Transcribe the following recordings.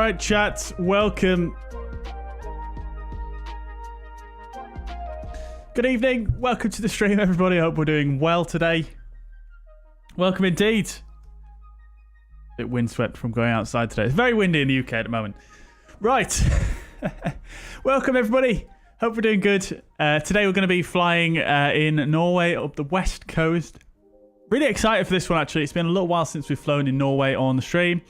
right, chat. Welcome. Good evening. Welcome to the stream, everybody. I hope we're doing well today. Welcome indeed. A bit windswept from going outside today. It's very windy in the UK at the moment. Right. Welcome, everybody. Hope we're doing good. Today we're going to be flying in Norway up the west coast. Really excited for this one, actually. It's been a little while since we've flown in Norway on the stream.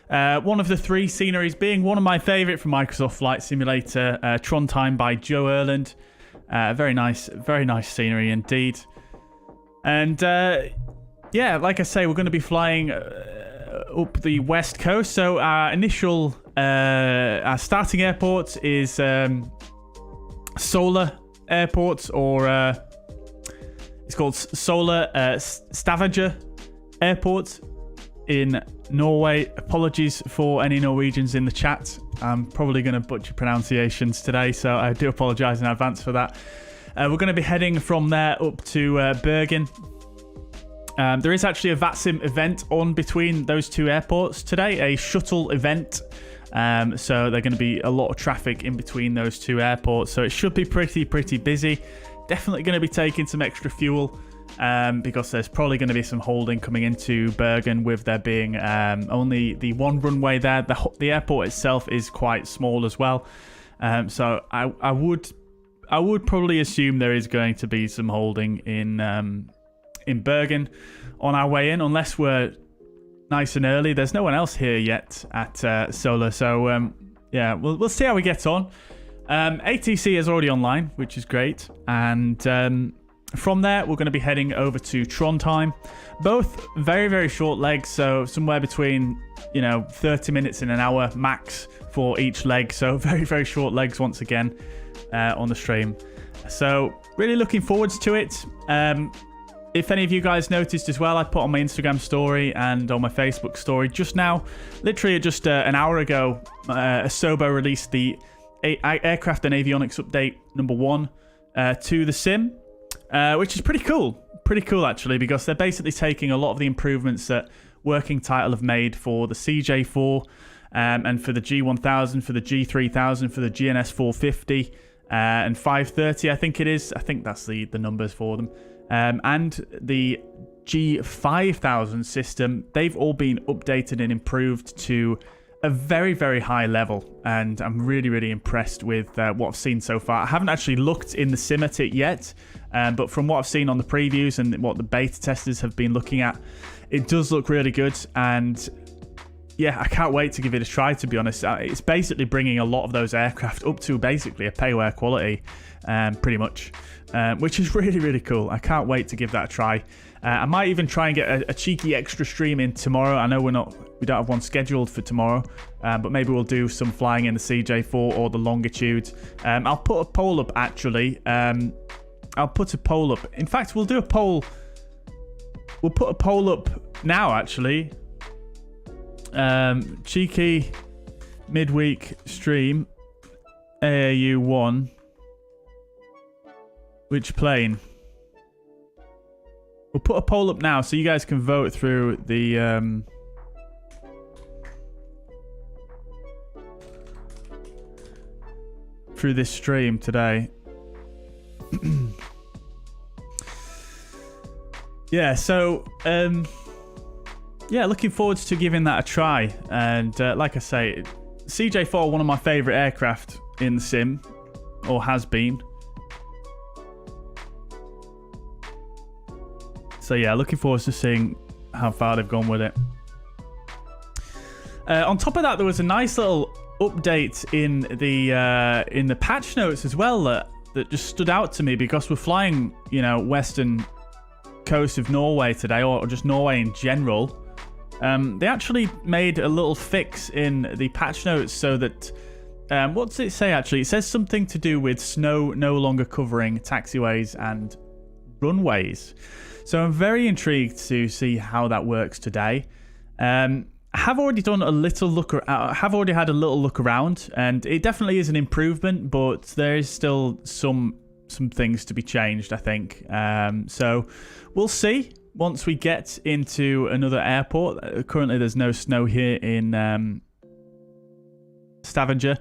One of the three sceneries being one of my favourite from Microsoft Flight Simulator, Trondheim by Joe Erland. Very nice scenery indeed. And yeah, like I say, we're going to be flying up the west coast. So our starting airport is Sola Airport, or it's called Sola Stavanger Airport in Norway. Apologies for any Norwegians in the chat. I'm probably going to butcher pronunciations today, so I do apologise in advance for that. We're going to be heading from there up to Bergen. There is actually a VATSIM event on between those two airports today, a shuttle event. So there's going to be a lot of traffic in between those two airports, so it should be pretty busy. Definitely going to be taking some extra fuel because there's probably going to be some holding coming into Bergen, with there being only the one runway there. The airport itself is quite small as well, so I would probably assume there is going to be some holding in Bergen on our way in, unless we're nice and early. There's no one else here yet at Sola, so yeah, we'll see how we get on. ATC is already online, which is great, and from there we're going to be heading over to Trondheim. Both very short legs, so somewhere between 30 minutes and an hour max for each leg, so very short legs once again on the stream. So really looking forward to it. If any of you guys noticed as well, I put on my Instagram story and on my Facebook story just now, literally just an hour ago, Asobo released the Aircraft and Avionics Update number 1 to the sim, which is pretty cool. Pretty cool, actually, because they're basically taking a lot of the improvements that Working Title have made for the CJ4 and for the G1000, for the G3000, for the GNS 450 and 530, I think it is. I think that's the numbers for them. And the G5000 system, they've all been updated and improved to a very high level, and I'm really impressed with what I've seen so far. I haven't actually looked in the sim at it yet, but from what I've seen on the previews and what the beta testers have been looking at, it does look really good, and yeah, I can't wait to give it a try, to be honest. It's basically bringing a lot of those aircraft up to basically a pay-wear quality, pretty much, which is really cool. I can't wait to give that a try. I might even try and get a cheeky extra stream in tomorrow. I know we don't have one scheduled for tomorrow, but maybe we'll do some flying in the CJ4 or the Longitude. I'll put a poll up, actually. I'll put a poll up. In fact, we'll do a poll. We'll put a poll up now, actually. Cheeky midweek stream, AAU1. Which plane? We'll put a poll up now so you guys can vote through the through this stream today. Yeah, so yeah, looking forward to giving that a try. And like I say, CJ4, one of my favourite aircraft in the sim, or has been. So yeah, looking forward to seeing how far they've gone with it. On top of that, there was a nice little update in the patch notes as well that just stood out to me, because we're flying, western coast of Norway today, or just Norway in general. They actually made a little fix in the patch notes so that what does it say actually? It says something to do with snow no longer covering taxiways and runways. So I'm very intrigued to see how that works today. I have already done a little look. I have already had a little look around, and it definitely is an improvement, but there is still some things to be changed, I think. So we'll see once we get into another airport. Currently, there's no snow here in Stavanger.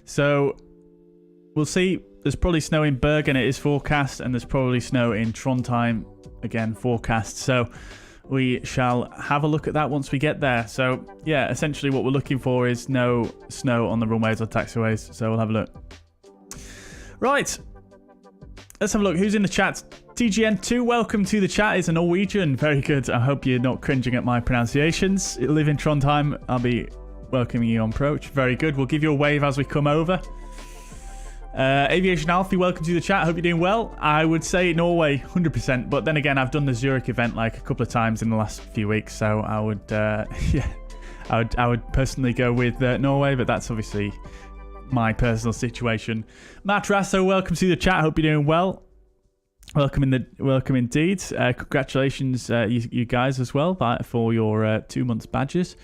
So we'll see. There's probably snow in Bergen, it is forecast, and there's probably snow in Trondheim, again forecast. So we shall have a look at that once we get there. So yeah, essentially what we're looking for is no snow on the runways or taxiways. So we'll have a look. Right, let's have a look. Who's in the chat? TGN2, welcome to the chat. Is a Norwegian. Very good. I hope you're not cringing at my pronunciations. You live in Trondheim. I'll be welcoming you on approach. Very good. We'll give you a wave as we come over. Aviation Alfie, welcome to the chat. Hope you're doing well. I would say Norway, 100%. But then again, I've done the Zurich event like a couple of times in the last few weeks, so I would, yeah, I would personally go with Norway. But that's obviously my personal situation. Matt Rasso, welcome to the chat. Hope you're doing well. Welcome indeed. Congratulations, you guys as well for your 2 months badges.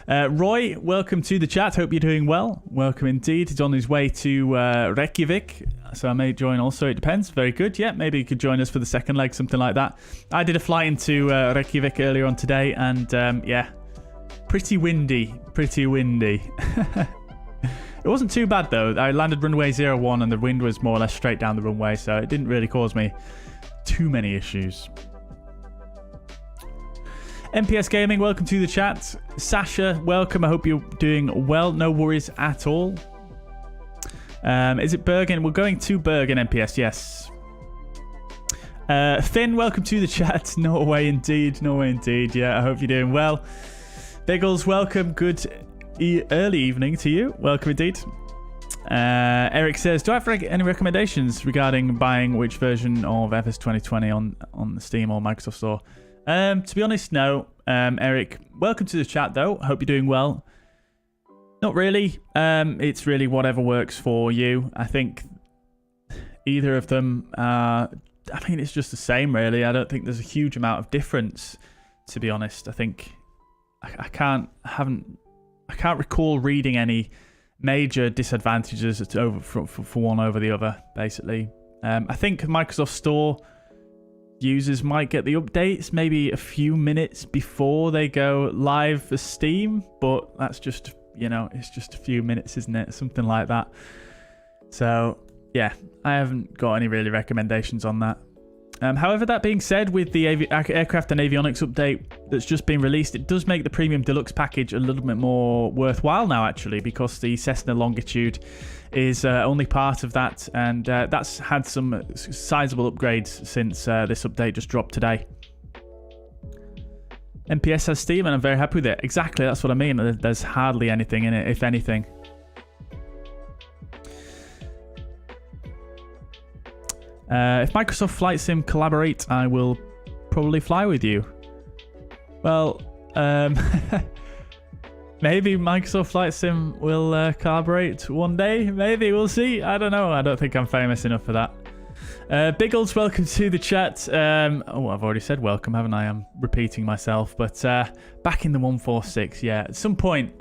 Roy, welcome to the chat. Hope you're doing well. Welcome indeed. He's on his way to Reykjavik, so I may join also. It depends. Very good. Yeah, maybe you could join us for the second leg, something like that. I did a flight into Reykjavik earlier on today, and yeah, pretty windy. Pretty windy. It wasn't too bad though. I landed runway 01 and the wind was more or less straight down the runway, so it didn't really cause me too many issues. MPS Gaming, welcome to the chat. Sasha, welcome. I hope you're doing well. No worries at all. Is it Bergen? We're going to Bergen, MPS, yes. Finn, welcome to the chat. Norway indeed. Norway indeed. Yeah, I hope you're doing well. Biggles, welcome. Good early evening to you. Welcome indeed. Eric says, do I have any recommendations regarding buying which version of FS 2020 on the Steam or Microsoft Store? To be honest, no. Eric, welcome to the chat though. Hope you're doing well. Not really. It's really whatever works for you. I think either of them, I mean, it's just the same really. I don't think there's a huge amount of difference, to be honest. I think I can't recall reading any major disadvantages for one over the other, basically. I think Microsoft Store users might get the updates maybe a few minutes before they go live for Steam, but that's just, you know, it's just a few minutes, isn't it? Something like that. So, yeah, I haven't got any really recommendations on that. However, that being said, with the aircraft and avionics update that's just been released, it does make the Premium Deluxe package a little bit more worthwhile now, actually, because the Cessna Longitude is only part of that, and that's had some sizable upgrades since this update just dropped today. MPS has Steam, and I'm very happy with it. Exactly, that's what I mean. There's hardly anything in it, if anything. If Microsoft Flight Sim collaborate, I will probably fly with you. Well, maybe Microsoft Flight Sim will collaborate one day. Maybe, we'll see. I don't know. I don't think I'm famous enough for that. Biggles, welcome to the chat. Oh, I've already said welcome, haven't I? I'm repeating myself. But back in the 146, yeah. At some point,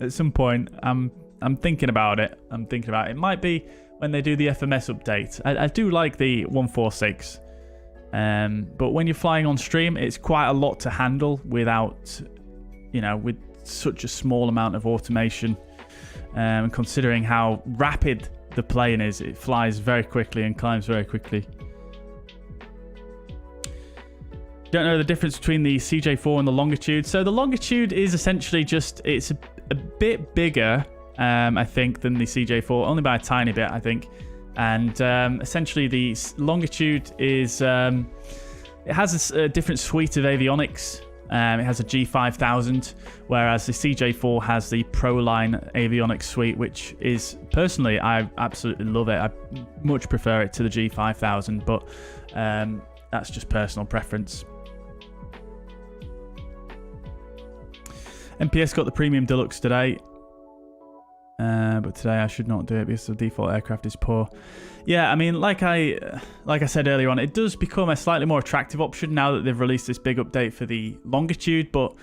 I'm thinking about it. It might be when they do the FMS update. I do like the 146, but when you're flying on stream, it's quite a lot to handle without, you know, with such a small amount of automation. And considering how rapid the plane is, it flies very quickly and climbs very quickly. Don't know the difference between the CJ4 and the Longitude. So the Longitude is essentially just, it's a bit bigger, I think, than the CJ4, only by a tiny bit, I think. And essentially the Longitude is, it has a different suite of avionics. It has a G5000, whereas the CJ4 has the ProLine avionics suite, which is, personally, I absolutely love it. I much prefer it to the G5000, but that's just personal preference. MPS got the Premium Deluxe today. But today I should not do it because the default aircraft is poor. Yeah, I mean, like I said earlier on, it does become a slightly more attractive option now that they've released this big update for the Longitude, but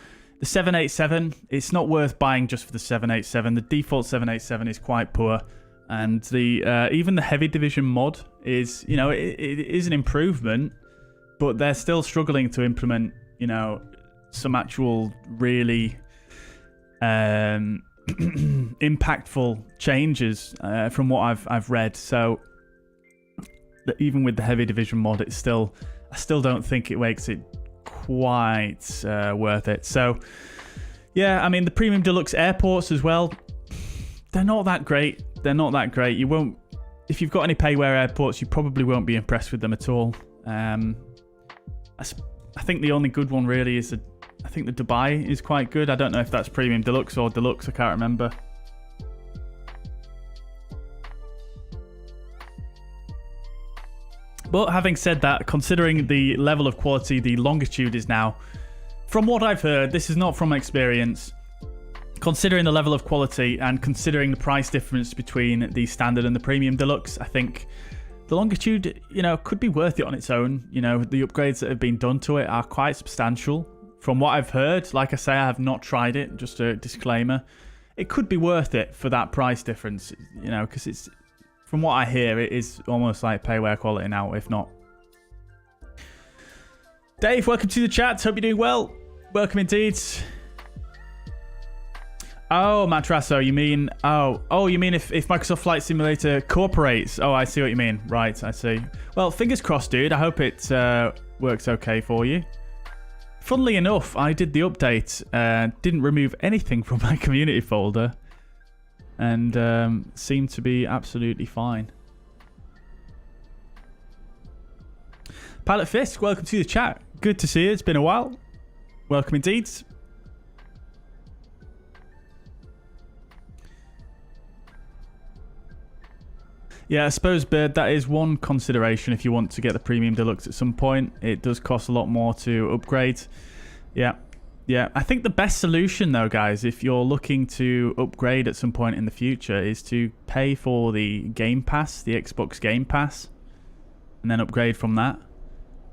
the 787, it's not worth buying just for the 787. The default 787 is quite poor, and the even the Heavy Division mod is, you know, it is an improvement, but they're still struggling to implement, you know, some actual really impactful changes from what I've read. So even with the heavy division mod, I still don't think it makes it quite worth it. So yeah, I mean the premium deluxe airports as well, they're not that great. You won't, if you've got any payware airports, you probably won't be impressed with them at all. I think the only good one really is I think the Dubai is quite good. I don't know if that's premium deluxe or deluxe, I can't remember. But having said that, considering the level of quality the Longitude is now, from what I've heard, this is not from experience, considering the level of quality and considering the price difference between the standard and the premium deluxe, I think the Longitude, could be worth it on its own. The upgrades that have been done to it are quite substantial. From what I've heard, like I say, I have not tried it, just a disclaimer. It could be worth it for that price difference, because it's, from what I hear, it is almost like payware quality now, if not. Dave, welcome to the chat. Hope you're doing well. Welcome indeed. Oh, Matrasso, you mean... Oh, you mean if Microsoft Flight Simulator cooperates? Oh, I see what you mean. Right, I see. Well, fingers crossed, dude. I hope it works okay for you. Funnily enough, I did the update, didn't remove anything from my community folder, and seemed to be absolutely fine. Pilot Fisk, welcome to the chat. Good to see you. It's been a while. Welcome indeed. Yeah, I suppose, Bird, that is one consideration if you want to get the Premium Deluxe at some point. It does cost a lot more to upgrade. Yeah. I think the best solution, though, guys, if you're looking to upgrade at some point in the future, is to pay for the Game Pass, the Xbox Game Pass, and then upgrade from that.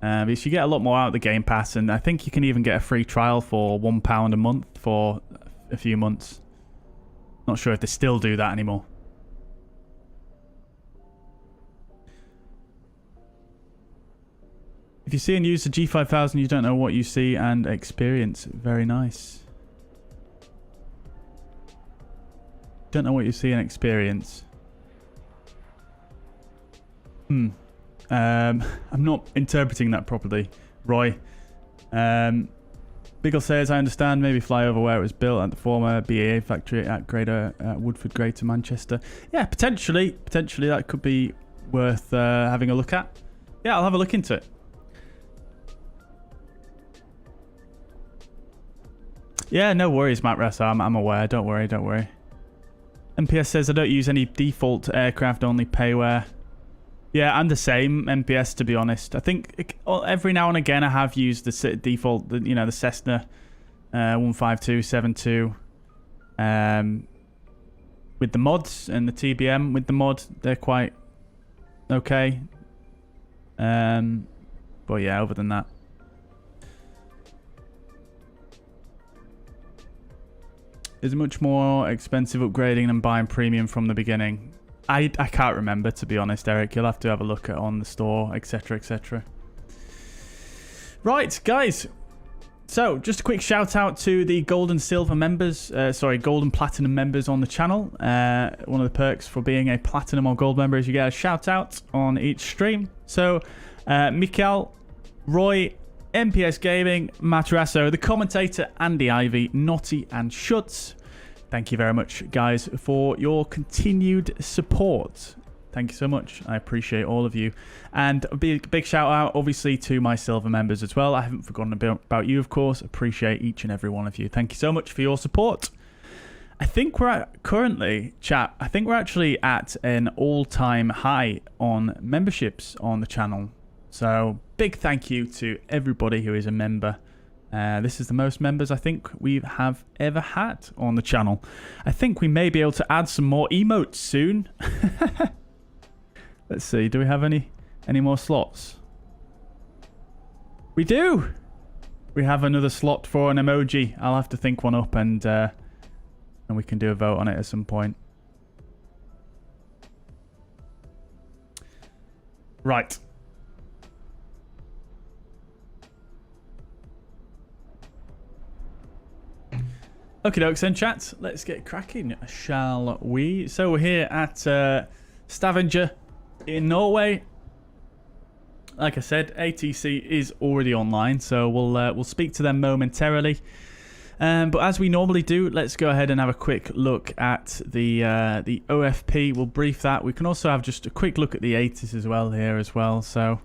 Because you get a lot more out of the Game Pass, and I think you can even get a free trial for £1 a month for a few months. Not sure if they still do that anymore. If you see and use the G5000, you don't know what you see and experience. Very nice. Don't know what you see and experience. I'm not interpreting that properly, Roy. Biggle says, I understand, maybe fly over where it was built at the former BAE factory at Woodford, Greater Manchester. Yeah, potentially that could be worth having a look at. Yeah, I'll have a look into it. Yeah, no worries, Matt Ressa. I'm aware. Don't worry. MPS says I don't use any default aircraft, only payware. Yeah, I'm the same, MPS, to be honest. I think every now and again I have used the default, the Cessna 15272 with the mods, and the TBM with the mod. They're quite okay. But yeah, other than that. Is much more expensive upgrading than buying premium from the beginning. I can't remember, to be honest, Eric. You'll have to have a look at on the store, etc, etc. Right, guys. So, just a quick shout out to the gold and silver members. Gold and platinum members on the channel. One of the perks for being a platinum or gold member is you get a shout out on each stream. So, Mikael, Roy, MPS Gaming, Matarasso, the commentator, Andy Ivy, Notty, and Schutz. Thank you very much, guys, for your continued support. Thank you so much. I appreciate all of you. And a big shout out, obviously, to my silver members as well. I haven't forgotten about you, of course. Appreciate each and every one of you. Thank you so much for your support. I think we're currently, chat, I think we're actually at an all-time high on memberships on the channel. So, big thank you to everybody who is a member. This is the most members I think we have ever had on the channel. I think we may be able to add some more emotes soon. Let's see, do we have any more slots? We do! We have another slot for an emoji. I'll have to think one up, and we can do a vote on it at some point. Right. Okay, dokes then, chat. Let's get cracking, shall we? So we're here at Stavanger in Norway. Like I said, ATC is already online, so we'll speak to them momentarily. But as we normally do, let's go ahead and have a quick look at the OFP. We'll brief that. We can also have just a quick look at the ATIS as well here as well. So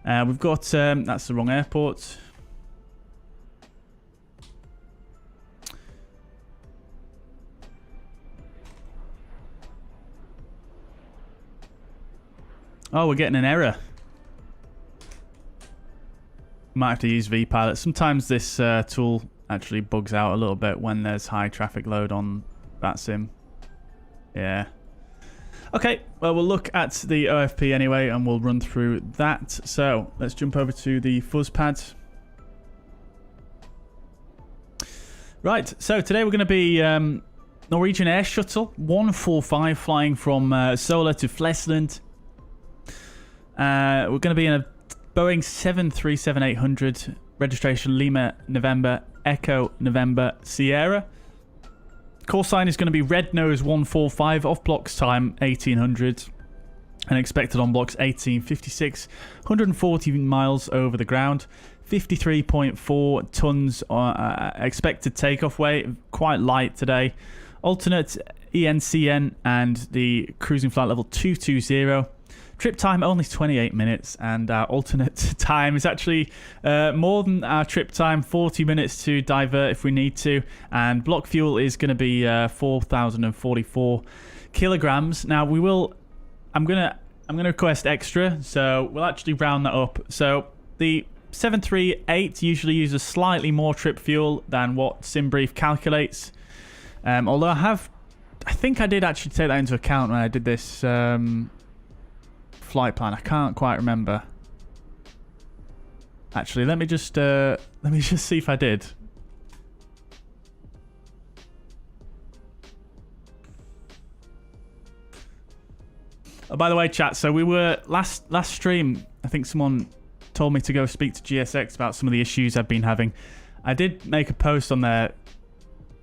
we've got that's the wrong airport. Oh, we're getting an error. Might have to use VPilot. Sometimes this tool actually bugs out a little bit when there's high traffic load on VATSIM. Yeah. Okay, well, we'll look at the OFP anyway, and we'll run through that. So let's jump over to the fuzzpad. Right, so today we're going to be Norwegian Air Shuttle 145 flying from Sola to Flesland. We're going to be in a Boeing 737-800, registration Lima November Echo November Sierra. Callsign is going to be Red Nose 145, off blocks time 1800 and expected on blocks 1856, 140 miles over the ground, 53.4 tons expected takeoff weight, quite light today. Alternate ENCN and the cruising flight level 220. Trip time only 28 minutes, and our alternate time is actually more than our trip time, 40 minutes to divert if we need to. And block fuel is going to be 4,044 kilograms. Now I'm gonna request extra, so we'll actually round that up. So the 738 usually uses slightly more trip fuel than what SimBrief calculates. Although I think I did actually take that into account when I did this. Flight plan. I can't quite remember. Actually, let me just see if I did. Oh, by the way, chat. So we were last stream. I think someone told me to go speak to GSX about some of the issues I've been having. I did make a post on their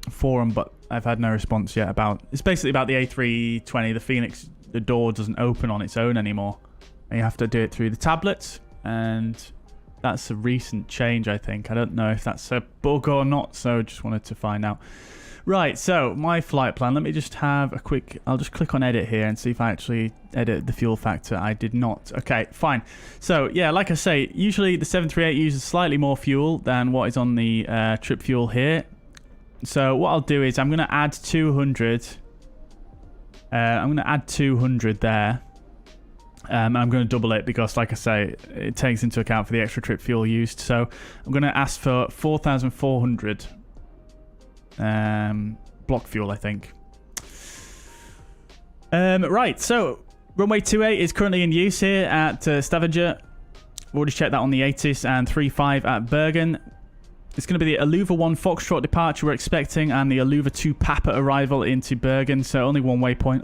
forum, but I've had no response yet. It's basically about the A320, the Fenix. The door doesn't open on its own anymore, and you have to do it through the tablet, and that's a recent change, I think. I don't know if that's a bug or not, so just wanted to find out. Right, so my flight plan. Let me just have a quick... I'll just click on edit here and see if I actually edit the fuel factor. I did not. Okay, fine. So, yeah, like I say, usually the 738 uses slightly more fuel than what is on the trip fuel here. So what I'll do is I'm going to add 200... I'm going to add 200 there. I'm going to double it because, like I say, it takes into account for the extra trip fuel used. So I'm going to ask for 4,400 block fuel, I think. Right, so runway 28 is currently in use here at Stavanger. We've already checked that on the ATIS, and 35 at Bergen. It's going to be the Aluva 1 Foxtrot departure we're expecting, and the Aluva 2 Papa arrival into Bergen, so only one waypoint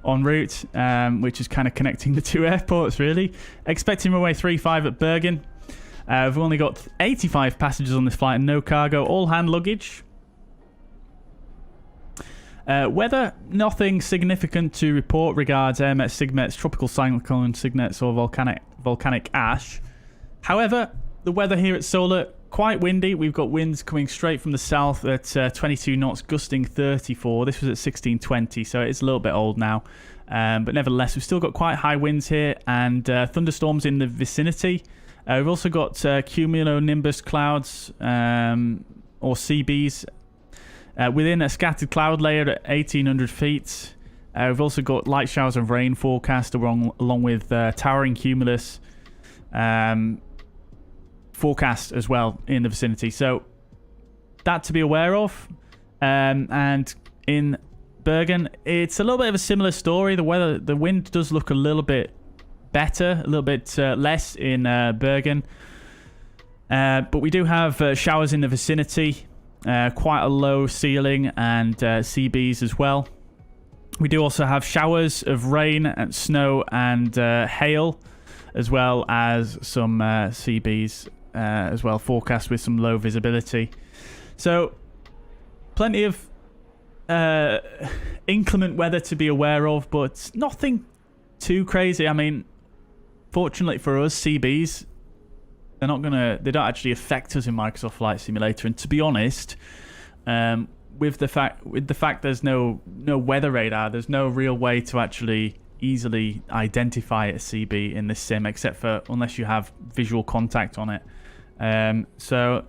en route, which is kind of connecting the two airports, really. Expecting runway 35 at Bergen. We've only got 85 passengers on this flight and no cargo, all hand luggage. Weather, nothing significant to report regards airmets, sigmets, tropical cyclone signets, or volcanic ash. However, the weather here at Sola, quite windy. We've got winds coming straight from the south at 22 knots, gusting 34. This was at 1620, so it's a little bit old now. But nevertheless, we've still got quite high winds here, and thunderstorms in the vicinity. We've also got cumulonimbus clouds, or CBs, within a scattered cloud layer at 1,800 feet. We've also got light showers of rain forecast along with towering cumulus forecast as well in the vicinity, so that to be aware of. And in Bergen, it's a little bit of a similar story. The wind does look a little bit better, a little bit less in Bergen, but we do have showers in the vicinity, quite a low ceiling, and CBs as well. We do also have showers of rain and snow and hail, as well as some CBs as well, forecast with some low visibility. So plenty of inclement weather to be aware of, but nothing too crazy. I mean, fortunately for us, CBs, they don't actually affect us in Microsoft Flight Simulator. And to be honest, with the fact there's no weather radar, there's no real way to actually easily identify a CB in this sim, except for unless you have visual contact on it. So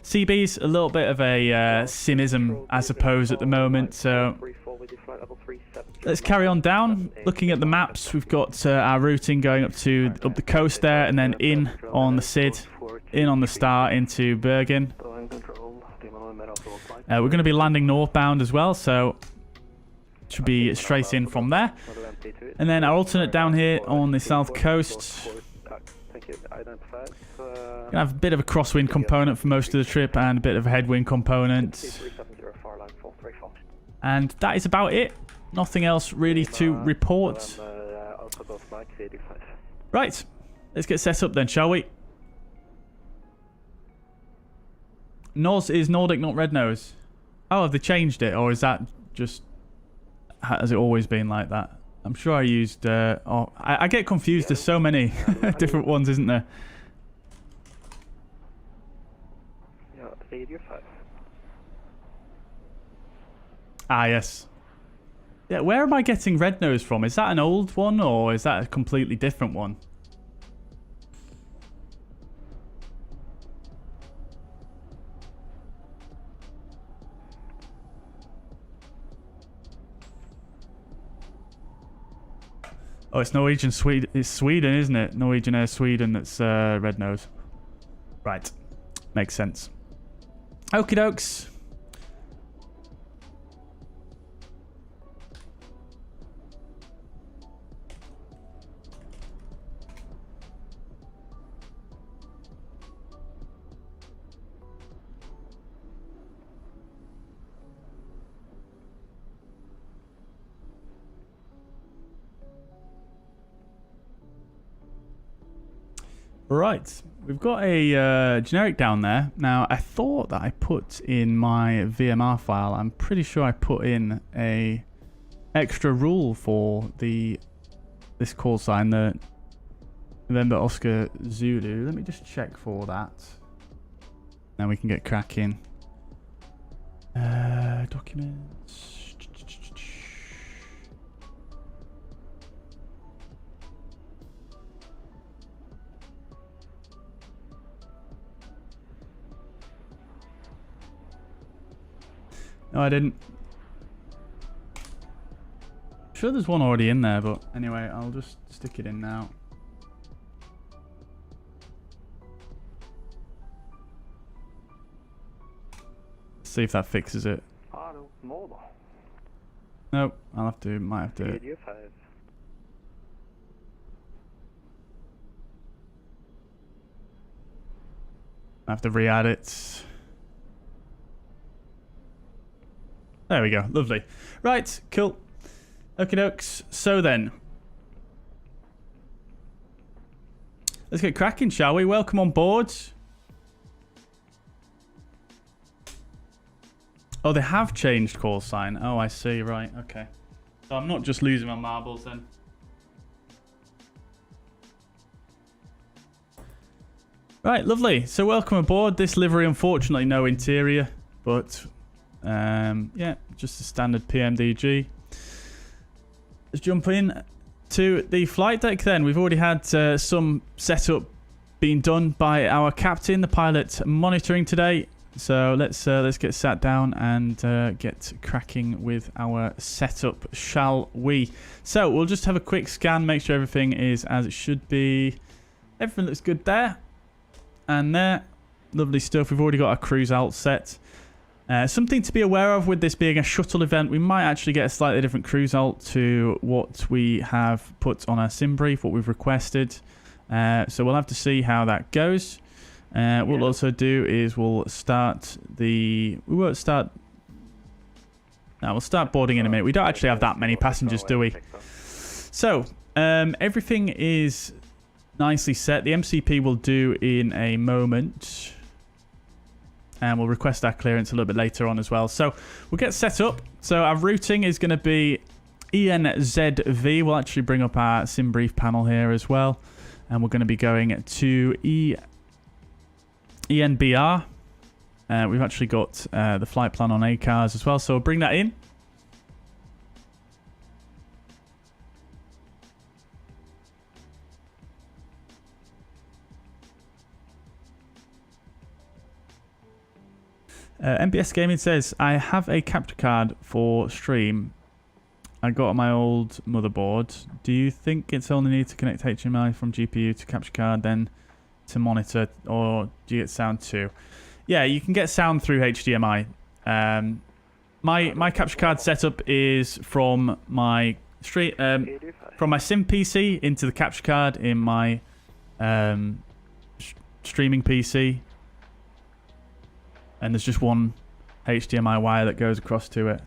CB's a little bit of a simism, I suppose, at the moment. So let's carry on down. Looking at the maps, we've got our routing going up the coast there, and then in on the SID, in on the Star into Bergen. We're going to be landing northbound as well, so should be straight in from there. And then our alternate down here on the south coast. Gonna have a bit of a crosswind component for most of the trip and a bit of a headwind component. And that is about it. Nothing else really to report. Right, let's get set up then, shall we? Nos is Nordic, not Red Nose. Oh, have they changed it, or is that just... has it always been like that? I'm sure I used... I get confused. There's so many different ones, isn't there? Ah, yes. Yeah, where am I getting Red Nose from? Is that an old one, or is that a completely different one? Oh, it's Norwegian Sweden. It's Sweden, isn't it? Norwegian Air Sweden. That's Red Nose. Right, makes sense. Okie dokes. Right, we've got a generic down there. Now, I thought that I put in my VMR file, I'm pretty sure I put in a extra rule for this call sign, the November Oscar Zulu. Let me just check for that. Then we can get cracking. Documents. No, I didn't. Sure, there's one already in there, but anyway, I'll just stick it in now. See if that fixes it. Nope, might have to. I have to re-add it. There we go. Lovely. Right. Cool. Okie dokes. So then, let's get cracking, shall we? Welcome on board. Oh, they have changed call sign. Oh, I see. Right. Okay. So I'm not just losing my marbles then. Right. Lovely. So welcome aboard. This livery, unfortunately, no interior, but... yeah, just a standard PMDG. Let's jump in to the flight deck then. We've already had some setup being done by our captain, the pilot monitoring today. So let's get sat down and get cracking with our setup, shall we? So we'll just have a quick scan, make sure everything is as it should be. Everything looks good there and there. Lovely stuff. We've already got our cruise out set. Something to be aware of with this being a shuttle event, we might actually get a slightly different cruise alt to what we have put on our sim brief, what we've requested. So we'll have to see how that goes. What we'll also do is we'll start we'll start boarding in a minute. We don't actually have that many passengers, do we? So everything is nicely set. The MCP will do in a moment. and we'll request our clearance a little bit later on as well. So we'll get set up. So our routing is going to be ENZV. We'll actually bring up our sim brief panel here as well, and we're going to be going to ENBR. We've actually got the flight plan on ACARS as well, so we'll bring that in. MBS Gaming says, I have a capture card for stream. I got my old motherboard. Do you think it's only need to connect HDMI from GPU to capture card, then to monitor, or do you get sound too? Yeah, you can get sound through HDMI. My capture card setup is from my from my sim PC into the capture card in my streaming PC. And there's just one HDMI wire that goes across to it.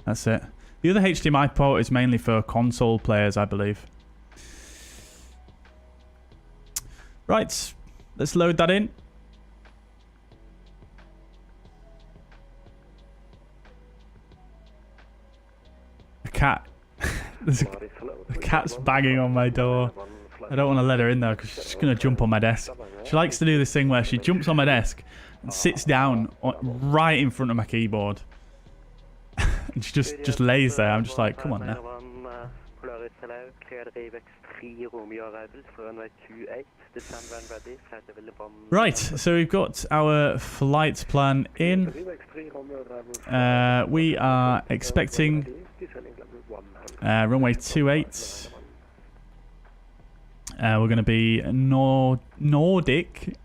That's it. The other HDMI port is mainly for console players, I believe. Right, let's load that in. A cat. The cat's banging on my door. I don't want to let her in there because she's going to jump on my desk. She likes to do this thing where she jumps on my desk and sits down right in front of my keyboard. And she just lays there. I'm just like, come on now. Right, so we've got our flight plan in. We are expecting runway 28. We're going to be Nordic.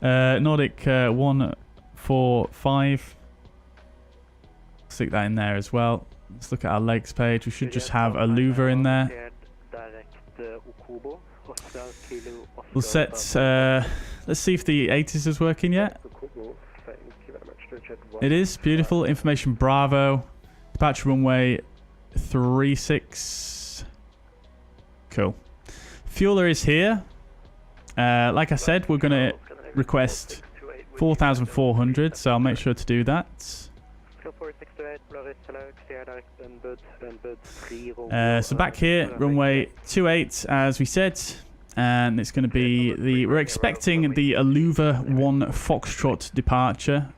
Nordic 145. Stick that in there as well. Let's look at our legs page. We should just have a louver in there. We'll set... let's see if the 80s is working yet. It is. Beautiful. Information Bravo. Departure runway 36. Cool. Fueler is here. Like I said, we're going to request 4,400, so I'll make sure to do that. So back here, runway 28, as we said, and it's going to be the... We're expecting the Aluva 1 Foxtrot departure.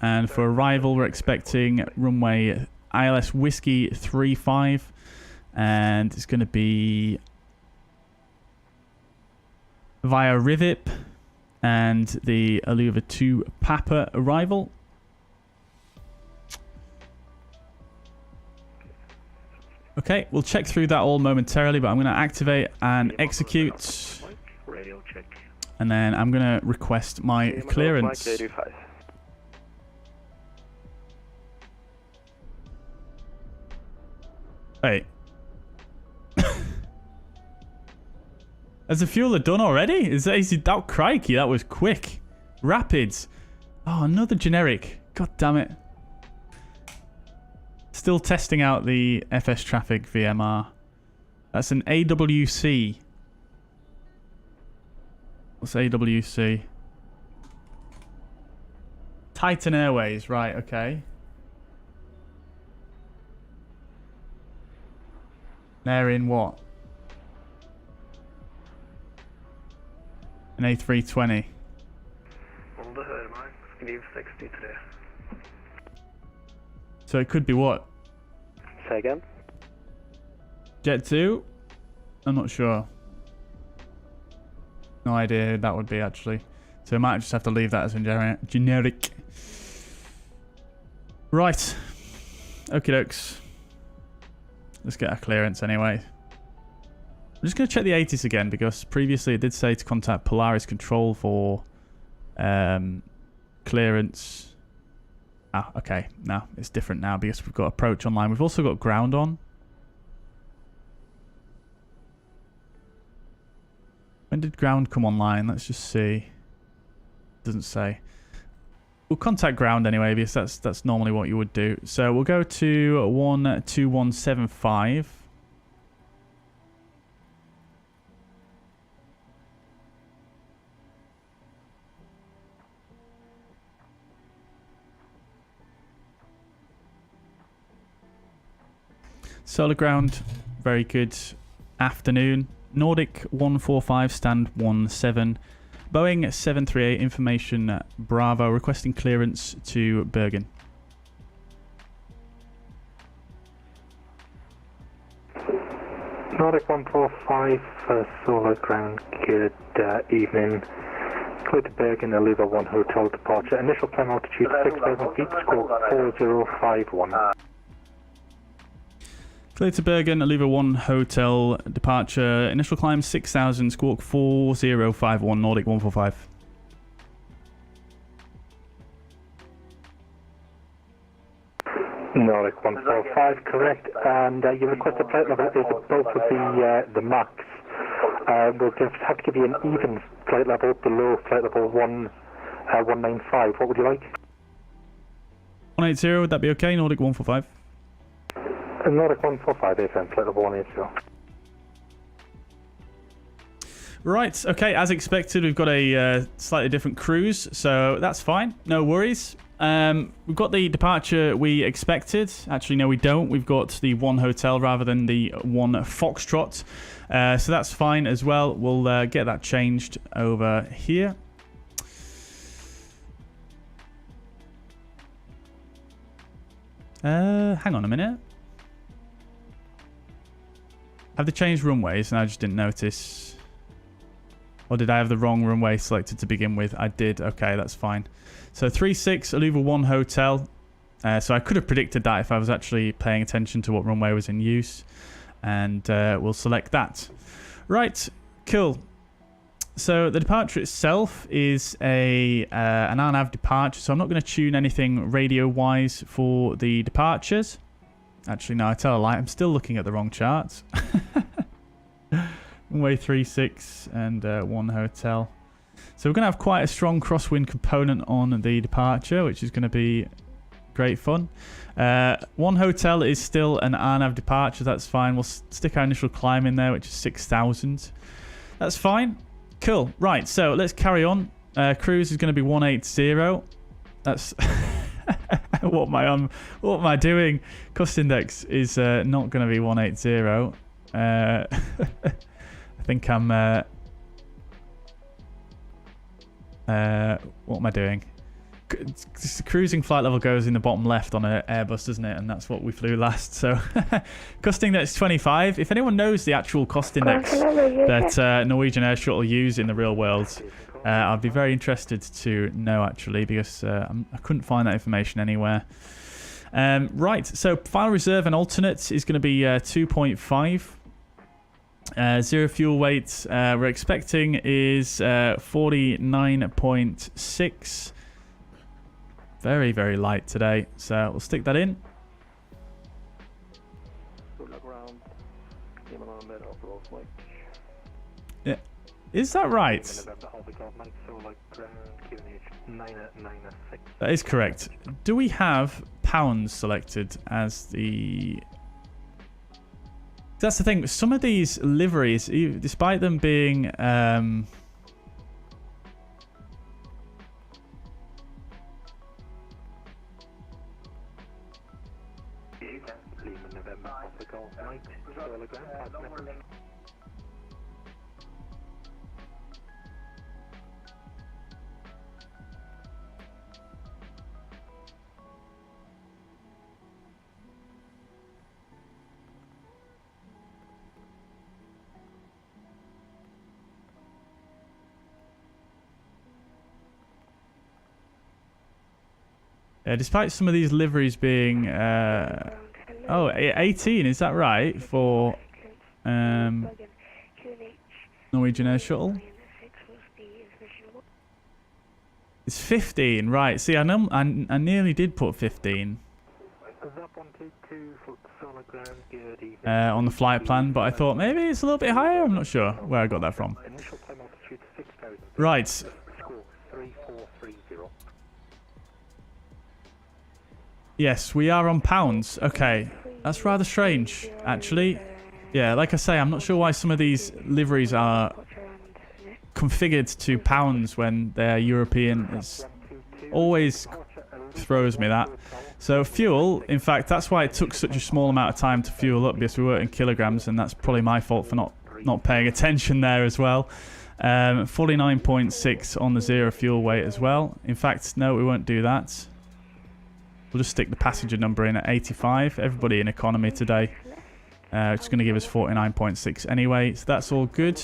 And for arrival, we're expecting runway ILS Whiskey 35, and it's going to be via Rivip and the Aluva 2 Papa arrival. Okay, we'll check through that all momentarily, but I'm going to activate and execute, and then I'm going to request my clearance. Wait. Has the fueler done already? Is that crikey? That was quick. Rapids. Oh, another generic. God damn it. Still testing out the FS Traffic VMR. That's an AWC. What's AWC? Titan Airways. Right, okay. They're in what? An A320. So it could be what? Say again? Jet 2? I'm not sure. No idea who that would be actually. So I might just have to leave that as a generic. Right. Okie dokes. Let's get our clearance anyway. I'm just going to check the 80s again because previously it did say to contact Polaris Control for clearance. Ah, okay. No, it's different now because we've got approach online. We've also got ground on. When did ground come online? Let's just see. Doesn't say. We'll contact ground anyway because that's normally what you would do. So we'll go to 12175. Solar ground, very good afternoon. Nordic 145, stand 17. Boeing 738, information Bravo, requesting clearance to Bergen. Nordic 145, solar ground, good evening. Clear to Bergen, Aluva 1 Hotel departure. Initial climb altitude 6,000 feet, score 4051. Clear to Bergen, Aluva 1 Hotel departure. Initial climb 6,000, squawk 4051, Nordic 145. Nordic 145, correct. And you requested flight level is both of the Mugz. We'll just have to give you an even flight level below flight level 195. What would you like? 180, would that be okay? Nordic 145. Nordic 145, FM, flight level 180. Right, okay, as expected, we've got a slightly different cruise, so that's fine, no worries. We've got the departure we expected. Actually, no, we don't. We've got the 1 Hotel rather than the 1 Foxtrot. So that's fine as well. We'll get that changed over here. Hang on a minute. Have they changed runways and I just didn't notice? Or did I have the wrong runway selected to begin with? I did. Okay, that's fine. So 36, Aluva 1 Hotel. So I could have predicted that if I was actually paying attention to what runway was in use. And we'll select that. Right, cool. So the departure itself is an RNAV departure. So I'm not going to tune anything radio-wise for the departures. Actually, no, I tell a lie. I'm still looking at the wrong charts. Runway 36 and 1 Hotel. So we're going to have quite a strong crosswind component on the departure, which is going to be great fun. 1 Hotel is still an RNAV departure. That's fine. We'll stick our initial climb in there, which is 6,000. That's fine. Cool. Right, so let's carry on. Cruise is going to be 180. That's... what am I doing? Cost index is not going to be 180. I think I'm... what am I doing? The cruising flight level goes in the bottom left on an Airbus, doesn't it? And that's what we flew last. So cost index 25. If anyone knows the actual cost index that Norwegian Air Shuttle use in the real world, I'd be very interested to know actually, because I couldn't find that information anywhere. Right, so final reserve and alternate is going to be 2.5. Zero fuel weight we're expecting is 49.6. Very, very light today. So we'll stick that in. Yeah. Is that right? That is correct. Do we have pounds selected as the... That's the thing. Some of these liveries, despite them being... despite some of these liveries being... 18, is that right? For Norwegian Air Shuttle? It's 15, right. See, I nearly did put 15 on the flight plan, but I thought maybe it's a little bit higher. I'm not sure where I got that from. Right. Yes, we are on pounds. Okay, that's rather strange, actually. Yeah, like I say, I'm not sure why some of these liveries are configured to pounds when they're European. It's always throws me that. So fuel, in fact, that's why it took such a small amount of time to fuel up, because we were in kilograms, and that's probably my fault for not paying attention there as well. 49.6 on the 0 fuel weight as well. In fact, no, we won't do that. We'll just stick the passenger number in at 85. Everybody in economy today. It's going to give us 49.6 anyway, so that's all good.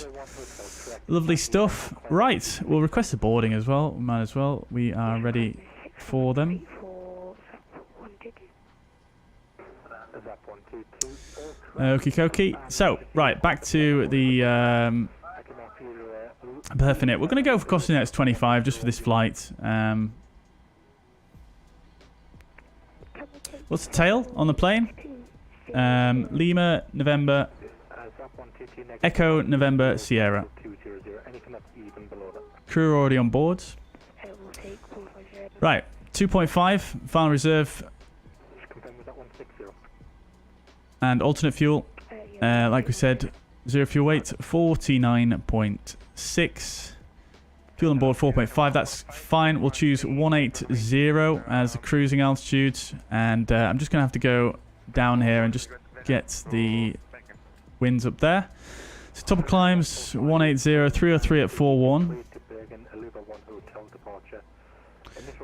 Lovely stuff. Right, we'll request a boarding as well. We might as well. We are ready for them. Okie dokie. So, right, back to the Perfect. We're going to go for costing X 25 just for this flight. What's the tail on the plane? Lima, November, Echo, November, Sierra. Crew are already on board. Right, 2.5, final reserve. And alternate fuel, like we said, 0 fuel weight, 49.6. Fuel on board, 4.5, that's fine. We'll choose 180 as the cruising altitude. And I'm just going to have to go down here and just get the winds up there. So top of climbs, 180, 303 at 41.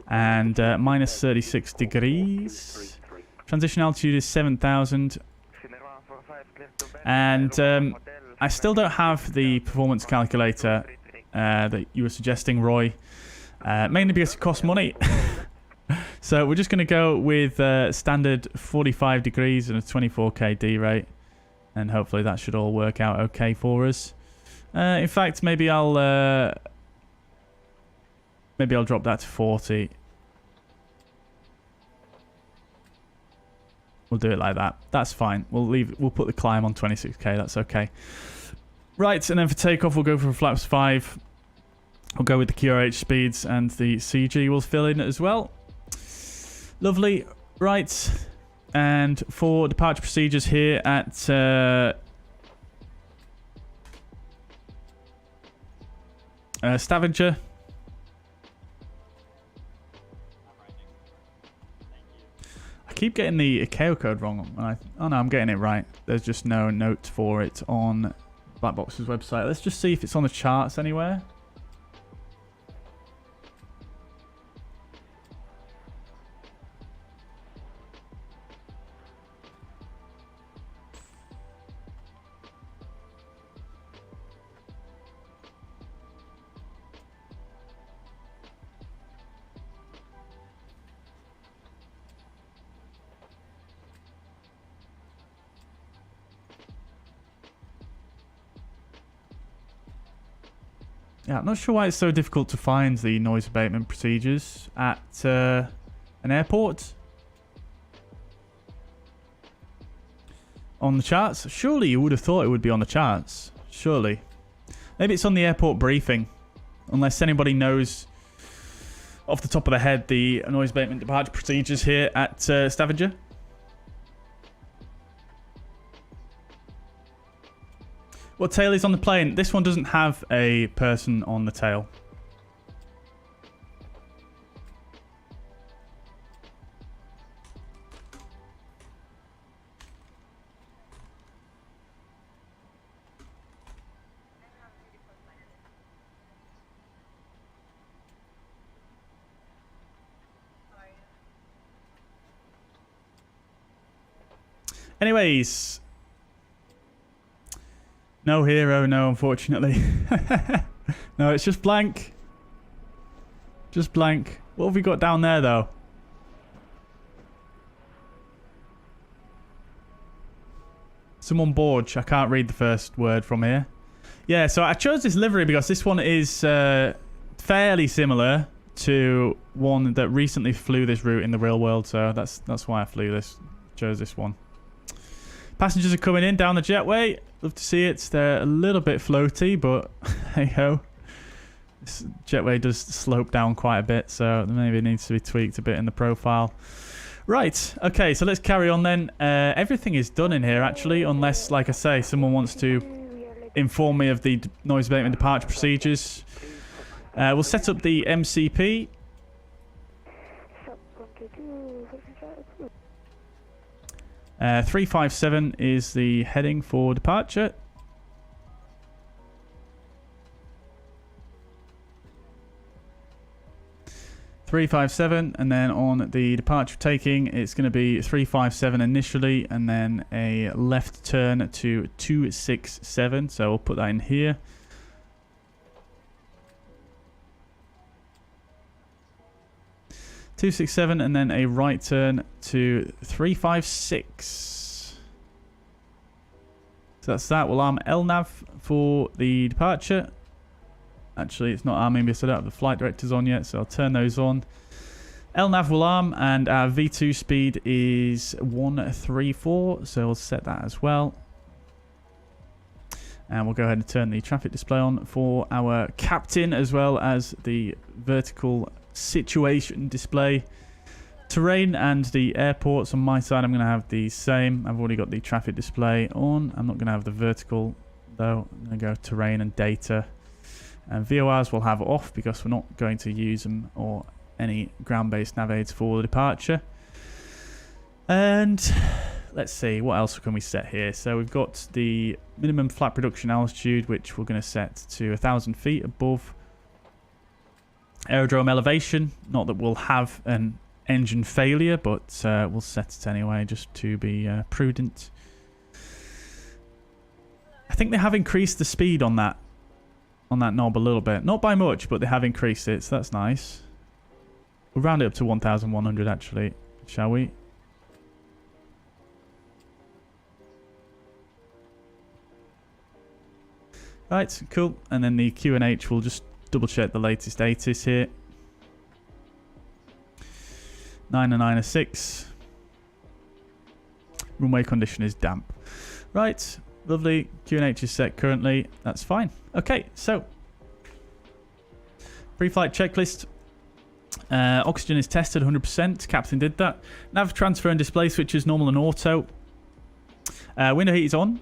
And minus 36 degrees. Transition altitude is 7,000. And I still don't have the performance calculator that you were suggesting, Roy. Mainly because it costs money. So we're just going to go with standard 45 degrees and a 24k D rate. And hopefully that should all work out okay for us. In fact, maybe I'll drop that to 40. We'll do it like that. That's fine. We'll put the climb on 26k. That's okay. Right, and then for takeoff, we'll go for flaps 5. We'll go with the QRH speeds, and the CG will fill in as well. Lovely. Right, and for departure procedures here at Stavanger. I keep getting the ICAO code wrong. Oh no, I'm getting it right. There's just no note for it on Blackbox's website. Let's just see if it's on the charts anywhere. Yeah, I'm not sure why it's so difficult to find the noise abatement procedures at an airport. On the charts? Surely you would have thought it would be on the charts. Surely. Maybe it's on the airport briefing. Unless anybody knows off the top of their head the noise abatement departure procedures here at Stavanger. What tail is on the plane? This one doesn't have a person on the tail. Anyways. No hero, no, unfortunately. No, it's just blank. Just blank. What have we got down there, though? Someone Borge. I can't read the first word from here. Yeah, so I chose this livery because this one is fairly similar to one that recently flew this route in the real world. So that's why I chose this one. Passengers are coming in down the jetway. Love to see it. They're a little bit floaty, but hey ho. This jetway does slope down quite a bit, so maybe it needs to be tweaked a bit in the profile. Right, okay, so let's carry on then. Everything is done in here actually, unless, like I say, someone wants to inform me of the noise abatement departure procedures. We'll set up the MCP. 357 is the heading for departure. .357, and then on the departure taking, it's going to be 357 initially, and then a left turn to 267. So we'll put that in here. .267, and then a right turn to 356. So that's that. We'll arm LNAV for the departure. Actually, it's not arming because I don't have the flight directors on yet, so I'll turn those on. LNAV will arm, and our V2 speed is 134, so we'll set that as well. And we'll go ahead and turn the traffic display on for our captain, as well as the vertical situation display. Terrain and the airports on my side, I'm going to have the same. I've already got the traffic display on. I'm not going to have the vertical, though. I'm going to go terrain and data. And VORs will have off because we're not going to use them or any ground-based nav aids for the departure. And let's see, what else can we set here? So we've got the minimum flight production altitude, which we're going to set to 1,000 feet above aerodrome elevation. Not that we'll have an engine failure, but we'll set it anyway just to be prudent. I think they have increased the speed on that knob a little bit. Not by much, but they have increased it, so that's nice. We'll round it up to 1,100 actually, shall we? Right, cool. And then the QNH will just double check the latest ATIS here. 906. Runway condition is damp. Right, lovely. QNH is set currently. That's fine. Okay, so pre-flight checklist. Oxygen is tested 100%. Captain did that. Nav transfer and display switches normal and auto. Window heat is on.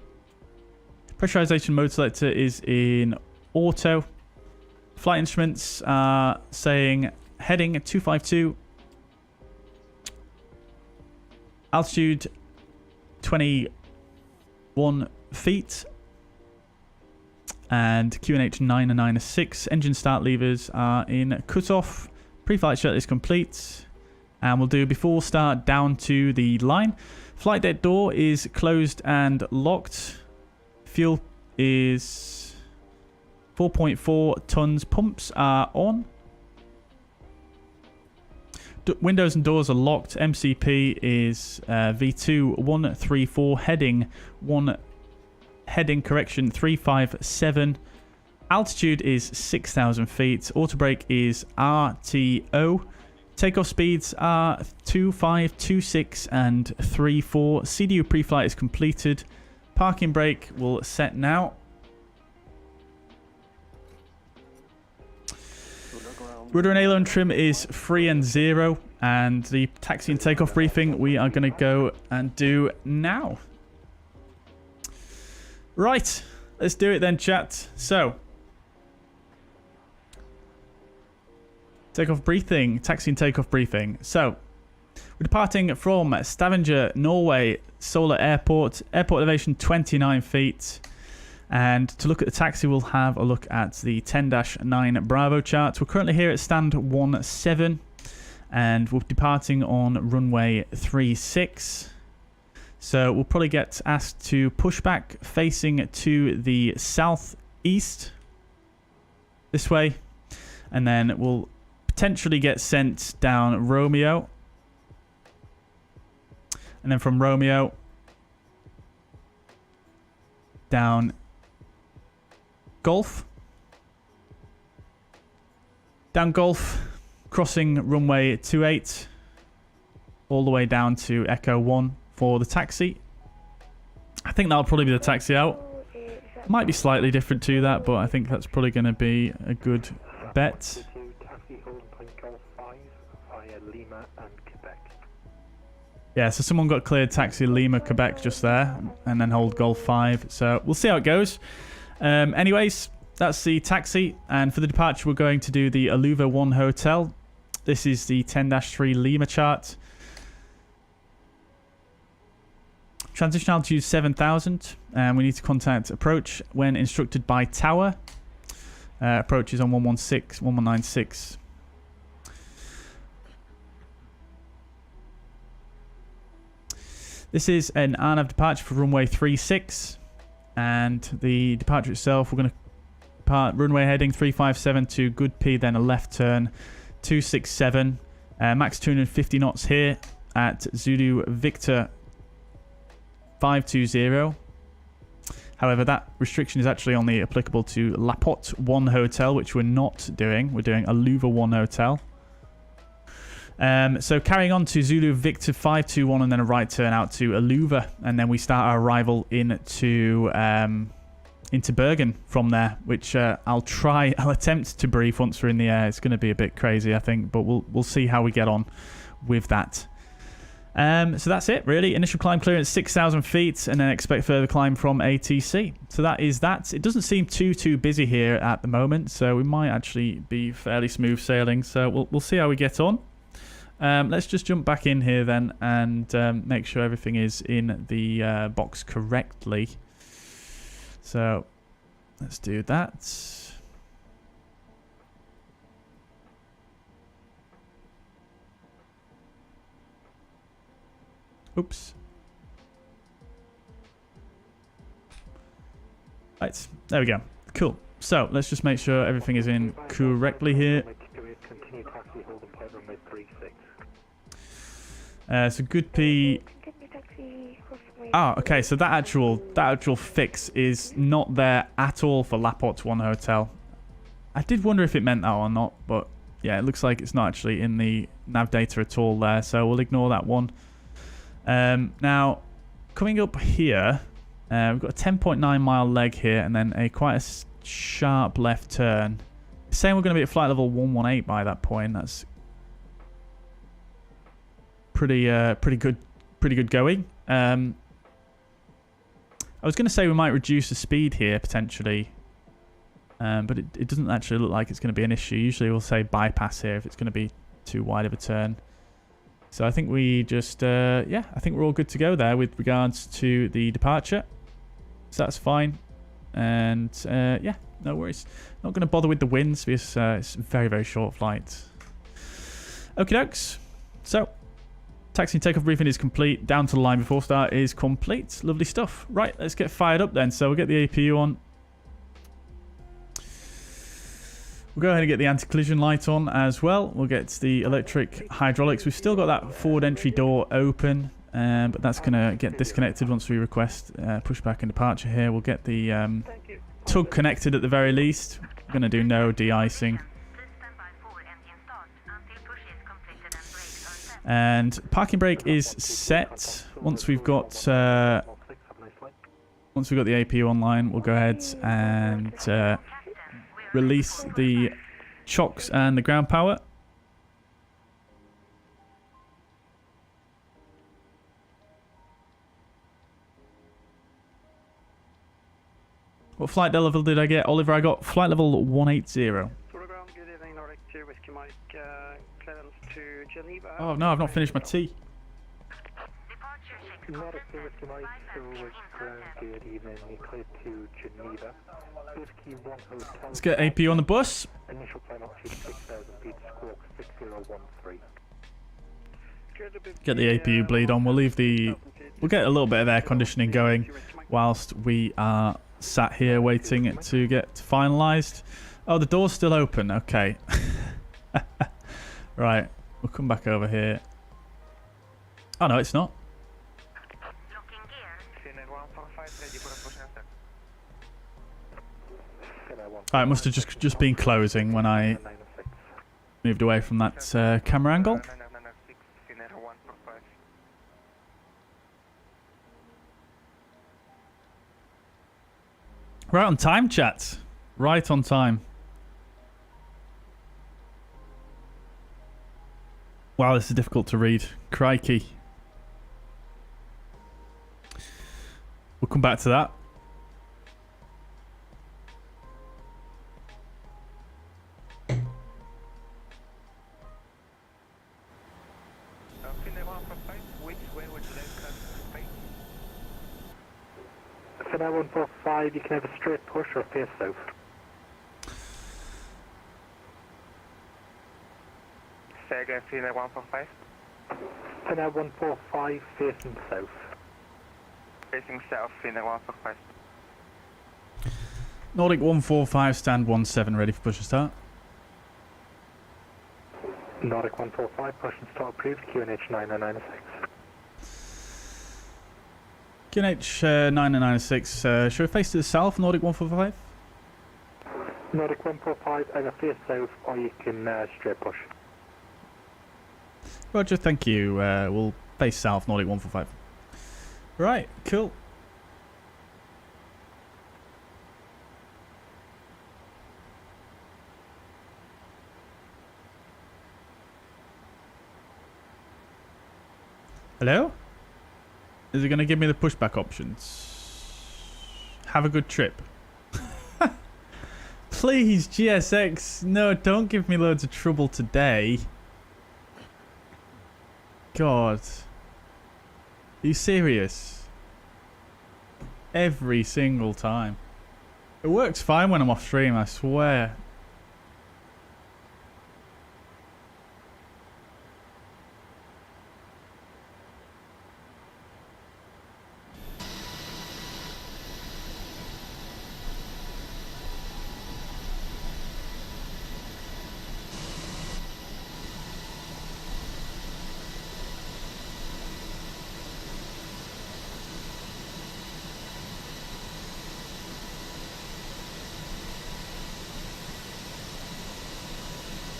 Pressurization mode selector is in auto. Flight instruments are saying heading 252. Altitude 21 feet. And QNH 996. Engine start levers are in cutoff. Pre-flight shuttle is complete. And we'll do before start down to the line. Flight deck door is closed and locked. Fuel is 4.4 tons. Pumps are on. Windows and doors are locked. MCP is V2 134. Heading correction 357. Altitude is 6,000 feet. Auto brake is RTO. Takeoff speeds are 2526 and 34. CDU pre-flight is completed. Parking brake will set now. Rudder and aileron trim is 3 and 0. And the taxi and takeoff briefing we are going to go and do now. Right, let's do it then, chat. So, takeoff briefing, taxi and takeoff briefing. So, we're departing from Stavanger, Norway, Sola Airport. Airport elevation 29 feet. And to look at the taxi, we'll have a look at the 10-9 Bravo chart. We're currently here at stand 17. And we're departing on runway 36. So we'll probably get asked to push back facing to the southeast. This way. And then we'll potentially get sent down Romeo. And then from Romeo down Golf. Down Golf, crossing runway 28 all the way down to Echo 1 for the taxi. I think that'll probably be the taxi out. Might be slightly different to that, but I think that's probably going to be a good bet. Yeah, so someone got cleared taxi Lima, Quebec just there, and then hold Golf 5. So we'll see how it goes. Anyways, that's the taxi. And for the departure, we're going to do the Aluva 1 Hotel. This is the 10-3 Lima chart. Transition altitude 7,000. And we need to contact approach when instructed by tower. Approach is on 116, 1196. This is an RNAV departure for runway 36. And the departure itself, we're going to depart runway heading 357 to good P, then a left turn 267. Max 250 knots here at Zulu Victor 520. However, that restriction is actually only applicable to Laporte 1 Hotel, which we're not doing. We're doing Aluva 1 Hotel. So carrying on to Zulu Victor 521 and then a right turn out to Aluva. And then we start our arrival into Bergen from there, which I'll attempt to brief once we're in the air. It's going to be a bit crazy, I think, but we'll see how we get on with that. So that's it, really. Initial climb clearance 6,000 feet, and then expect further climb from ATC. So that is that. It doesn't seem too busy here at the moment, so we might actually be fairly smooth sailing. So we'll see how we get on. Let's just jump back in here then and make sure everything is in the box correctly. So let's do that. Oops. Right, there we go. Cool. So let's just make sure everything is in correctly here. So good P. Okay. So that actual fix is not there at all for Laporte 1 Hotel. I did wonder if it meant that or not, but yeah, it looks like it's not actually in the nav data at all there. So we'll ignore that one. Now, coming up here, we've got a 10.9 mile leg here, and then quite a sharp left turn. Saying we're going to be at flight level 118 by that point. That's pretty good going. I was going to say we might reduce the speed here potentially, but it doesn't actually look like it's going to be an issue. Usually we'll say bypass here if it's going to be too wide of a turn. So I think we just, I think we're all good to go there with regards to the departure. So that's fine. And yeah, no worries. Not going to bother with the winds because it's a very short flight. Okie dokes. So, taxi and takeoff briefing is complete. Down to the line before start is complete. Lovely stuff. Right, let's get fired up then. So we'll get the APU on. We'll go ahead and get the anti-collision light on as well. We'll get the electric hydraulics. We've still got that forward entry door open, but that's going to get disconnected once we request pushback and departure here. We'll get the tug connected at the very least. We're going to do no de-icing. And parking brake is set. Once we've got the APU online, we'll go ahead and release the chocks and the ground power. What flight level did I get, Oliver? I got flight level 180. Good evening, Nordic 2 Whiskey Mike, clearance to Geneva. Oh no, I've not finished my tea. Nordic 2 Whiskey Mike, good evening, clear to Geneva. Let's get AP on the bus. Initial climb altitude 6,000 feet, squawk 6013. Get the APU bleed on. We'll get a little bit of air conditioning going whilst we are sat here waiting to get finalised. Oh, the door's still open. Okay. Right, we'll come back over here. Oh no, it's not. It must have just been closing when I moved away from that camera angle. Right on time, chat. Right on time. Wow, this is difficult to read. Crikey. We'll come back to that. Finnair 145, you can have a straight push or face south. Say again, Finnair 145. Finnair 145, facing south. Facing south, Finnair 145. Nordic 145, stand 17, ready for push and start. Nordic 145, push and start approved, QNH 9996. QNH 996, should we face to the south, Nordic 145? Nordic 145, either face south or you can straight push. Roger, thank you. We'll face south, Nordic 145. Right, cool. Hello? Is it going to give me the pushback options? Have a good trip. Please, GSX. No, don't give me loads of trouble today. God. Are you serious? Every single time. It works fine when I'm off stream, I swear.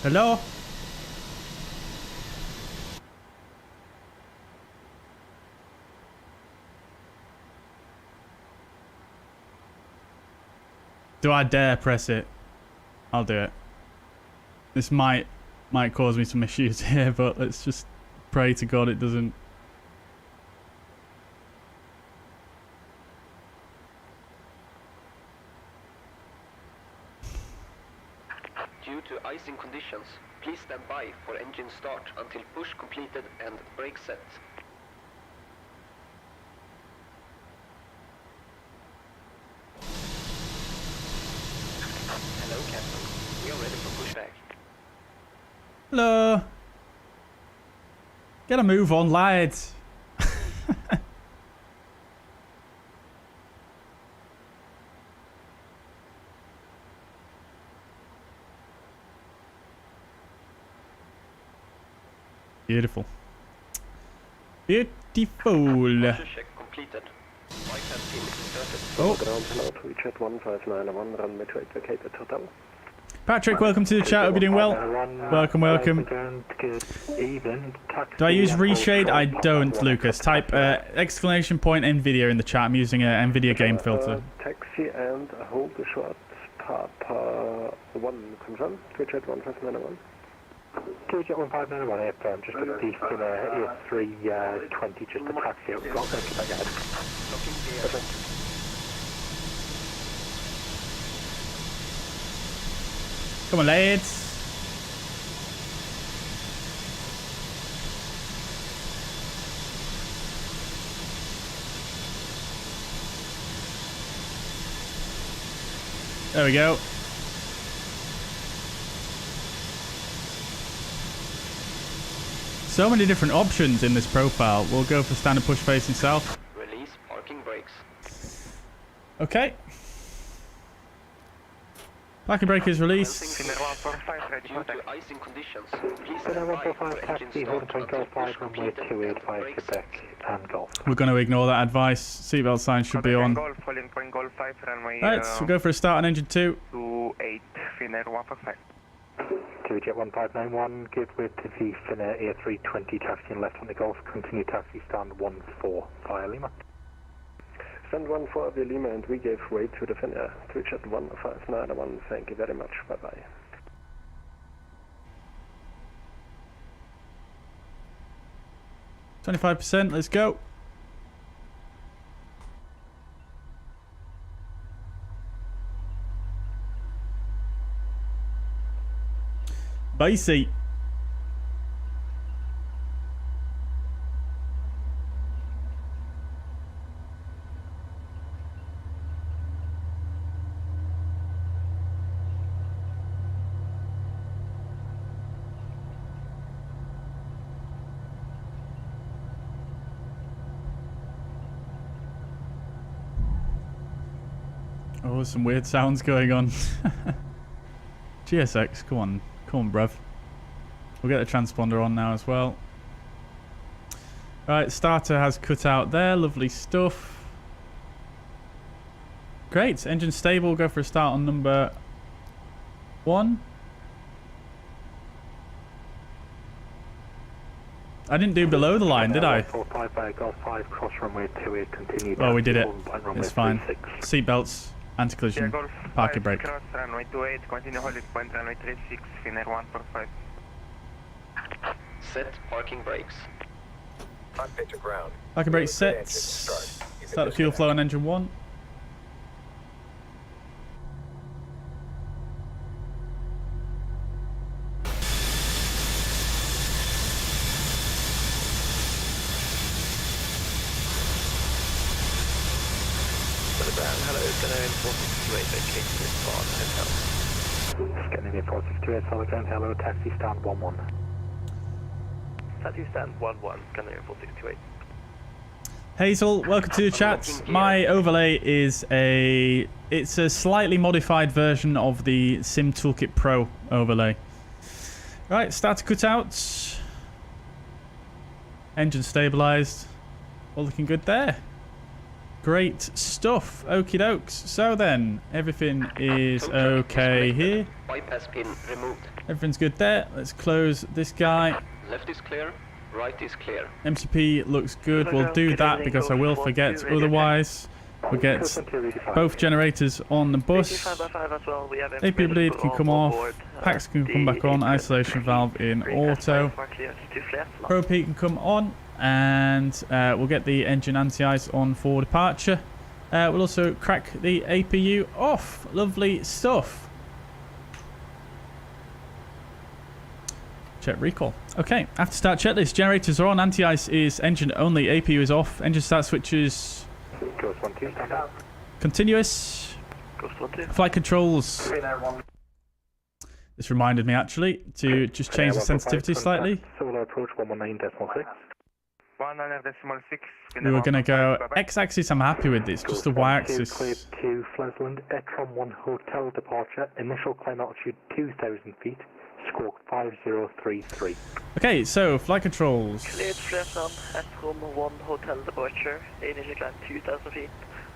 Hello? Do I dare press it? I'll do it. This might cause me some issues here, but let's just pray to God it doesn't. Due to icing conditions, please stand by for engine start until push completed and brake set. Hello, Captain. We are ready for pushback. Hello. Get a move on, lads. Beautiful. Beautiful. Check completed. Right-hand pin inserted. Oh. Ground hello, reach at 1591, runway to vacated hotel. Patrick, welcome to the chat. Hope you're doing well. Welcome, welcome. Do I use reshade? I don't, Lucas. Type exclamation point NVIDIA in the chat. I'm using an NVIDIA game filter. Taxi and hold the short Papa 1, confirm, reach at 1591. Jet 1591 airplane, just a thief in a A320, just a taxi out. Got that back ahead. Come on, lads. There we go. So many different options in this profile. We'll go for standard push facing south. Release parking brakes. Okay. Parking brake is released. Finnair 145, ready Due for to taxi. icing conditions, please Finnair stand by 145 for engine taxi, holding start point until Golf push 5, runway completed and 285 brake set. Quebec and Golf. We're going to ignore that advice. Seatbelt sign should be on. Golf, holding point Golf 5, runway Right, so we'll go for a start on engine 2. 28, Finnair 145. Jet 1591, give way to the Finnair A320, taxiing left on the Golf, continue taxi stand 14 via Lima. Stand 14 via Lima, and we gave way to the Finnair, reach at 1591, thank you very much, bye bye. %, let's go. Bye seat. Oh, some weird sounds going on. GSX, come on, bruv. We'll get the transponder on now as well. Right, starter has cut out there. Lovely stuff. Great, engine stable. We'll go for a start on number 1. I didn't do below the line, did I? Golf 5, cross runway 28, continue. Oh, we did it. It's fine. Seatbelts, anti-collision, Golf parking 5, brake. cross runway 28, continue holding point runway 36, Finnair 145. Set parking brakes. Cockpit to ground. Parking brake set. Start the fuel flow on engine 1. Scandinavia 468, solid ground, hello, taxi stand 11. Taxi stand 11, Scandinavia 468. Hazel, welcome to the chat. My overlay is it's a slightly modified version of the SimToolkitPro overlay. Right, starter cut out. Engine stabilized. All looking good there. Great stuff. Okie dokes. So then, everything is okay here. Bypass pin removed. Everything's good there. Let's close this guy. Left is clear. Right is clear. MCP looks good. We'll do that because I will forget otherwise. We'll get both generators on the bus. AP bleed can come off. Packs can come back on. Isolation valve in auto. Pro P can come on. And we'll get the engine anti-ice on for departure. We'll also crack the APU off. Lovely stuff. Check recall. Okay, after start checklist, generators are on, anti-ice is engine only, APU is off, engine start switches continuous. Flight controls. This reminded me actually to just change the sensitivity slightly. Solar approach 119.6. 100.6. We were going to go x-axis, I'm happy with this, just the y-axis. Cleared to Flesland, Etron 1 hotel departure, initial climb altitude 2,000 feet, squawk 5033. Okay, so flight controls. Cleared Flesland, Etron 1 hotel departure, initial climb 2,000 feet,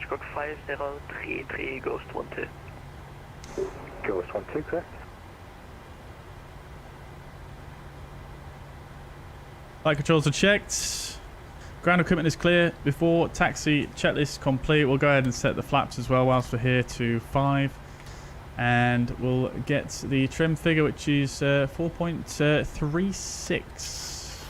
squawk 5033, ghost 12. Ghost 12, correct. Flight controls are checked. Ground equipment is clear. Before taxi checklist complete, we'll go ahead and set the flaps as well whilst we're here to 5. And we'll get the trim figure, which is 4.36.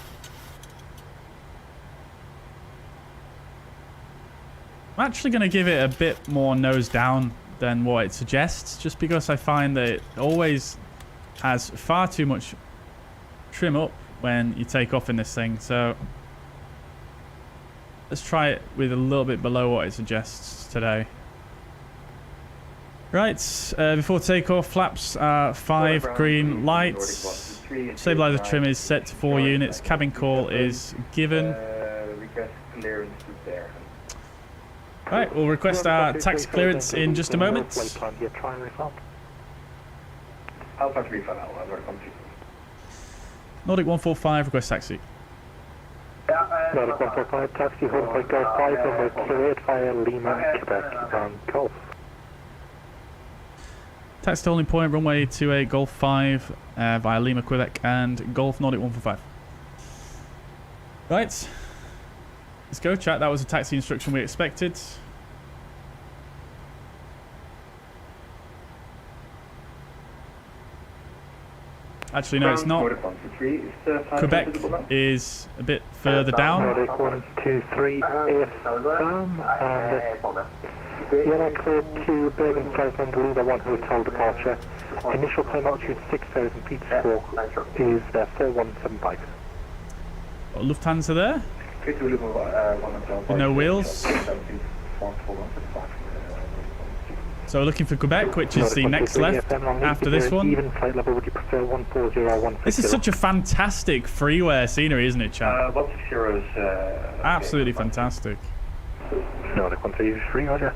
I'm actually going to give it a bit more nose down than what it suggests, just because I find that it always has far too much trim up when you take off in this thing. So let's try it with a little bit below what it suggests today. Right, before takeoff, flaps are 5 green lights. Stabilizer trim is set to 4 units. Cabin call is given. Right, we'll request our taxi clearance in just a moment. Nordic 145, request taxi. Nordic 145, taxi, hold by Golf 5, number 28 via Lima, Quebec, and Golf. Taxi to holding point, runway 28, Golf 5 via Lima, Quebec, and Golf Nordic 145. Right, let's go, chat. That was a taxi instruction we expected. Actually, no, it's not. Quebec is a bit further down. Nordic 123, and Vienna cleared to Bergen Friesland, Lima 1 hotel departure. Initial climb altitude 6,000 feet, squawk is 4175. Got Lufthansa there. With no wheels. So we're looking for Quebec, which is the next left after this one. Even flight level, would you prefer 140 or 160? This is such a fantastic freeware scenery, isn't it, chat? 160 is... Absolutely fantastic. Nordic 133, roger.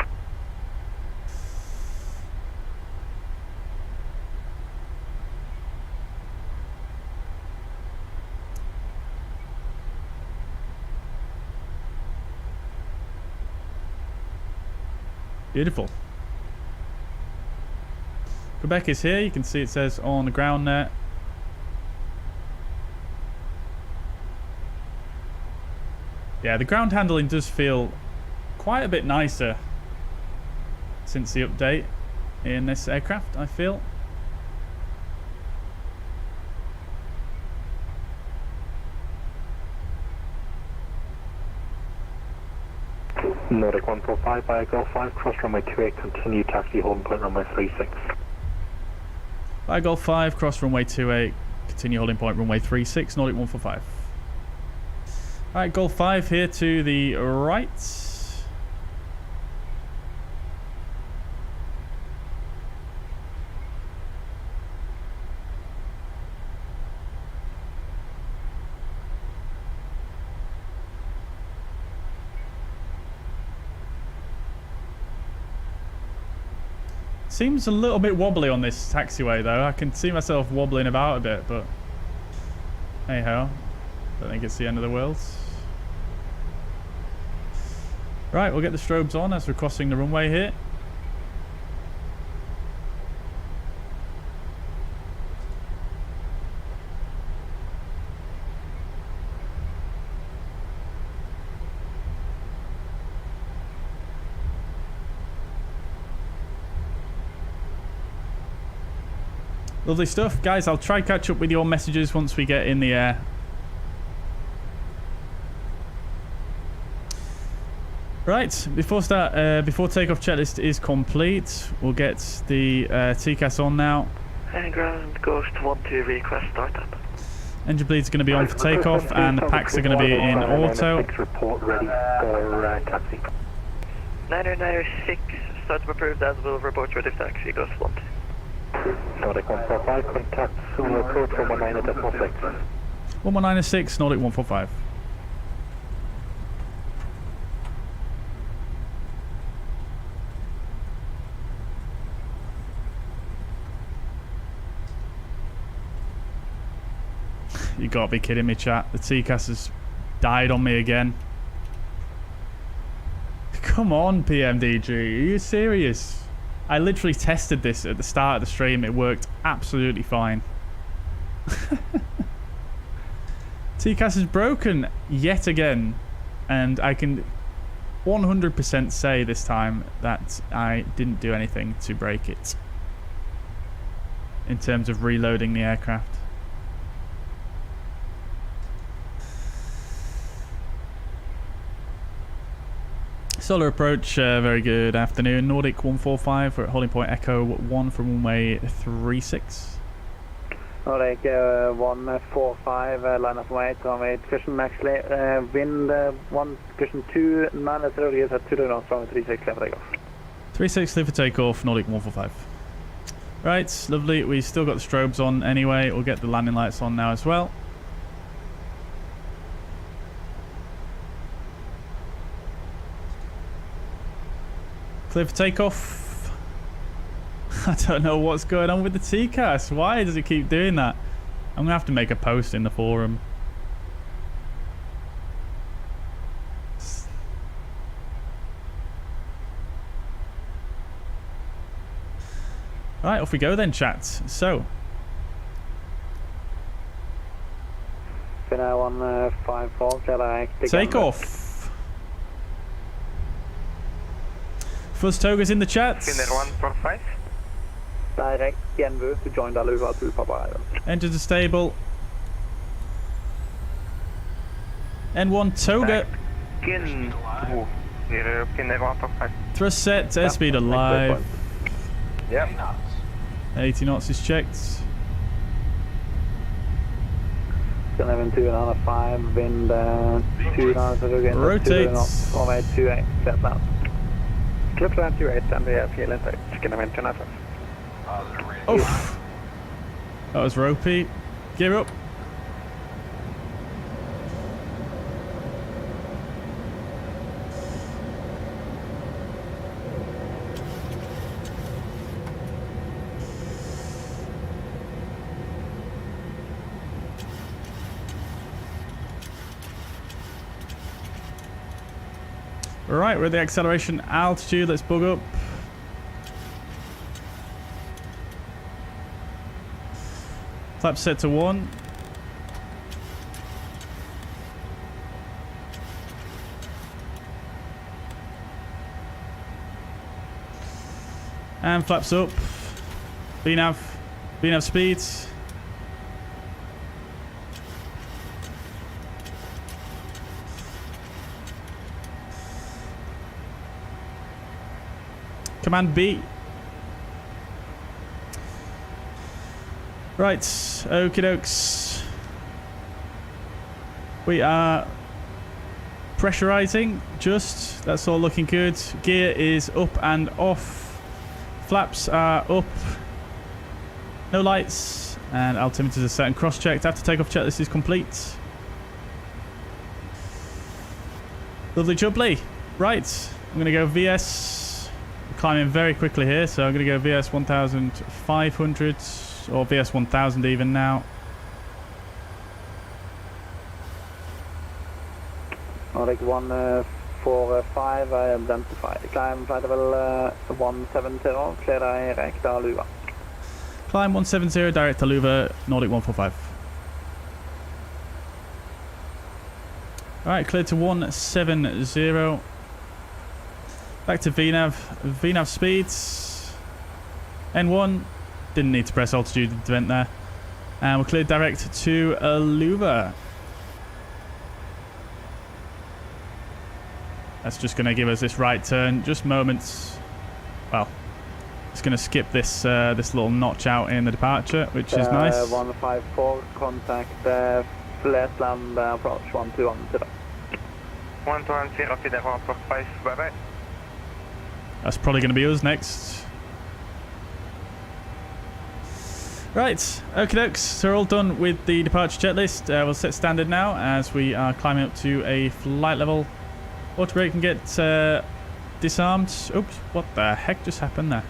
Beautiful. Quebec is here. You can see it says on the ground there. Yeah, the ground handling does feel quite a bit nicer since the update in this aircraft, I feel. Nordic 145 by Golf 5, cross runway 28, continue taxi holding point runway 36. By Golf 5, cross runway 28, continue holding point runway 36, Nordic 145. Alright, Golf 5 here to the right. Seems a little bit wobbly on this taxiway though. I can see myself wobbling about a bit, but hey ho. Don't think it's the end of the world. Right, we'll get the strobes on as we're crossing the runway here. Lovely stuff. Guys, I'll try catch up with your messages once we get in the air. Right, before takeoff checklist is complete, we'll get the TCAS on now. And ground goes to 12, request startup. Engine bleeds are going to be on for takeoff, and the packs are going to be in auto. Report ready for taxi. 996, startup approved, as will report ready for taxi, goes 12. Nordic 145, contact Zulu code from 19.6. 1196, Nordic 145. You gotta be kidding me, chat. The TCAS has died on me again. Come on, PMDG. Are you serious? I literally tested this at the start of the stream. It worked absolutely fine. TCAS is broken yet again. And I can 100% say this time that I didn't do anything to break it. In terms of reloading the aircraft. Solar approach, very good afternoon. Nordic 145, we're at holding point Echo 1 from runway 36. Nordic 145, line up from 8, runway cushion actually. Wind 1, cushion 2, 930 is at 2 knots, runway 36, clear for takeoff. 36, clear for takeoff, Nordic 145. Right, lovely. We still got the strobes on anyway. We'll get the landing lights on now as well. Clear for takeoff. I don't know what's going on with the TCAS. Why does it keep doing that? I'm going to have to make a post in the forum. Right, off we go then, chat. So. Finnair 154, take off. First Toga's in the chat. Finnair 145. Direct ENVA to join the Luva to Papa. Enter the stable. N1 Toga. Finnair 145. Thrust set, airspeed alive. Yep. 80 knots is checked. 11 2 another 5, wind 2 knots again. Rotates. Runway 28, set now. Clip down 28 and we have fuel intake. Skin event 2 knots. Oof. That was ropey. Gear up. Right, we're at the acceleration altitude. Let's bug up. Flap set to 1. And flaps up. VNav speeds. Command B. Right, okie dokes. We are pressurizing, just. That's all looking good. Gear is up and off. Flaps are up. No lights. And altimeters are set and cross-checked. After takeoff checklist is complete. Lovely jubbly. Right, I'm going to go VS. Climbing very quickly here, so I'm going to go VS 1500 or VS 1000 even now. Nordic 145 identified. Climb flight level 170, clear direct Aluva. Climb 170, direct Aluva, Nordic 145. Alright, cleared to 170. Back to VNav. VNav speeds. N1. Didn't need to press altitude event there. And we're cleared direct to Aluva. That's just going to give us this right turn. Just moments. Well, it's going to skip this this little notch out in the departure, which is nice. 154, contact Flatland approach 1210. 1210, Fidel for 5, bye-bye. That's probably going to be us next. Right, okie dokes. So we're all done with the departure checklist. We'll set standard now as we are climbing up to a flight level. Auto brake can get disarmed. Oops, what the heck just happened there?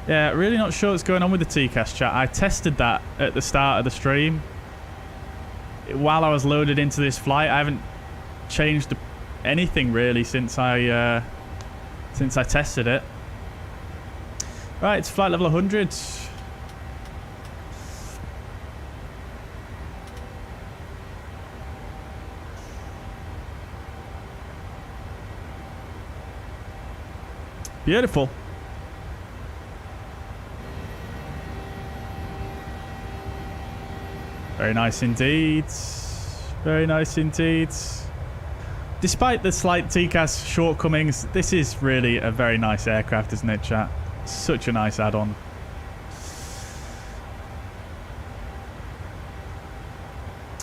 Yeah, really not sure what's going on with the TCAS chat. I tested that at the start of the stream. While I was loaded into this flight, I haven't changed anything really since I tested it. Right, it's flight level 100. Beautiful. Very nice indeed. Very nice indeed. Despite the slight TCAS shortcomings, this is really a very nice aircraft, isn't it, chat? Such a nice add-on.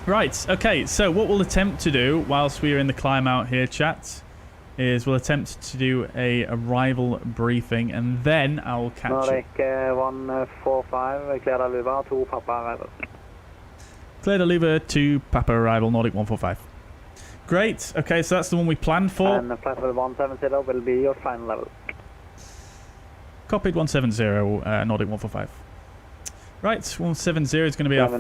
Right, okay, so what we'll attempt to do whilst we are in the climb out here, chat, is we'll attempt to do a arrival briefing, and then I will catch Nordic 145, cleared Aluva, 2 Papa arrival. Cleared Aluva, 2 Papa arrival, Nordic 145. Great, okay, so that's the one we planned for. And flight level 170 will be your final level. Copied 170, Nordic 145. Right, 170 is going to be our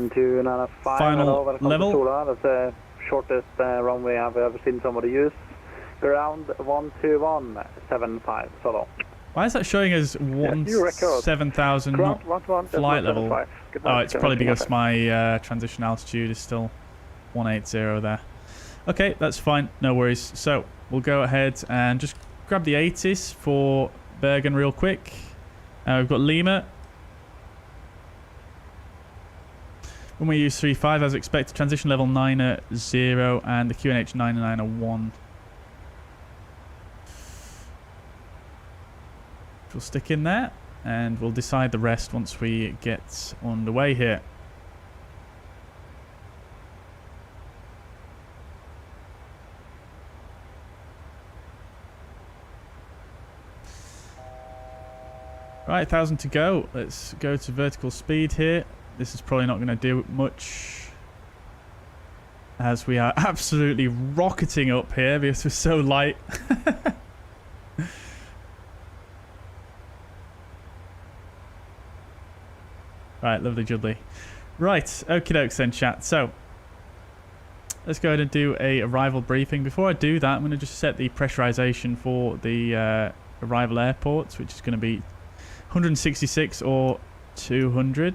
final level. Toolbar. That's the shortest runway I've ever seen somebody use. Ground 12175 solo. Why is that showing as 7,000 flight level? Oh, it's probably because my transition altitude is still 180 there. Okay, that's fine, no worries. So we'll go ahead and just grab the 80s for Bergen real quick. We've got Lima. When we use 3.5 as expected, transition level 90 and the QNH 9901. We'll stick in there and we'll decide the rest once we get underway here. Right, 1,000 to go. Let's go to vertical speed here. This is probably not going to do much as we are absolutely rocketing up here because we're so light. Right, lovely jubbly. Right, okie dokes then, chat. So, let's go ahead and do a arrival briefing. Before I do that, I'm going to just set the pressurization for the arrival airports, which is going to be 166 or 200.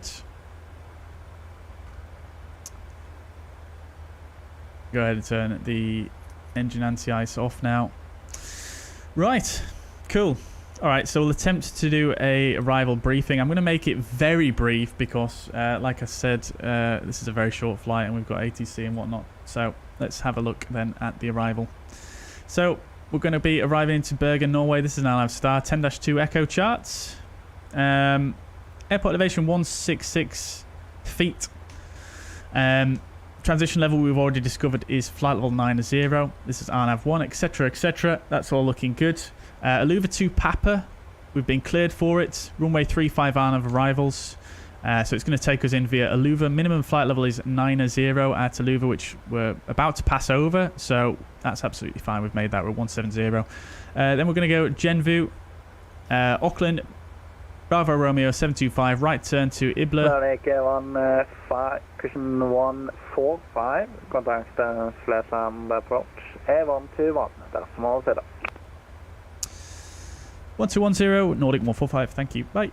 Go ahead and turn the engine anti-ice off now. Right, cool. All right, so we'll attempt to do a arrival briefing. I'm going to make it very brief because, like I said, this is a very short flight and we've got ATC and whatnot. So let's have a look then at the arrival. So we're going to be arriving into Bergen, Norway. This is an Airline Star 10-2 Echo charts. Airport elevation 166 feet. Transition level we've already discovered is flight level 90. This is RNAV 1, etc, etc. That's all looking good. Aluva 2 Papa, we've been cleared for it. Runway 35 RNAV arrivals. So it's going to take us in via Aluva. Minimum flight level is 90 at Aluva, which we're about to pass over. So that's absolutely fine. We've made that. We're at 170. Then we're going to go Genvu, Auckland, Bravo Romeo 725, right turn to Ibla. Cushion 145, contact Flesland approach, A121, decimal setup. 1210, Nordic 145, thank you, bye.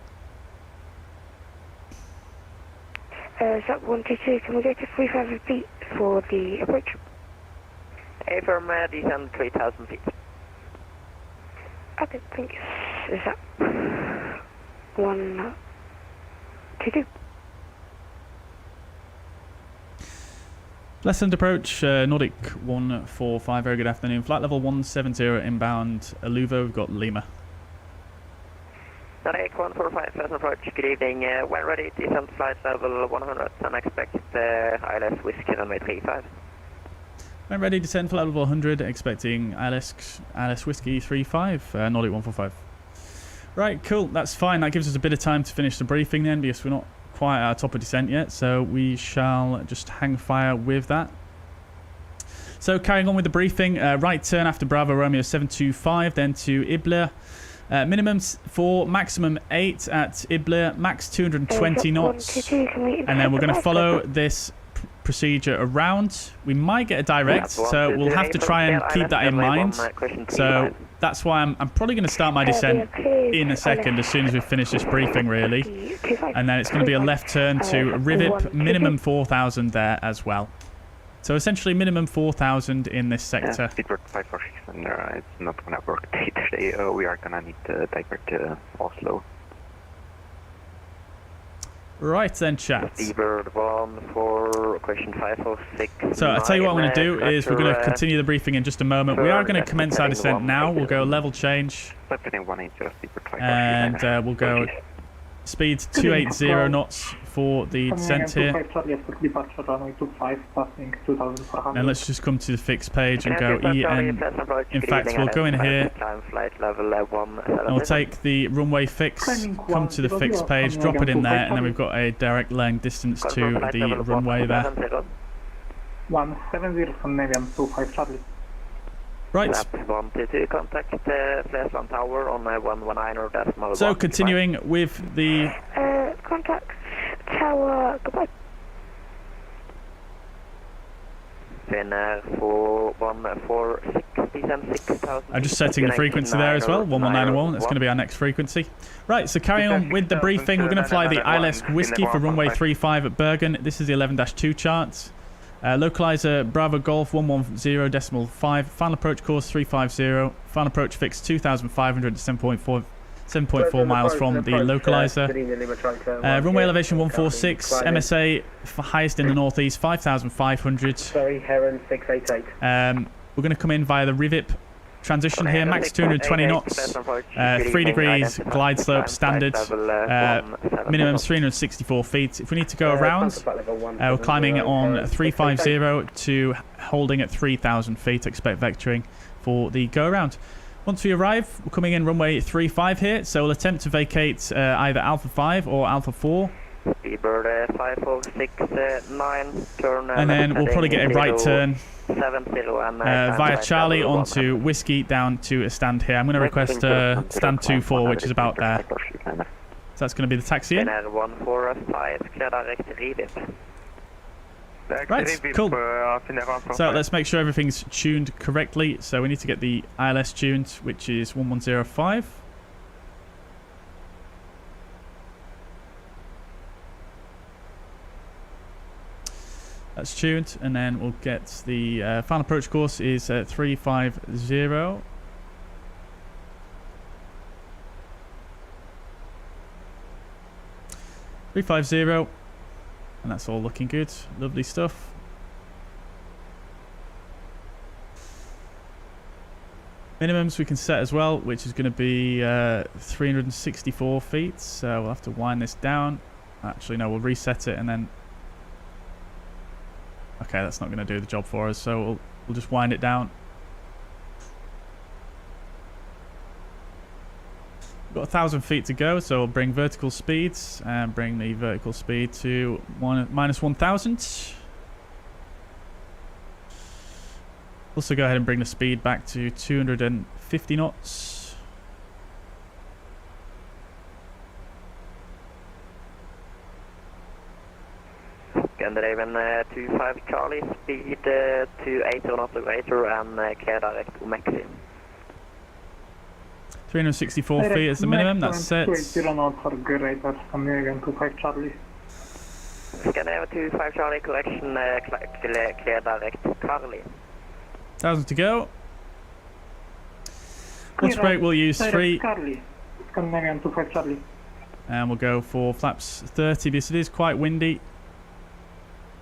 Zap 122, can we go to 3,000 feet for the approach? From descend 3,000 feet. Okay, thank you. Zap 122. Lessened approach, Nordic 145, very good afternoon. Flight level 170 inbound Aluva, we've got Lima. Nordic 145, lessened approach, good evening. When ready, descend flight level 100 and expect ILS Whiskey runway 35. When ready, descend flight level 100, expecting ILS Whiskey 35, Nordic 145. Right, cool, that's fine. That gives us a bit of time to finish the briefing then, because we're not quite at top of descent yet, so we shall just hang fire with that. So carrying on with the briefing, right turn after Bravo Romeo 725, then to Ibla. Minimum 4, maximum 8 at Ibla, max 220 knots. And then we're going to follow this procedure around. We might get a direct, so we'll have to try and keep that in mind. So that's why I'm probably going to start my descent in a second as soon as we finish this briefing, really. And then it's going to be a left turn to Rivip, minimum 4,000 there as well. So essentially minimum 4,000 in this sector. Speedbird 546, and it's not going to work today. We are going to need to divert to Oslo. Right then, chat. Seabird 1 for question 546. So I'll tell you what I'm going to do is we're going to continue the briefing in just a moment. We are going to commence our descent now. We'll go level change. And we'll go speed 280 knots for the descent here. And let's just come to the fixed page and go EN. In fact, we'll go in here and we'll take the runway fix, come to the fixed page, drop it in there, and then we've got a direct length distance to the runway there. 170 from Navian 25 Charlie. Right. So continuing with the contact tower, goodbye. I'm just setting the frequency there as well, 1191, that's going to be our next frequency. Right, so carrying on with the briefing, we're going to fly the ILS Whiskey for runway 35 at Bergen. This is the 11-2 chart. Localizer Bravo Golf 110.5, final approach course 350, final approach fix 2,500 to 7.4 miles from the localizer. Runway elevation 146, MSA highest in the northeast 5,500. Sorry, Heron 688. We're going to come in via the Rivip transition here, max 220 knots, 3 degrees glide slope standard, minimum 364 feet. If we need to go around, we're climbing on 350 to holding at 3,000 feet, expect vectoring for the go around. Once we arrive, we're coming in runway 35 here, so we'll attempt to vacate either Alpha 5 or Alpha 4. And then we'll probably get a right turn via Charlie onto Whiskey down to a stand here. I'm going to request stand 24, which is about there. So that's going to be the taxi in. Right, cool. So let's make sure everything's tuned correctly. So we need to get the ILS tuned, which is 1105. That's tuned, and then we'll get the final approach course is 350. 350, and that's all looking good. Lovely stuff. Minimums we can set as well, which is going to be 364 feet. So we'll have to wind this down. Actually, no, we'll reset it and then. Okay, that's not going to do the job for us, so we'll just wind it down. We've got 1,000 feet to go, so we'll bring vertical speeds and bring the vertical speed to minus 1,000. Also go ahead and bring the speed back to 250 knots. Scandinavian 25 Charlie, speed to 80 knots or greater and clear direct to Mugz. 364 feet is the minimum, that's set. Scandinavian 25 Charlie, correction, clear direct to Carly. 1,000 to go. Water brake we'll use 3. Scandinavian 25 Charlie. And we'll go for flaps 30 because it is quite windy.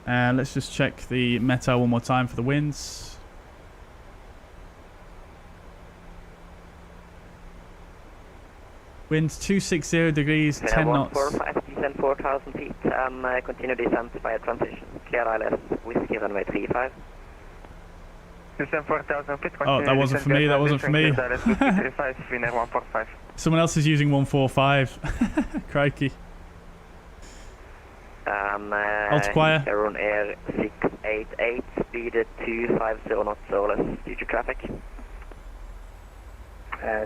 And let's just check the meta one more time for the winds. Winds 260 degrees, 10 knots. 145, descend 4,000 feet and continue descent by a transition. Clear ILS, whiskey runway 35. Descend 4,000 feet. Oh, that wasn't for me, that wasn't for me. Someone else is using 145. Crikey. Altiquire. Airline Air 688, speed 250 knots or less due to traffic. Did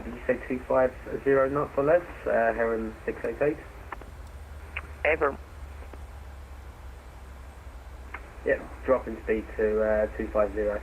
you say 250 knots or less? Heron 688? Ever. Yep, dropping speed to 250.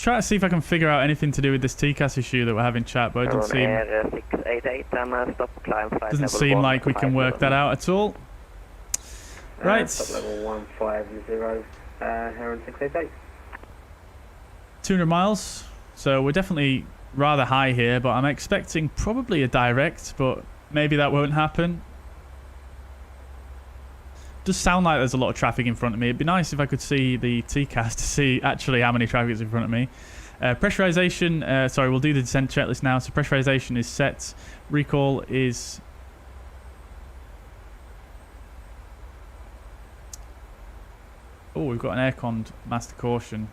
Try to see if I can figure out anything to do with this TCAS issue that we're having chat, but it doesn't seem, 688 and stop climb flight doesn't seem like we can work that out at all. Right. Stop level 150, Heron 688. 200 miles, so we're definitely rather high here, but I'm expecting probably a direct, but maybe that won't happen. Does sound like there's a lot of traffic in front of me. It'd be nice if I could see the TCAS to see actually how many traffic is in front of me. Pressurization, sorry, we'll do the descent checklist now. So pressurization is set. Recall is... Oh, we've got an air-conned master caution.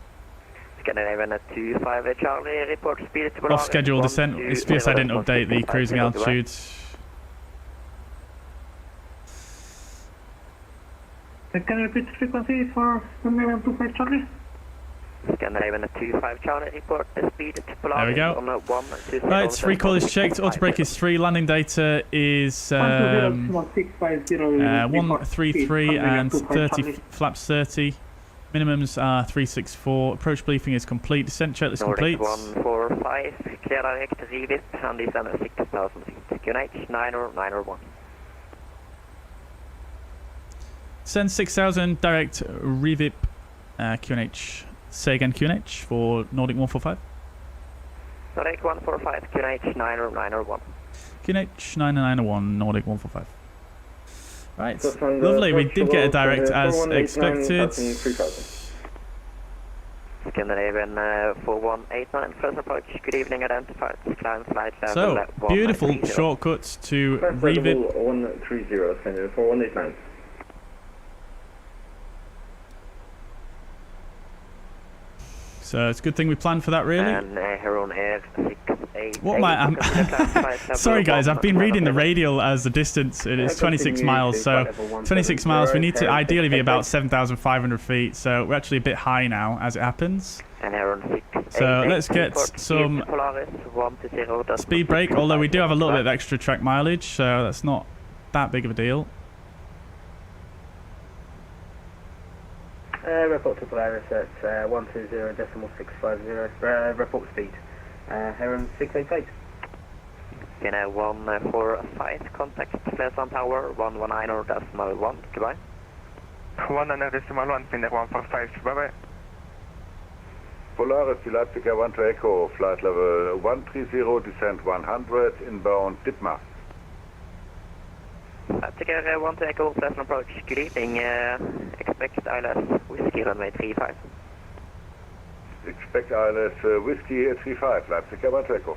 Scandinavian 25 Charlie, report speed to Off schedule descent. It's because I didn't update the cruising altitude. Can you repeat the frequency for Scandinavian 25 Charlie? Scandinavian 25 Charlie, report the speed to There we go. Right, recall is checked. Auto brake is 3. Landing data is 133 and 30 flaps 30. Minimums are 364. Approach briefing is complete. Descent checklist complete. 145, clear direct revip and descend 6,000 feet. QNH 901. Send 6,000 direct revip QNH. Say again QNH for Nordic 145. Nordic 145, QNH 901. QNH 901, Nordic 145. Right, lovely. We did get a direct as expected. Scandinavian 4189, first approach. Good evening, identified. Climb flight level. So, beautiful shortcuts to revip. 130, Scandinavian 4189. So it's a good thing we planned for that, really. And Heron Air What am I? Sorry guys, I've been reading the radial as the distance. It is 26 miles, so 26 miles. We need to ideally be about 7,500 feet. So we're actually a bit high now, as it happens. So let's get some speed brake. Although we do have a little bit of extra track mileage, so that's not that big of a deal. Report to Polaris at 120.650. Report speed. Heron 688. Scenery 145, contact flares on tower 119.1. Goodbye. 119.1, Scenery 145, bye-bye. Polaris, the Leipzig 1 to Echo, flight level 130, descent 100, inbound Dittmar. Leipzig 1 to Echo, pleasant approach, good evening, expect ILS, whiskey runway 35. Expect ILS whiskey 35, Leipzig 1 to Echo.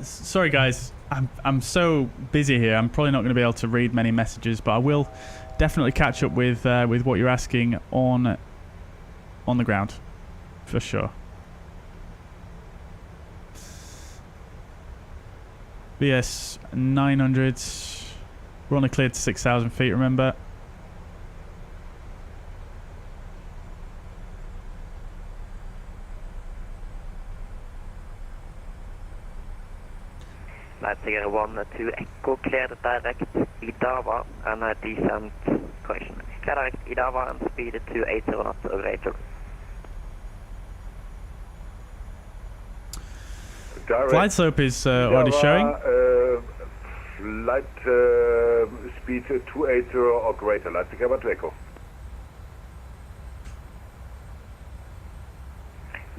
Sorry guys, I'm so busy here. I'm probably not going to be able to read many messages, but I will definitely catch up with what you're asking on the ground, for sure. BS 900. We're only cleared to 6,000 feet. Remember. Leipzig 1 to Echo, cleared direct Idava and a descent correction. Clear direct Idava and speed to 80 knots over Rachel. Glide slope is already showing. Light speed 280 or greater, Leipzig 1 to Echo.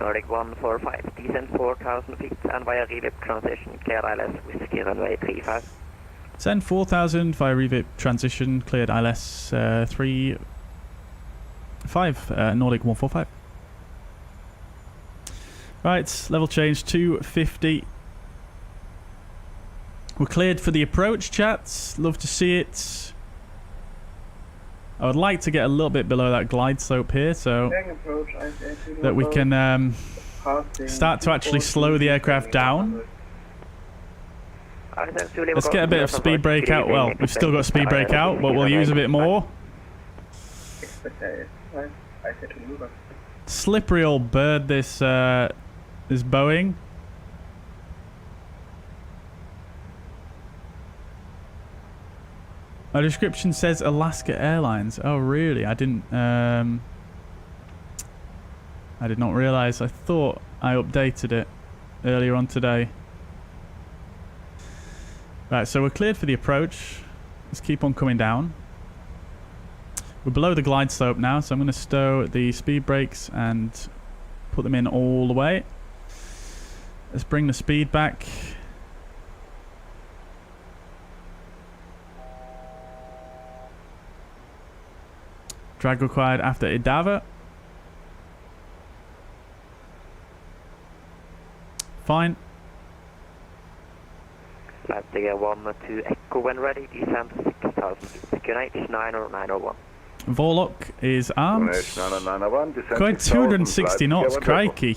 Nordic 145, descent 4,000 feet and via revip transition, cleared ILS, whiskey runway 35. Send 4,000 via revip transition, cleared ILS 35, Nordic 145. Right, level change 250. We're cleared for the approach, chats. Love to see it. I would like to get a little bit below that glide slope here, so that we can start to actually slow the aircraft down. Let's get a bit of speed brake out. Well, we've still got speed brake out, but we'll use a bit more. Slippery old bird, this this Boeing. My description says Alaska Airlines. Oh, really? I did not realize. I thought I updated it earlier on today. Right, so we're cleared for the approach. Let's keep on coming down. We're below the glide slope now, so I'm going to stow the speed brakes and put them in all the way. Let's bring the speed back. Drag required after Idava. Fine. Leipzig 1 to Echo when ready, descent 6,000 feet, QNH 90901. Vorlock is armed. Going 260 knots, crikey.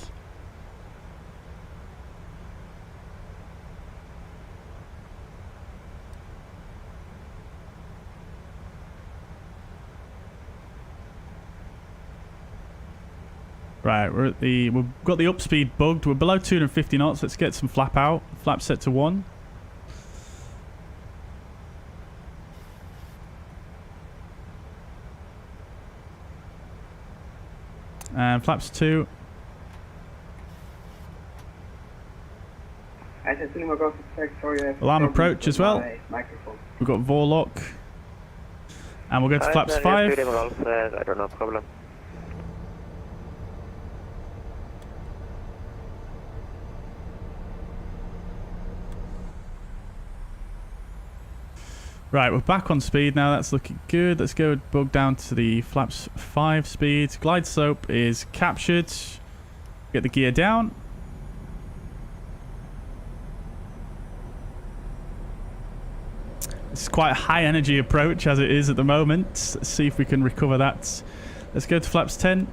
Right, we've got the upspeed bugged. We're below 250 knots. Let's get some flap out. Flap set to 1. And flaps 2. Alarm approach as well. We've got Vorlock. And we'll go to flaps 5. I don't know, problem. Right, we're back on speed now. That's looking good. Let's go bug down to the flaps 5 speed. Glide slope is captured. Get the gear down. It's quite a high energy approach as it is at the moment. Let's see if we can recover that. Let's go to flaps 10.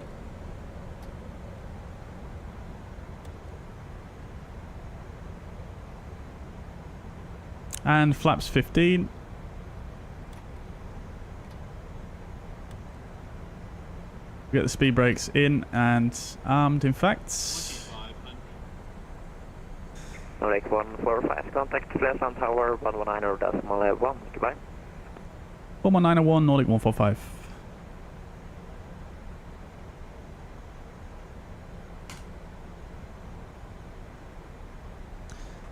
And flaps 15. We get the speed brakes in and armed, in fact. Nordic 145, contact Flesland Tower 119.1, goodbye. 11901, Nordic 145.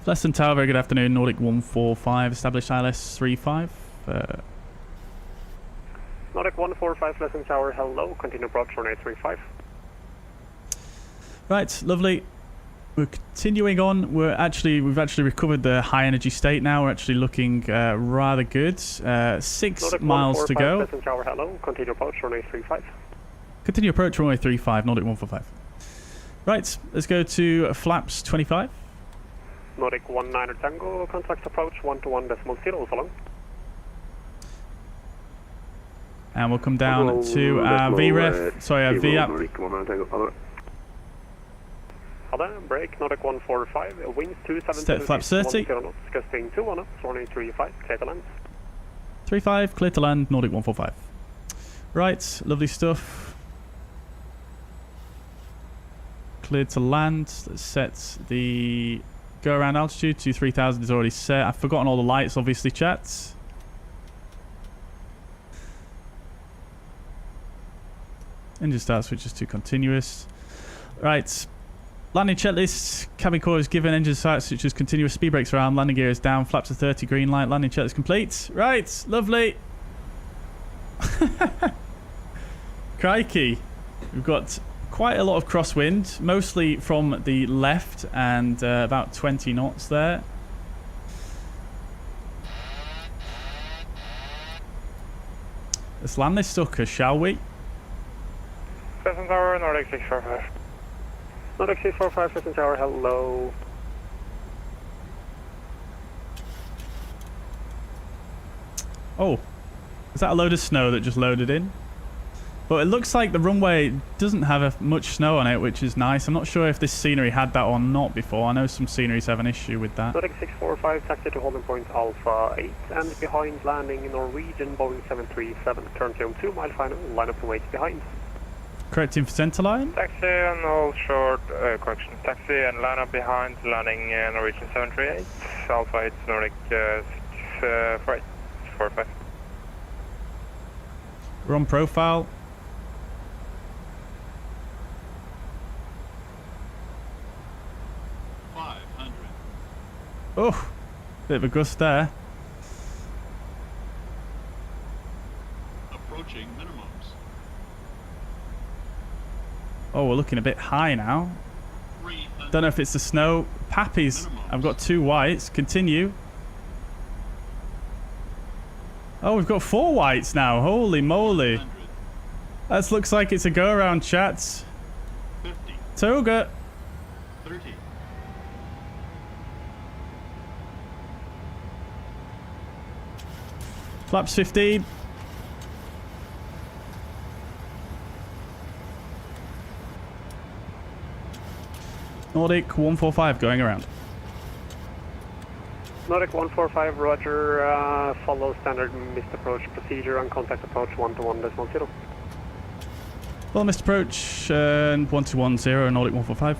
Flesland Tower, very good afternoon, Nordic 145, established ILS 35. Nordic 145, Flesland Tower, hello, continue approach runway 35. Right, lovely. We're continuing on. We've actually recovered the high energy state now. We're actually looking rather good. 6 Nordic miles to go. Flesland Tower, hello, continue approach runway 35. Continue approach runway 35, Nordic 145. Right, let's go to flaps 25. Nordic 19 Tango, contact approach 121.0, so long. And we'll come down to VREF, sorry, VAP. Addon, break, Nordic 145, winds 27 Step flap 30. 10 knots, gusting 21 knots, runway 35, clear to land. 35, clear to land, Nordic 145. Right, lovely stuff. Cleared to land. Let's set the go around altitude to 3000 is already set. I've forgotten all the lights, obviously, chat. Engine start switches to continuous. Right. Landing checklist. Cabin core is given. Engine start switches continuous. Speed brakes are armed. Landing gear is down. Flaps are 30. Green light. Landing checklist complete. Right. Lovely. Crikey. We've got quite a lot of crosswind. Mostly from the left and about 20 knots there. Let's land this sucker, shall we? Flesland Tower, Nordic 645. Nordic 645, Flesland Tower, hello. Oh, is that a load of snow that just loaded in? But it looks like the runway doesn't have much snow on it, which is nice. I'm not sure if this scenery had that or not before. I know some sceneries have an issue with that. Nordic 645, taxi to holding point Alpha 8, and behind landing Norwegian Boeing 737, currently on 2 mile final, line up and wait behind. Correcting for centerline. Taxi and hold short, correction. Taxi and line up behind, landing Norwegian 738, Alpha 8, Nordic 645. We're on profile. Oh, bit of a gust there. Approaching minimums. Oh, we're looking a bit high now. Don't know if it's the snow. Pappies. I've got 2 whites. Continue. Oh, we've got 4 whites now. Holy moly. That looks like it's a go-around, chats. 50. Toga. 30. Flaps 15. Nordic 145 going around. Nordic 145, roger, follow standard missed approach procedure and contact approach 121.0. Well, missed approach and 1210 Nordic 145.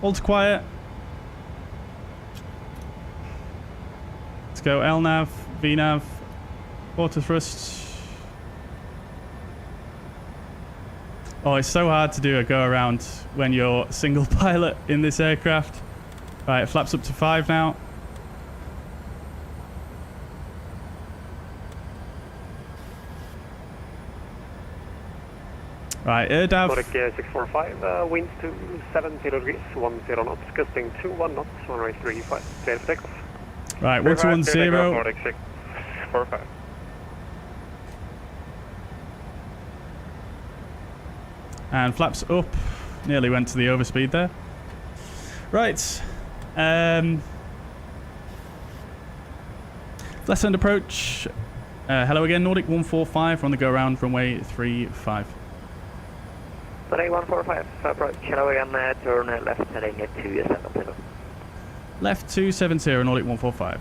All to quiet. Let's go LNAV, VNAV, auto thrust. Oh, it's so hard to do a go around when you're single pilot in this aircraft. Right, flaps up to 5 now. Right, AirDAV. Nordic 645, winds to 70 degrees, 10 knots, gusting 21 knots, runway 35, clear for takeoff. Right, 1210. Nordic 645. And flaps up. Nearly went to the overspeed there. Right. Left hand approach. Hello again, Nordic 145. We're on the go around runway 35. Norway 145, approach Norwegian, turn left heading 270. Left 270, Nordic 145.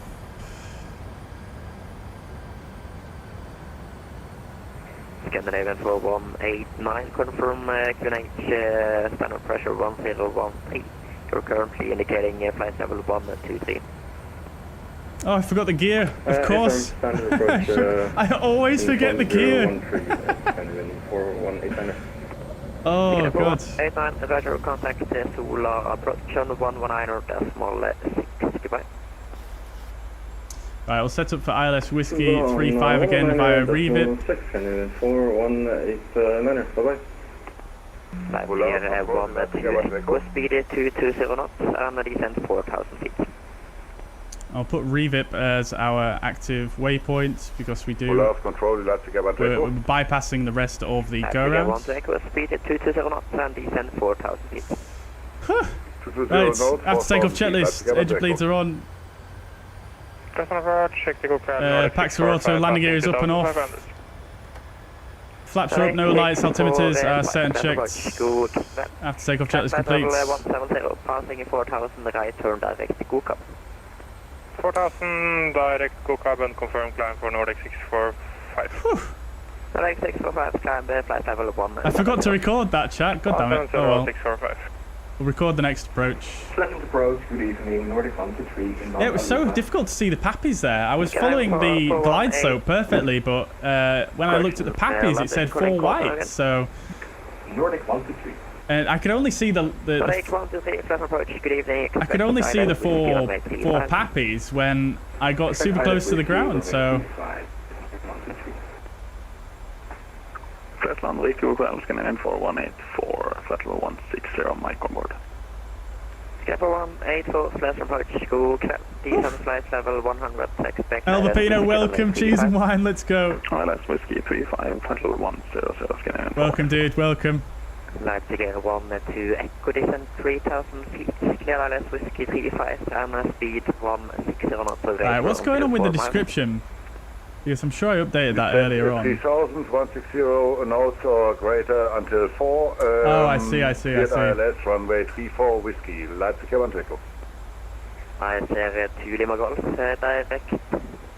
Scandinavian 4189, confirm QNH, standard pressure 1013. You're currently indicating flight level 123. Oh, I forgot the gear. Of course. Approach, I always forget the gear. Oh, God. 89, Roger, contact Sula, approach on 119.6, goodbye. Right, we'll set up for ILS Whiskey 35 again via Revit. 418 bye-bye. Flight near 120, go speed 220 knots, and descent 4,000 feet. I'll put Revip as our active waypoint because we're bypassing the rest of the go-round. Speed 220 knots and descent 4,000 feet. Right, after takeoff checklist, engine bleeds are on. Packs are auto, landing gear is up and off. Flaps are up, no lights, altimeters are set and checked. After takeoff checklist complete. 170, passing 4,000, right turn direct, go cup. 4,000 direct go cab and confirm climb for Nordic 645. Nordic 645, climb flight level 1. I forgot to record that, chat. God damn it. Oh well. 645. We'll record the next approach. Pleasant approach, good evening, Nordic 123. Yeah, it was so difficult to see the pappies there. I was following the glide slope perfectly, but when I looked at the pappies, it said 4 white, so... Nordic 123. And I could only see the I could only see the four pappies when I got super close to the ground, so... Flatland Rico, Scandinavian 4184, flight level 160, mic on board. Scandinavian 184, flash approach, go, descent flight level 100, expect... Albapino, welcome, cheese and wine, let's go. ILS Whiskey 35, flight level 100, Scandinavian. Welcome, dude, welcome. Leipzig 1-2, Echo descent 3,000 feet, clear ILS Whiskey 35, and speed 160 knots. Alright, what's going on with the description? Because I'm sure I updated that earlier on. 3,000, 160 knots or greater until 4. Oh, I see. ILS runway 34 Whiskey, Leipzig 1 Echo. ILS 2 Lima Golf, direct,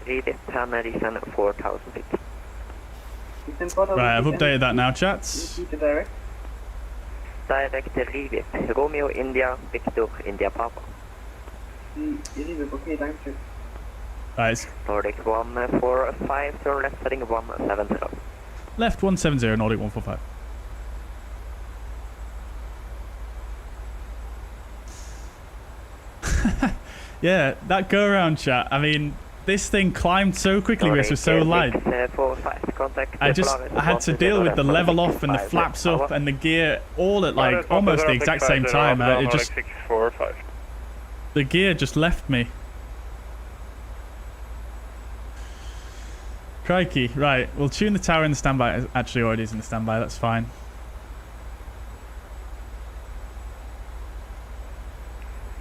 Revit, and descent 4,000 feet. Right, I've updated that now, chats. Direct Revit, Romeo India, Victor India Papa. Right. Nordic 145, turn left heading 170. Left 170, Nordic 145. Yeah, that go around chat. I mean, this thing climbed so quickly because it was so light. I had to deal with the level off and the flaps up and the gear all at like almost the exact same time. It just the gear just left me. Crikey, right, we'll tune the tower in the standby. It actually already is in the standby, that's fine.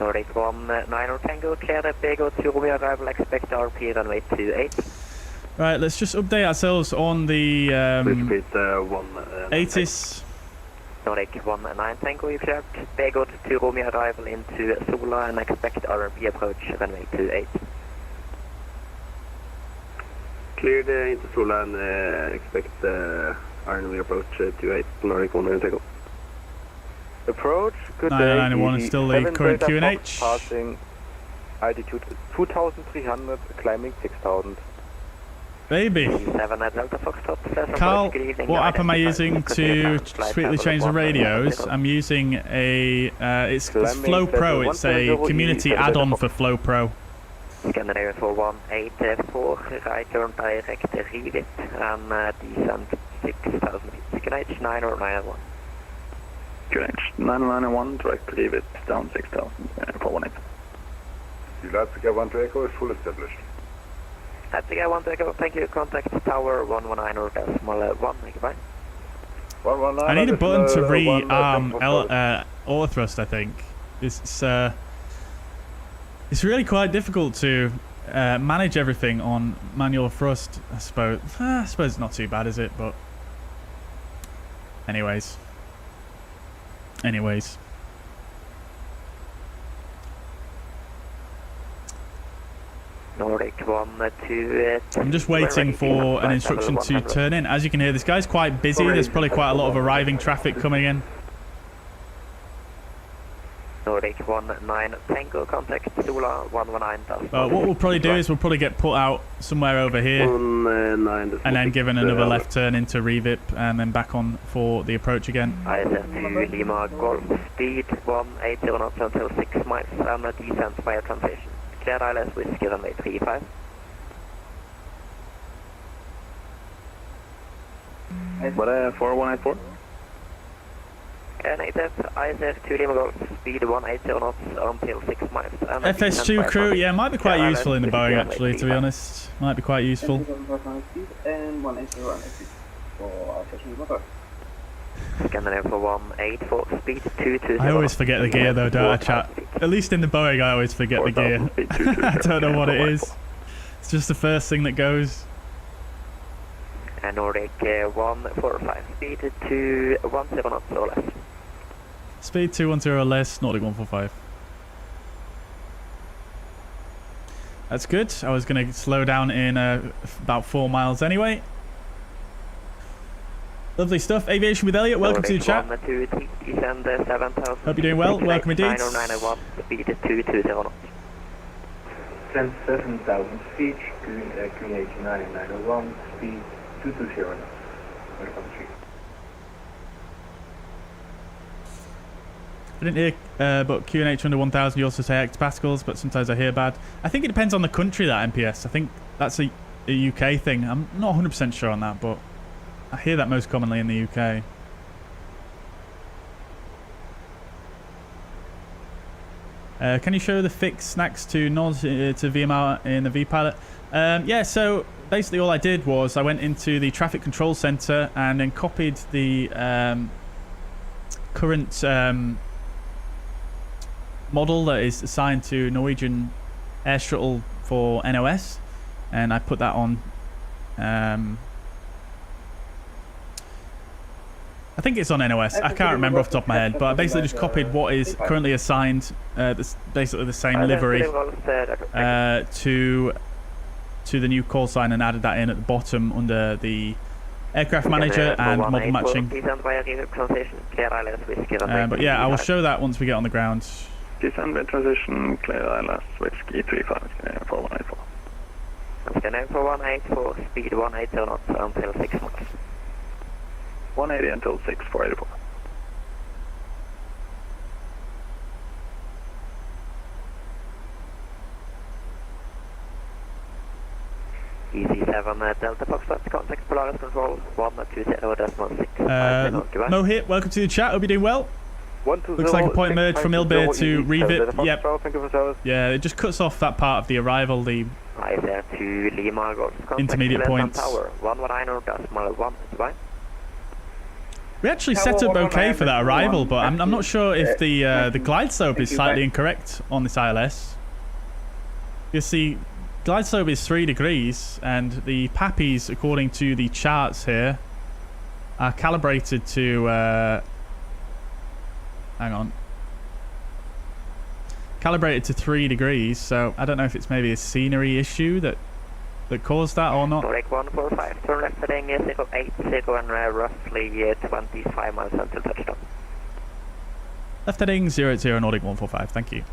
Nordic 19 Tango, clear the Bego to Romeo arrival, expect RP runway 28. Right, let's just update ourselves on the ATIS. Nordic 19 Tango, you've cleared Bego to Romeo arrival into Sula and expect RP approach runway 28. Cleared into Sula and expect runway approach 28, Nordic 19 Tango. Approach, good day. 991 is still the current QNH. Passing altitude 2,300, climbing 6,000. Baby. Carl, what app am I using to sweetly change the radios? I'm using a, it's Flow Pro, it's a community add-on for Flow Pro. Scandinavian 4184, right turn direct Revit, and descent 6,000 feet. QNH 991. QNH 991, direct Revit, down 6,000, 418. The Leipzig 1 to Echo is full established. Leipzig 1 to Echo, thank you. Contact Tower 119 or decimal 1, goodbye. I need a button to rearm auto thrust, I think. It's really quite difficult to manage everything on manual thrust, I suppose. I suppose it's not too bad, is it? But anyways. Anyways. Nordic 128. I'm just waiting for an instruction to turn in. As you can hear, this guy's quite busy. There's probably quite a lot of arriving traffic coming in. Nordic 19 Tango, contact Sula 119. What we'll probably do is we'll probably get put out somewhere over here and then given another left turn into revip and then back on for the approach again. ISF 2 Lima Golf, speed 180 knots until 6 miles and a descent via transition. Clear ILS Whiskey runway 35. What 4184? Native ISF 2 Lima Golf, speed 180 knots until 6 miles. FS2 crew, yeah, might be quite useful in the Boeing actually, to be honest. Might be quite useful. Scanning for 184, speed 220. I always forget the gear though, don't I, chat? At least in the Boeing, I always forget the gear. I don't know what it is. It's just the first thing that goes. And Nordic 145, speed 210 knots or less. Speed 210 or less, Nordic 145. That's good. I was going to slow down in about 4 miles anyway. Lovely stuff. Aviation with Elliot, welcome to the chat. Hope you're doing well. Welcome indeed. Speed 220 knots. Trend 7,000 feet, QNH 9901, speed 220 knots. Welcome to I didn't hear, but QNH under 1,000, you also say hectopascals, but sometimes I hear bad. I think it depends on the country, that MPS. I think that's a UK thing. I'm not 100% sure on that, but I hear that most commonly in the UK. Can you show the fix snacks to NOS to VMR in the VPilot? Yeah, so basically all I did was I went into the traffic control center and then copied the current model that is assigned to Norwegian Air Shuttle for NOS, and I put that on. I think it's on NOS. I can't remember off the top of my head, but I basically just copied what is currently assigned, basically the same livery, to the new call sign, and added that in at the bottom under the aircraft manager and model matching. But yeah, I will show that once we get on the ground. Descend with transition, clear ILS, Whiskey 35, 4184. Scanning for 184, speed 180 knots until 6 miles. 180 until 6, 484. EC7 Delta Foxtrot, contact Polaris Control 120.6. Mohit, welcome to the chat. Hope you're doing well. Looks like a point merge from Ilbir to Revit. Yep. Yeah, it just cuts off that part of the arrival, the intermediate points. We actually set up okay for that arrival, but I'm not sure if the glide slope is slightly incorrect on this ILS. You see, glide slope is 3 degrees, and the PAPIs, according to the charts here, are calibrated to hang on. Calibrated to 3 degrees, so I don't know if it's maybe a scenery issue that caused that or not. Nordic 145, turn left heading 080 and roughly 25 miles until touchdown. Left heading 080 Nordic 145, thank you.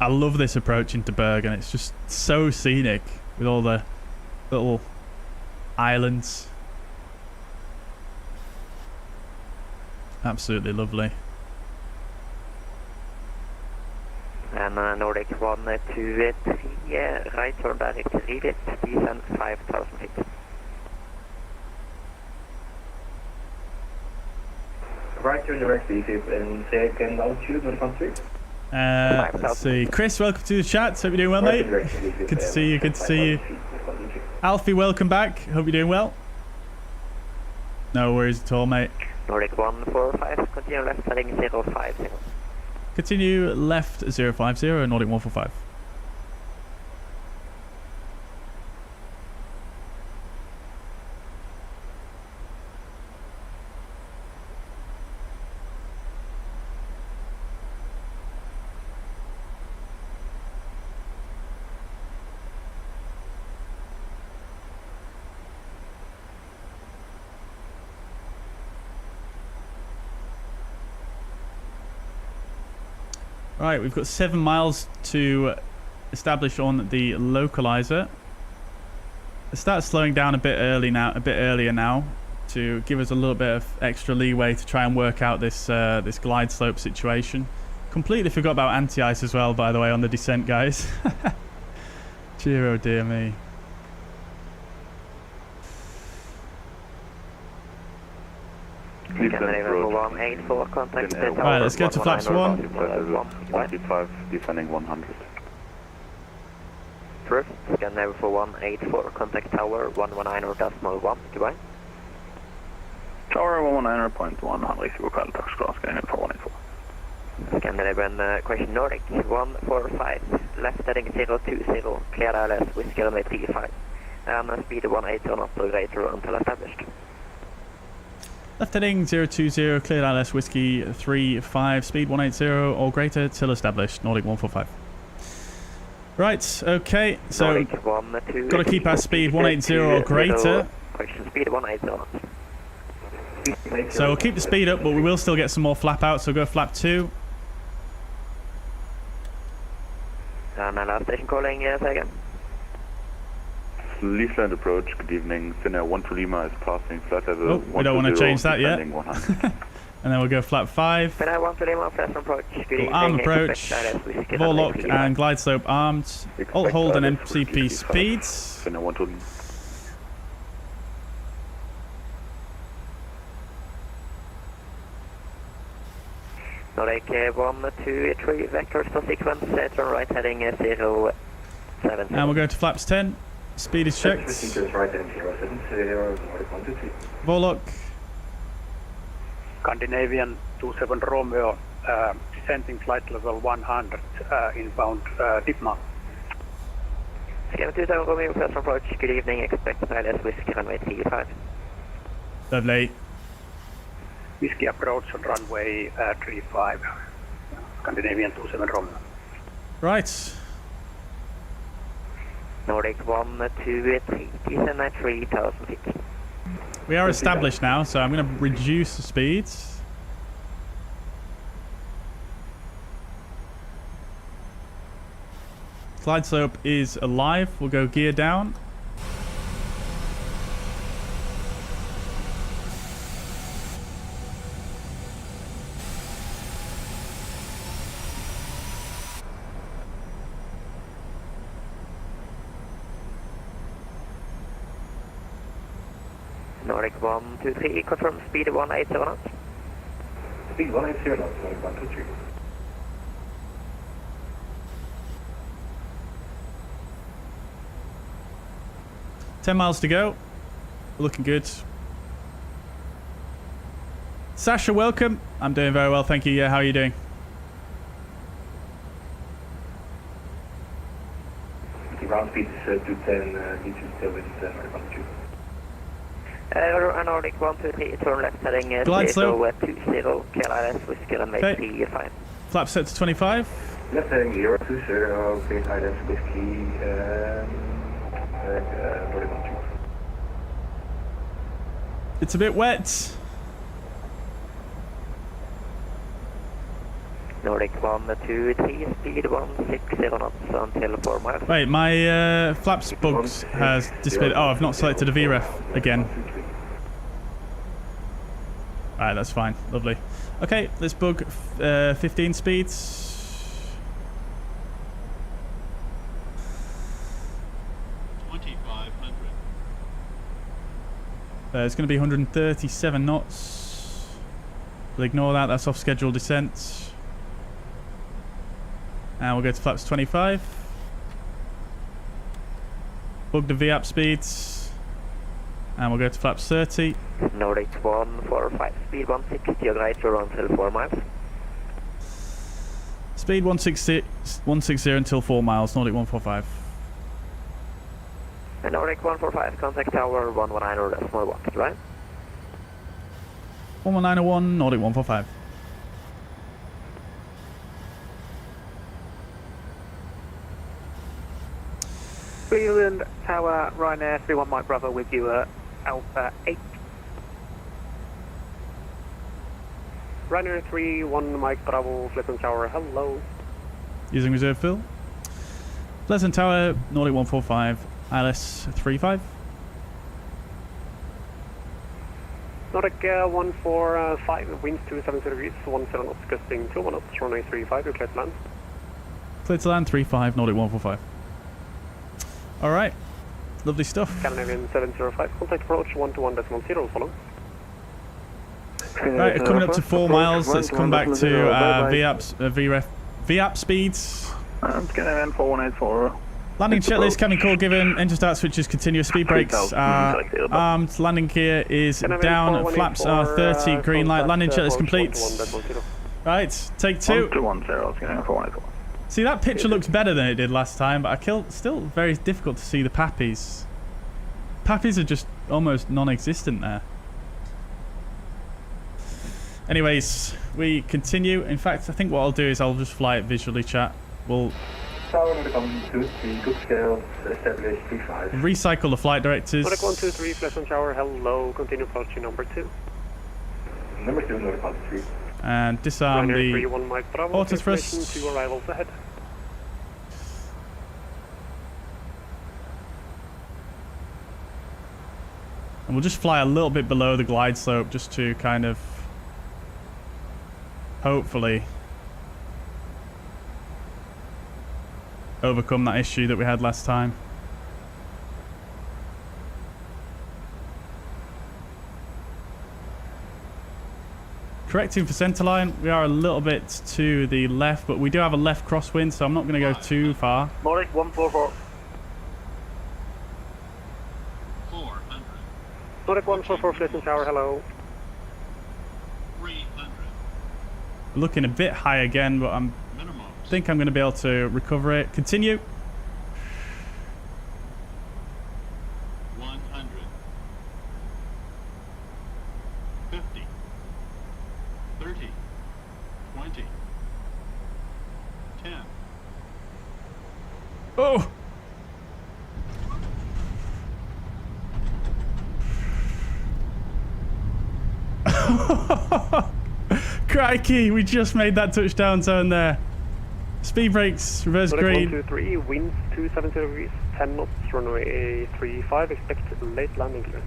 I love this approach into Bergen. It's just so scenic with all the little islands. Absolutely lovely. And Nordic 123, right turn direct Revit, descend 5,000 feet. Right turn direct Revit and second altitude, welcome to. Let's see. Chris, welcome to the chat. Hope you're doing well, mate. Good to see you. Good to see you. Alfie, welcome back. Hope you're doing well. No worries at all, mate. Nordic 145, continue left heading 050. Continue left 050, Nordic 145. Right, we've got 7 miles to establish on the localizer. It starts slowing down a bit earlier now, to give us a little bit of extra leeway to try and work out this this glide slope situation. Completely forgot about anti-ice as well, by the way, on the descent, guys. Cheer, oh dear me. Right, let's go to flaps 1. 125, descending 100. First, scan level for 184, contact tower 119.1, goodbye. Tower 119.1, receive call, touchdown, scan level for 184. Scan level and question Nordic 145, left heading 020, clear ILS, whiskey runway 35, and speed 180 knots or greater until established. Left heading 020, cleared ILS whiskey 35, speed 180 or greater till established, Nordic 145. Right, okay, so got to keep our speed 180 or greater. Question speed 180. So we'll keep the speed up, but we will still get some more flap out, so go flap 2. And last station calling, second. Leafland approach, good evening. Cine 1 to Lima is passing flight level. Oh, we don't want to change that yet. And then we'll go flap 5. Cine 1 to Lima, flash approach, good evening. Arm approach, Vorlock and glide slope armed. Alt hold and MCP speeds. Cine 1 to Lima. Nordic 1, 2, 3, vectors to sequence, turn right heading 070. And we'll go to flaps 10. Speed is checked. Vorlock. Scandinavian 27 Romeo, descending flight level 100, inbound Dipma. Scan 27 Romeo, first approach, good evening, expect ILS whiskey runway 35. Lovely. Whiskey approach on runway 35, Scandinavian 27 Romeo. Right. Nordic 1, 2, 3, descend at 3,000 feet. We are established now, so I'm going to reduce the speeds. Glide slope is alive. We'll go gear down. Nordic 1, 2, 3, confirm speed 180 knots. Speed 180 knots, Nordic 1, 2, 3. $10 miles to go. We're looking good. Sasha, welcome. I'm doing very well, thank you. Yeah, how are you doing? The ground speed is 210, need to stay with Nordic 1, 2. Nordic 1, 2, 3, turn left heading glide slope 20, clear ILS, whiskey runway 35. Flap set to 25. Left heading 020, clear ILS, whiskey, Nordic 1, 2. It's a bit wet. Nordic 1, 2, 3, speed 160 knots until 4 miles. Wait, my flaps bugs has disappeared. Oh, I've not selected a VREF again. Alright, that's fine. Lovely. Okay, let's bug 15 speeds. 2,500. It's going to be 137 knots. We'll ignore that. That's off schedule descent. And we'll go to flaps 25. Bug the VAP speeds. And we'll go to flaps 30. Nordic 145, speed 160, right around until 4 miles. Speed 160 until 4 miles, Nordic 145. And Nordic 145, contact tower 119 or decimal 1, right? 11901, Nordic 145. Cleveland Tower, Ryanair 31 Mike Bravo with you at Alpha 8. Ryanair 3, 1 Mike Bravo, Cleveland Tower, hello. using reserve fuel. Pleasant Tower, Nordic 145, ILS 35. Nordic 145, winds 270 degrees, 17 knots, gusting 2 knots, runway 35, you're clear to land. Clear to land, 35, Nordic 145. Alright, lovely stuff. Scandinavian 705, contact approach 121.0, follow. Right, coming up to 4 miles, let's come back to VAP speeds. Scandinavian 4184. Landing checklist, cabin call given, engine start switches, continuous speed brakes, armed, landing gear is down, flaps are 30, green light, landing checklist complete. Right, take 2. 410, See, that picture looks better than it did last time, but still very difficult to see the pappies. Pappies are just almost non-existent there. Anyways, we continue. In fact, I think what I'll do is I'll just fly it visually, chat. We'll recycle the flight directives. Nordic 123, pleasant shower, hello, continue approaching number 2. Number 2, Nordic 123. And disarm the auto thrust. 2 arrivals ahead. And we'll just fly a little bit below the glide slope just to kind of hopefully overcome that issue that we had last time. Correcting for centerline, we are a little bit to the left, but we do have a left crosswind, so I'm not going to go too far. Nordic 144. 400. Nordic 144, pleasant shower, hello. 300. Looking a bit high again, but I think I'm going to be able to recover it. Continue. 100. 50. 30. 20. 10. Oh! Crikey, we just made that touchdown zone there. Speed brakes, reverse green. 123, winds 270 degrees, 10 knots, runway 35, expect late landing clearance.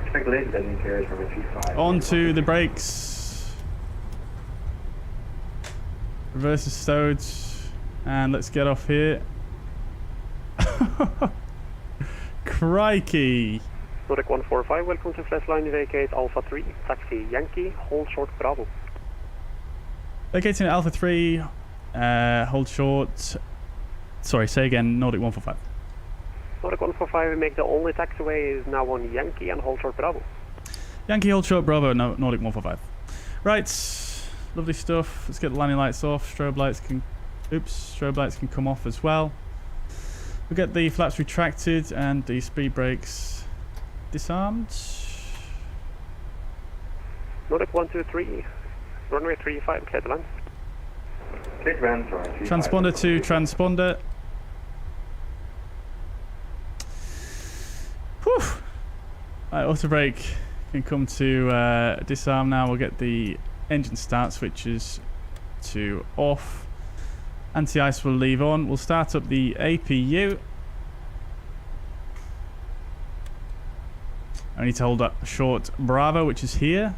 Expect late landing clearance runway 35. Onto the brakes. Reverse is stowed. And let's get off here. Crikey. Nordic 145, welcome to flash line, vacate Alpha 3, taxi Yankee, hold short Bravo. Vacating Alpha 3, hold short. Sorry, say again, Nordic 145. Nordic 145, make the only taxiway is now on Yankee and hold short Bravo. Yankee, hold short, Bravo, no, Nordic 145. Right, lovely stuff. Let's get the landing lights off. Strobe lights can come off as well. We'll get the flaps retracted and the speed brakes disarmed. Nordic 123, runway 35, clear to land. Clear to land, runway 35. Transponder to transponder. Whew. Right, auto brake can come to disarm now. We'll get the engine start switches to off. Anti-ice will leave on. We'll start up the APU. I need to hold up short Bravo, which is here.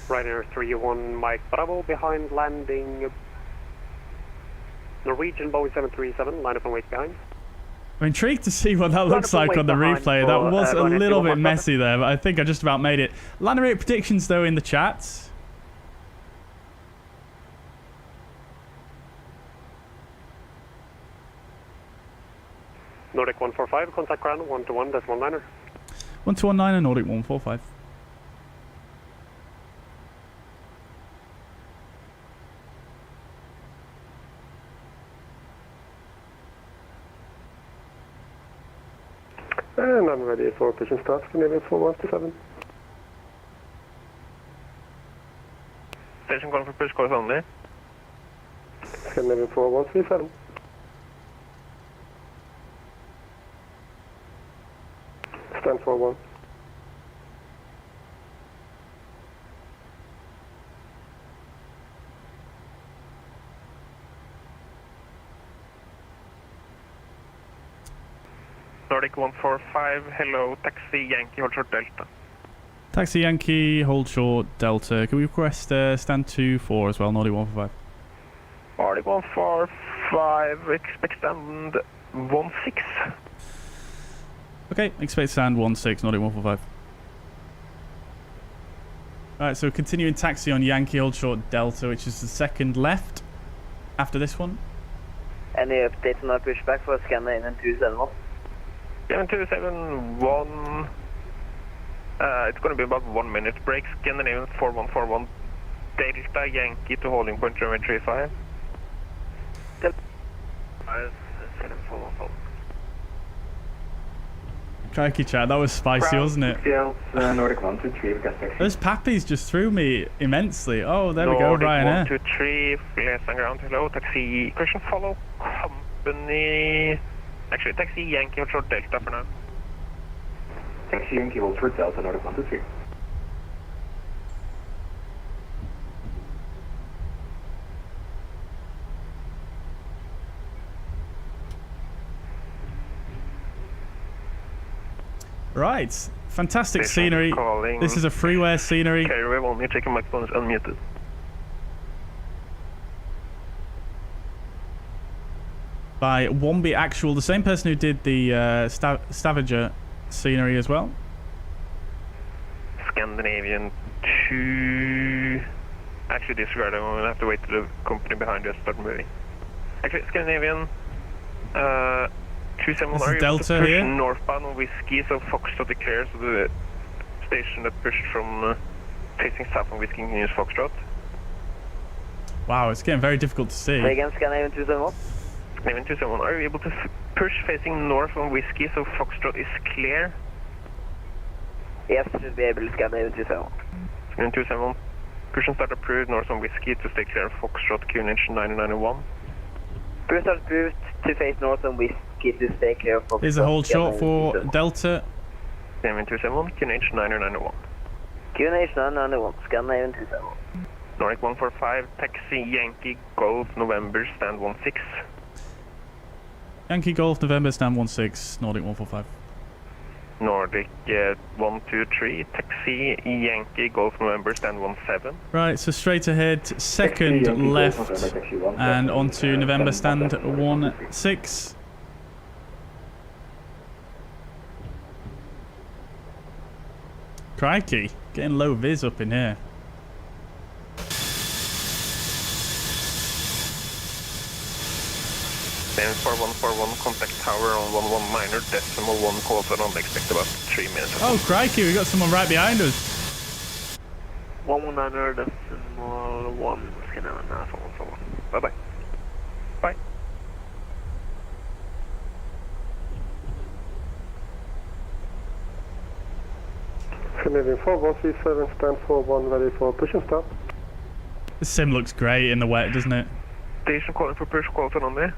Ryanair 31, Mike Bravo, behind landing Norwegian Boeing 737, line up and wait behind. I'm intrigued to see what that looks like on the replay. That was a little bit messy there, but I think I just about made it. Landing rate predictions, though, in the chat. Nordic 145, contact ground 121.19er. 1219 and Nordic 145. And I'm ready for pushing start, Scandinavian 4127. Station calling for push course only. Scandinavian 4137. Stand 41. Nordic 145, hello, taxi Yankee, hold short Delta. Taxi Yankee, hold short, Delta. Can we request stand 2-4 as well, Nordic 145? Nordic 145, expect stand 1-6. Okay, expect stand 1-6, Nordic 145. Alright, so continuing taxi on Yankee, hold short, Delta, which is the second left after this one. Any updates on our pushback for Scandinavian 271? 271, it's going to be about 1 minute. Break Scandinavian 4141, Delta Yankee to holding point runway 35. Crikey chat, that was spicy, wasn't it? Nordic 123, Those pappies just threw me immensely. Oh, there we go, Nordic Ryanair. 123, less on ground, hello, taxi, question follow, company, actually taxi Yankee, hold short Delta for now. Taxi Yankee, hold short Delta, Nordic 123. Right, fantastic Bijan scenery. calling. This is a freeware scenery. Carrier only checking microphone is unmuted. By wombiiactual, the same person who did the Stavager scenery as well. Scandinavian 2. Actually, disregard. I'm going to have to wait till the company behind us start moving. Actually, Scandinavian 27. This is Are you able to Delta push here. northbound on Whiskey, so Foxtrot declares the station that pushed from facing south on Whiskey can use Foxtrot. Wow, it's getting very difficult to see. Say again, Scandinavian 271? Scandinavian 271, are you able to push facing north on Whiskey, so Foxtrot is clear? Yes, should be able to Scandinavian 271. Scandinavian 271, push and start approved north on Whiskey to stay clear of Foxtrot, QNH 991. Push start approved to face north on Whiskey to stay clear of Foxtrot. Here's a hold short for Delta. Scandinavian 271, QNH 991. QNH 991, Scandinavian 271. Nordic 145, taxi Yankee Golf November stand 16. Yankee Golf November stand 16, Nordic 145. Nordic 123, taxi Yankee Golf November stand 17. Right, so straight ahead, second left, and onto November stand 16. Crikey, getting low vis up in here. Then 4141, contact tower on 11 minor, decimal 1 calls and only expect about 3 minutes. Oh, crikey, we got someone right behind us. 119 decimal 1, Scandinavian 441. Bye-bye. Bye. Canadian 4137, stand 41, ready for push and start. The sim looks great in the wet, doesn't it? Station calling for push, calls on there.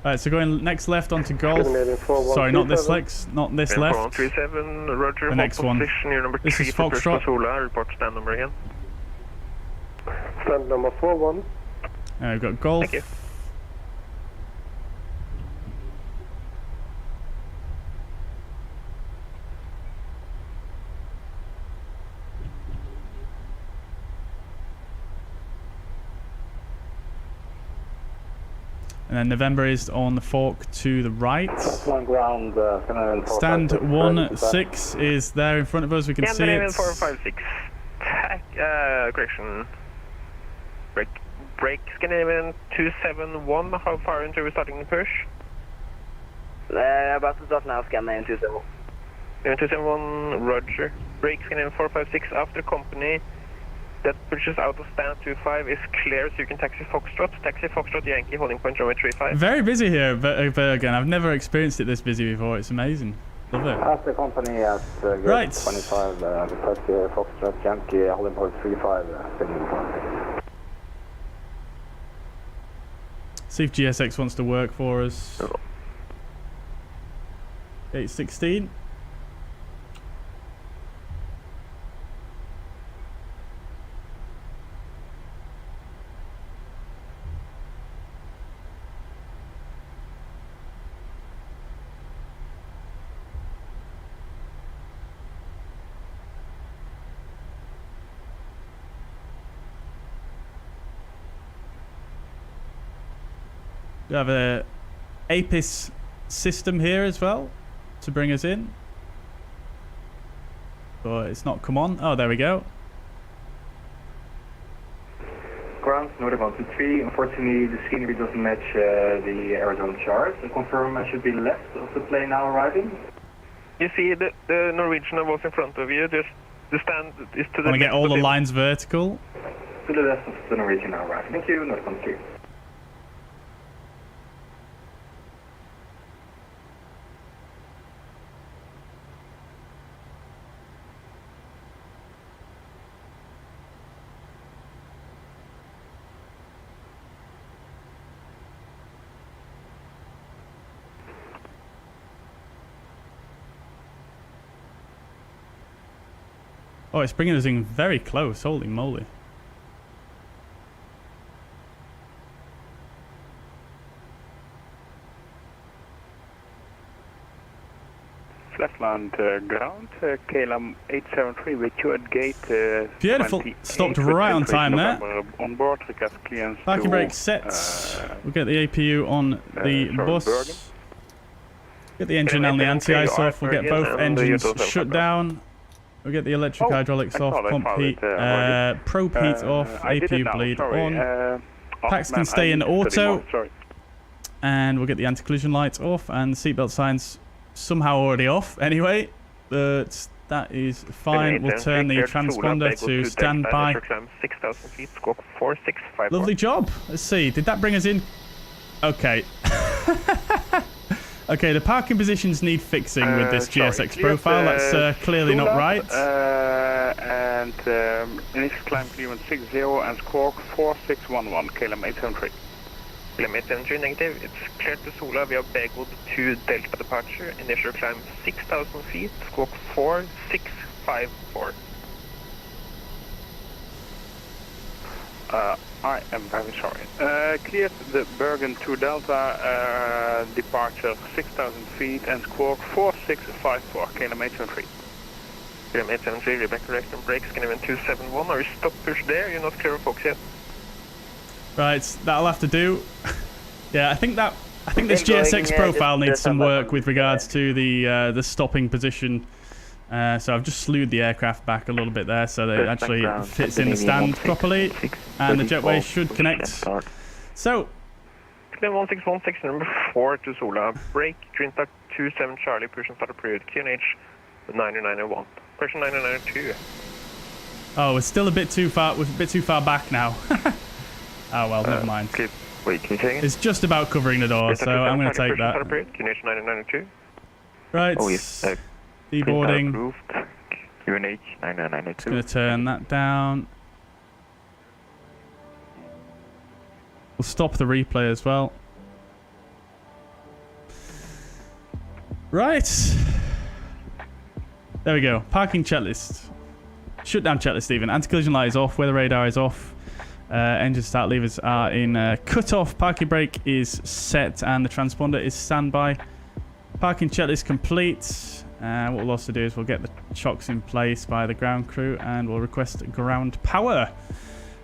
Alright, so going next left onto golf. Sorry, not this left, not this left. 4137, Roger, The next one. position, your number This 3 is for push Foxtrot. Sola, report stand number again. Stand number 41. We've got golf. Thank you. And then November is on the fork to the right. Ground, Stand 16 is there in front of us. We can see Scandinavian it. 456. Correction. Break Scandinavian 271. How far into are we starting the push? About to start now, Scandinavian 271. Scandinavian 271, Roger. Break Scandinavian 456 after company that pushes out of stand 25 is clear, so you can taxi Foxtrot. Taxi Foxtrot Yankee holding point runway 35. Very busy here, Bergen. I've never experienced it this busy before. It's amazing. Love it. Pass the company at Right. 25, taxi Foxtrot Yankee holding point 35, See if GSX wants to work for us. 816. We have a APIS system here as well to bring us in. But it's not come on. Oh, there we go. Ground, Nordic 123. Unfortunately, the scenery doesn't match the Arizona chart. I confirm I should be left of the plane now arriving. You see the Norwegian that was in front of you, just the stand is to the Want to get all the lines vertical? To the left of the Norwegian now arriving. Thank you, Nordic 123. Oh, it's bringing us in very close. Holy moly. Flatland ground, KLM 873 with you at gate. Beautiful. Stopped right on time there. On board, request clearance. Parking brake set. We'll get the APU on the bus. Get the engine and the anti-ice off. We'll get both engines shut down. We'll get the electric hydraulics off, pump heat, probe heat off, APU bleed on. Packs can stay in auto. And we'll get the anti-collision lights off and the seatbelt signs somehow already off. Anyway, that is fine. We'll turn the transponder to standby. 6,000 feet, squawk 4654. Lovely job. Let's see. Did that bring us in? Okay. Okay, the parking positions need fixing with this GSX profile. That's clearly not right. And initial climb clearance 60 and squawk 4611, KLM 873. KLM 873 negative. It's cleared to Sola via Begwood to Delta departure. Initial climb 6,000 feet, squawk 4654. I am very sorry. Cleared the Bergen to Delta departure 6,000 feet and squawk 4654, KLM 873. KLM 873, Rebecca correct and brakes, Canadian 271. Are you stop push there? You're not clear of Fox yet. Right, that'll have to do. Yeah, I think this GSX profile needs some work with regards to the stopping position. So I've just slewed the aircraft back a little bit there so that it actually fits in the stand properly, and the jetway should connect. So, Claim 1616 number 4 to Sola, brake, green tuck 27 Charlie, push and start period, QNH 9901, question 9902. Oh, it's still a bit too far. We're a bit too far back now. Oh well, never mind. Wait, can you say again? It's just about covering the door, so I'm going to take that. QNH 9902. Right. Oh yes. Deboarding. QNH 9992. Just going to turn that down. We'll stop the replay as well. Right. There we go. Parking checklist. Shutdown checklist even. Anti-collision light is off. Weather radar is off. Engine start levers are in cut-off. Parking brake is set and the transponder is standby. Parking checklist complete. What we'll also do is we'll get the chocks in place by the ground crew and we'll request ground power.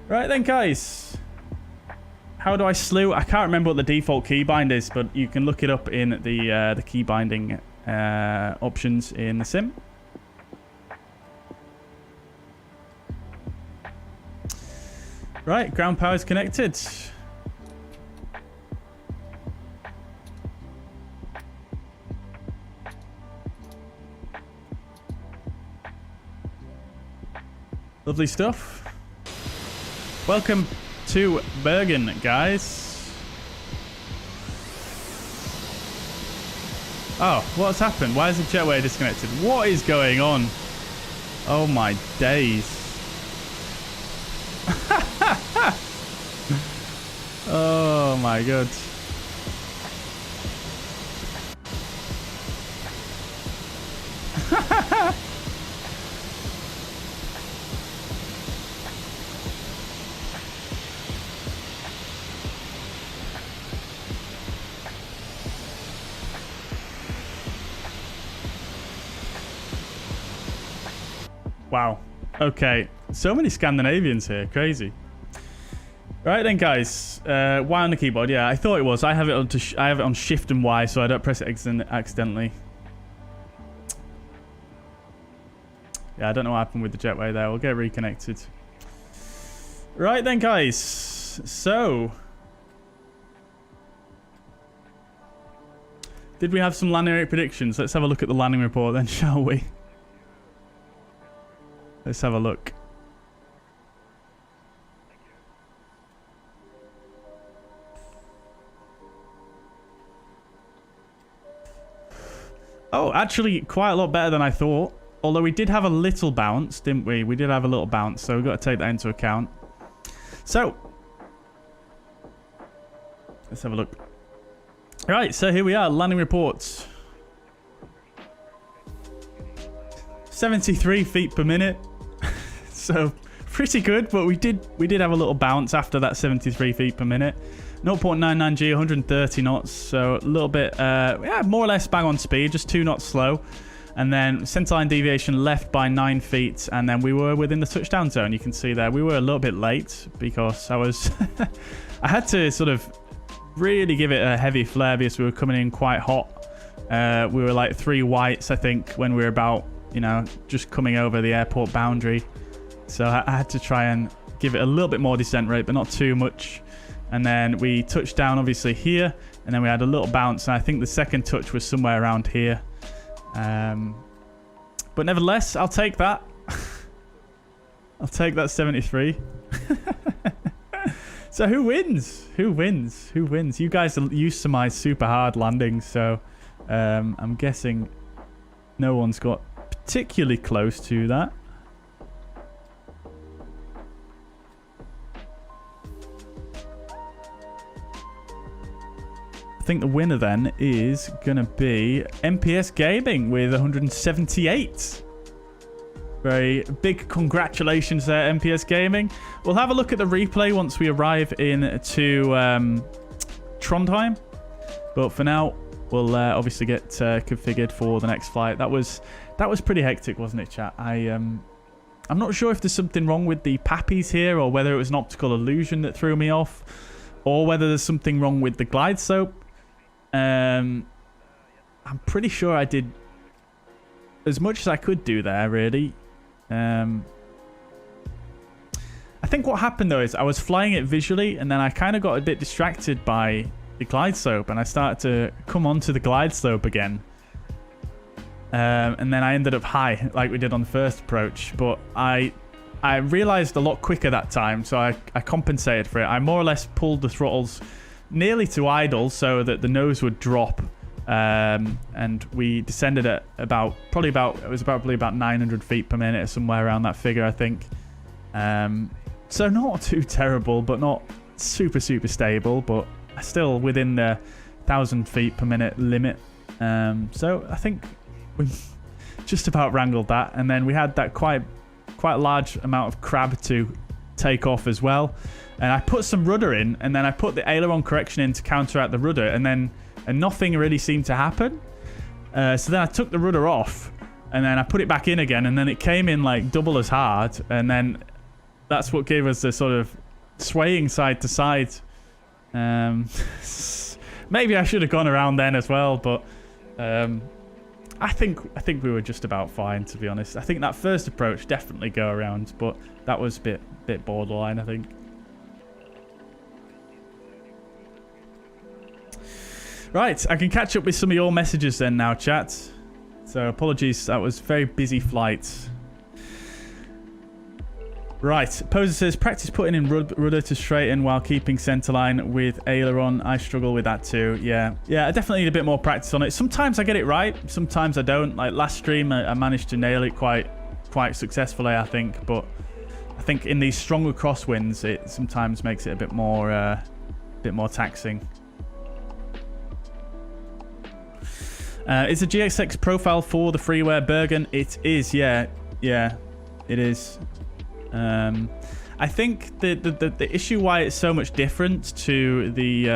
Right then, guys. How do I slew? I can't remember what the default keybind is, but you can look it up in the key binding options in the sim. Right, ground power is connected. Lovely stuff. Welcome to Bergen, guys. Oh, what's happened? Why is the jetway disconnected? What is going on? Oh my days. Oh my god. Wow. Okay. So many Scandinavians here. Crazy. Right then, guys. Y on the keyboard. Yeah, I thought it was. I have it on I have it on Shift and Y, so I don't press it accidentally. Yeah, I don't know what happened with the jetway there. We'll get reconnected. Right then, guys. So, did we have some landing rate predictions? Let's have a look at the landing report then, shall we? Let's have a look. Oh, actually, quite a lot better than I thought. Although we did have a little bounce, didn't we? We did have a little bounce, so we've got to take that into account. So, let's have a look. Right, so here we are, landing reports. 73 feet per minute. So, pretty good, but we did have a little bounce after that 73 feet per minute. 0.99G, 130 knots, so a little bit, yeah, more or less bang on speed, just 2 knots slow. And then centerline deviation left by 9 feet, and then we were within the touchdown zone. You can see there, we were a little bit late because I was, I had to sort of really give it a heavy flare because we were coming in quite hot. We were like 3 whites, I think, when we were about, you know, just coming over the airport boundary. So I had to try and give it a little bit more descent rate, but not too much. And then we touched down obviously here, and then we had a little bounce, and I think the second touch was somewhere around here. But nevertheless, I'll take that. I'll take that 73. So who wins? Who wins? Who wins? You guys are used to my super hard landings, so I'm guessing no one's got particularly close to that. I think the winner then is going to be MPS Gaming with 178. Very big congratulations there, MPS Gaming. We'll have a look at the replay once we arrive into Trondheim. But for now, we'll obviously get configured for the next flight. That was pretty hectic, wasn't it, chat? I'm not sure if there's something wrong with the pappies here, or whether it was an optical illusion that threw me off, or whether there's something wrong with the glide slope. I'm pretty sure I did as much as I could do there, really. I think what happened though is I was flying it visually, and then I kind of got a bit distracted by the glide slope, and I started to come onto the glide slope again. And then I ended up high, like we did on the first approach. But I realized a lot quicker that time, so I compensated for it. I more or less pulled the throttles nearly to idle so that the nose would drop, and we descended at probably about 900 feet per minute, or somewhere around that figure, I think. So not too terrible, but not super stable, but still within the 1,000 feet per minute limit. So I think we just about wrangled that, and then we had that quite large amount of crab to take off as well. And I put some rudder in, and then I put the aileron correction in to counteract the rudder, and nothing really seemed to happen. So then I took the rudder off, and then I put it back in again, and then it came in like double as hard, and then that's what gave us the sort of swaying side to side. Maybe I should have gone around then as well, but I think we were just about fine, to be honest. I think that first approach definitely go around, but that was a bit borderline, I think. Right, I can catch up with some of your messages then now, chat. So apologies, that was a very busy flight. Right, Poser says, practice putting in rudder to straighten while keeping centerline with aileron. I struggle with that too. Yeah, I definitely need a bit more practice on it. Sometimes I get it right, sometimes I don't. Like last stream, I managed to nail it quite successfully, I think. But I think in these stronger crosswinds, it sometimes makes it a bit more taxing. It's a GXX profile for the freeware Bergen. It is, yeah, it is. I think the issue why it's so much different to the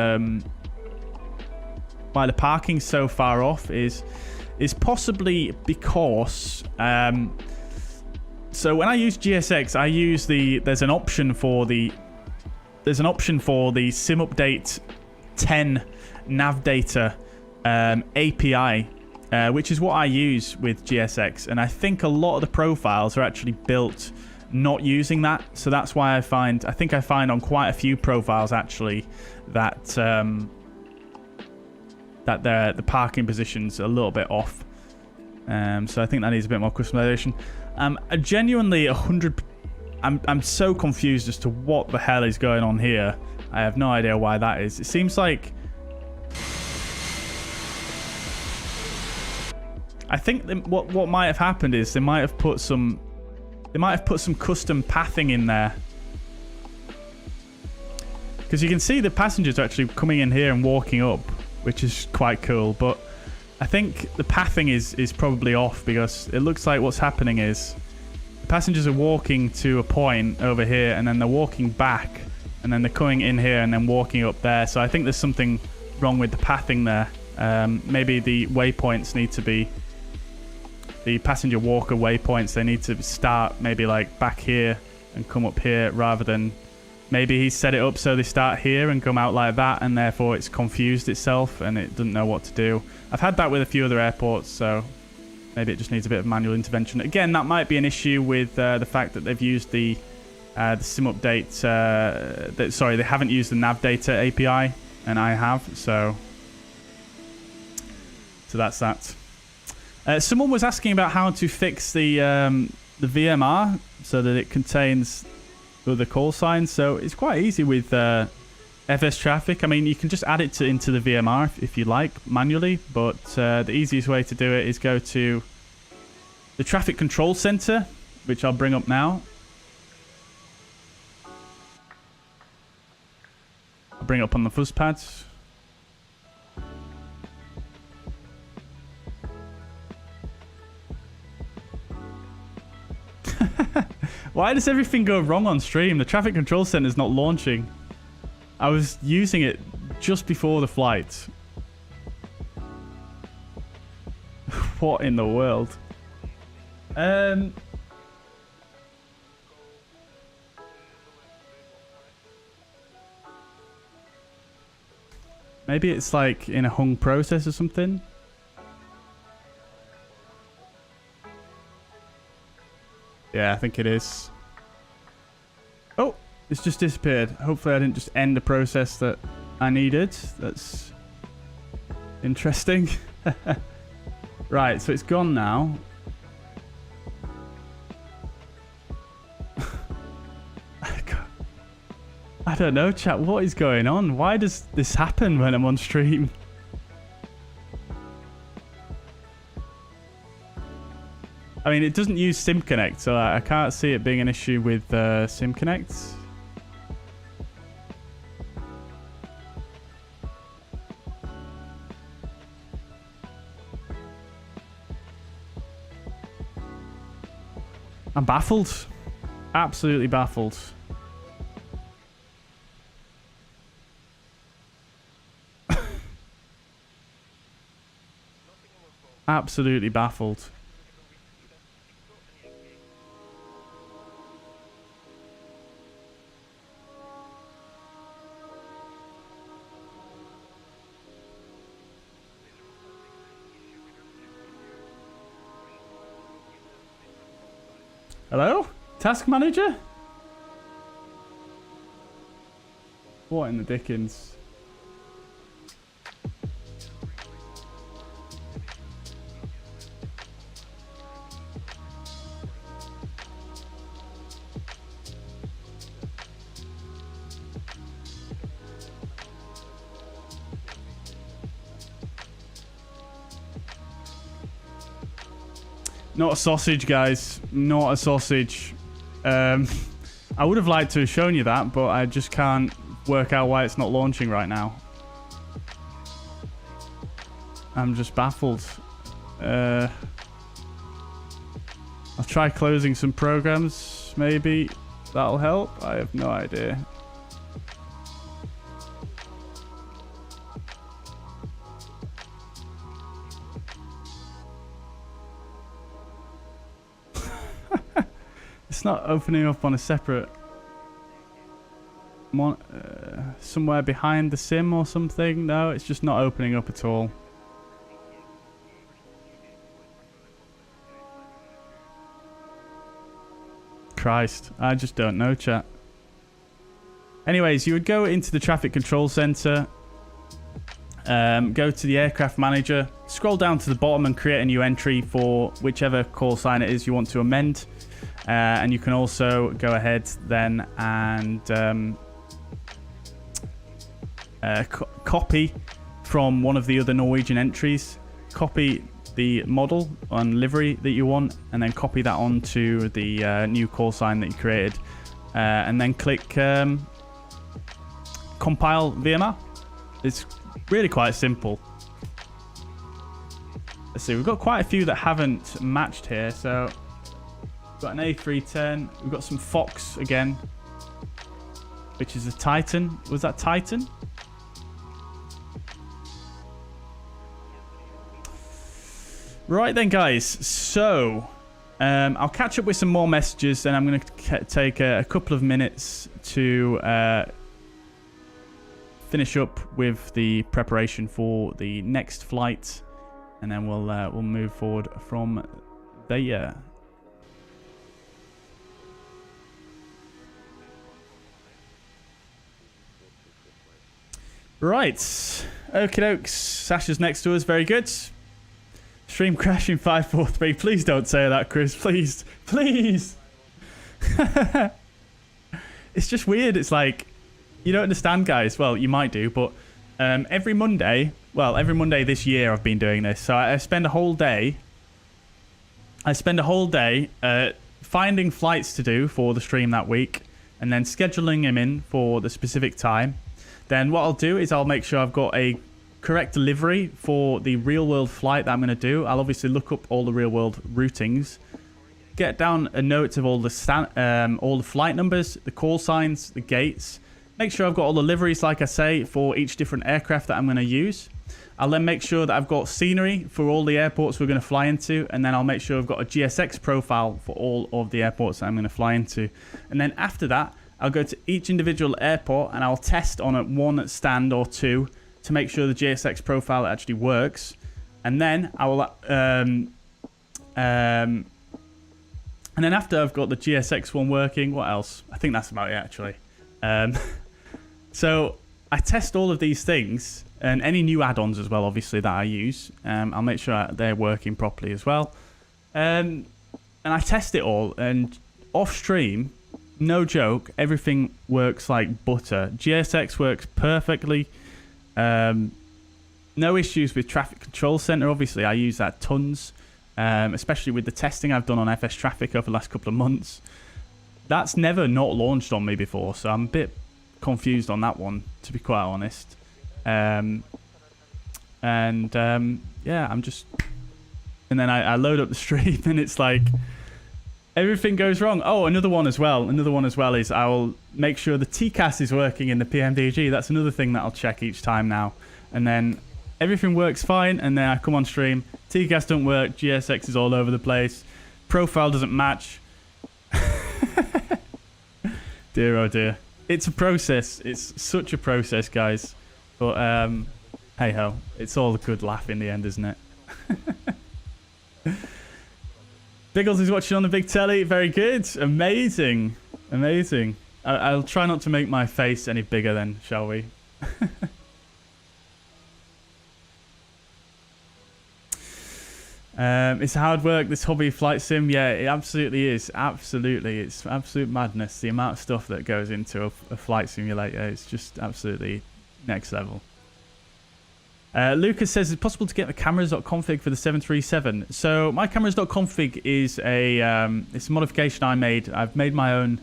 why the parking's so far off is possibly because so when I use GSX, I use there's an option for the there's an option for the SimUpdate 10 nav data API, which is what I use with GSX, and I think a lot of the profiles are actually built not using that. So that's why I think I find on quite a few profiles actually that that the parking position's a little bit off. So I think that needs a bit more customization. Genuinely 100. I'm so confused as to what the hell is going on here. I have no idea why that is. It seems like I think what might have happened is they might have put some custom pathing in there, because you can see the passengers are actually coming in here and walking up, which is quite cool. But I think the pathing is probably off, because it looks like what's happening is the passengers are walking to a point over here, and then they're walking back, and then they're coming in here and then walking up there. So I think there's something wrong with the pathing there. Maybe the waypoints need to be the passenger walker waypoints. They need to start maybe like back here and come up here, rather than maybe he set it up so they start here and come out like that, and therefore it's confused itself and it doesn't know what to do. I've had that with a few other airports, so maybe it just needs a bit of manual intervention. Again, that might be an issue with the fact that they've used the SimUpdate. Sorry, they haven't used the nav data API, and I have. So that's that. Someone was asking about how to fix the VMR so that it contains other call signs. So it's quite easy with FS traffic. I mean, you can just add it into the VMR if you like manually, but the easiest way to do it is go to the traffic control center, which I'll bring up now. I'll bring it up on the fuzz pads. Why does everything go wrong on stream? The traffic control center is not launching. I was using it just before the flight. What in the world? Maybe it's like in a hung process or something. Yeah, I think it is. Oh, it's just disappeared. Hopefully I didn't just end the process that I needed. That's interesting. Right, so it's gone now. I don't know, chat. What is going on? Why does this happen when I'm on stream? I mean, it doesn't use SimConnect, so I can't see it being an issue with SimConnect. I'm baffled. Absolutely baffled. Absolutely baffled. Hello? Task manager? What in the dickens? Not a sausage, guys. Not a sausage. I would have liked to have shown you that, but I just can't work out why it's not launching right now. I'm just baffled. I'll try closing some programs. Maybe that'll help. I have no idea. It's not opening up on a separate... somewhere behind the sim or something? No, it's just not opening up at all. Christ, I just don't know, chat. Anyways, you would go into the traffic control center, go to the aircraft manager, scroll down to the bottom and create a new entry for whichever call sign it is you want to amend. And you can also go ahead then and copy from one of the other Norwegian entries. Copy the model and livery that you want, and then copy that onto the new call sign that you created. And then click compile VMR. It's really quite simple. Let's see, we've got quite a few that haven't matched here. So we've got an A310. We've got some Fox again, which is a Titan. Was that Titan? Right then, guys. So I'll catch up with some more messages, and I'm going to take a couple of minutes to finish up with the preparation for the next flight, and then we'll move forward from there. Right. Okie dokes. Sasha's next to us. Very good. Stream crashing 543. Please don't say that, Chris. Please. Please. It's just weird. It's like, you don't understand, guys. Well, you might do, but every Monday this year I've been doing this. So I spend a whole day finding flights to do for the stream that week, and then scheduling them in for the specific time. Then what I'll do is I'll make sure I've got a correct delivery for the real-world flight that I'm going to do. I'll obviously look up all the real-world routings, get down a note of all the flight numbers, the call signs, the gates. Make sure I've got all the liveries, like I say, for each different aircraft that I'm going to use. I'll then make sure that I've got scenery for all the airports we're going to fly into, and then I'll make sure I've got a GSX profile for all of the airports that I'm going to fly into. And then after that, I'll go to each individual airport and I'll test on it one stand or two to make sure the GSX profile actually works. And then I will and then after I've got the GSX one working, what else? I think that's about it, actually. So I test all of these things, and any new add-ons as well, obviously, that I use. I'll make sure they're working properly as well. And I test it all, and off stream, no joke, everything works like butter. GSX works perfectly. No issues with traffic control center. Obviously, I use that tons, especially with the testing I've done on FS traffic over the last couple of months. That's never not launched on me before, so I'm a bit confused on that one, to be quite honest. Yeah, I'm just... And then I load up the stream, and it's like... everything goes wrong. Oh, another one as well is I'll make sure the TCAS is working in the PMDG. That's another thing that I'll check each time now. And then everything works fine, and then I come on stream. TCAS don't work. GSX is all over the place. Profile doesn't match. Dear oh dear. It's a process. It's such a process, guys. But hey ho, it's all a good laugh in the end, isn't it? Biggles is watching on the big telly. Very good. Amazing. Amazing. I'll try not to make my face any bigger then, shall we? It's hard work, this hobby flight sim. Yeah, it absolutely is. Absolutely. It's absolute madness. The amount of stuff that goes into a flight simulator is just absolutely next level. Lucas says it's possible to get the cameras.config for the 737. So my cameras.config is it's a modification I made. I've made my own,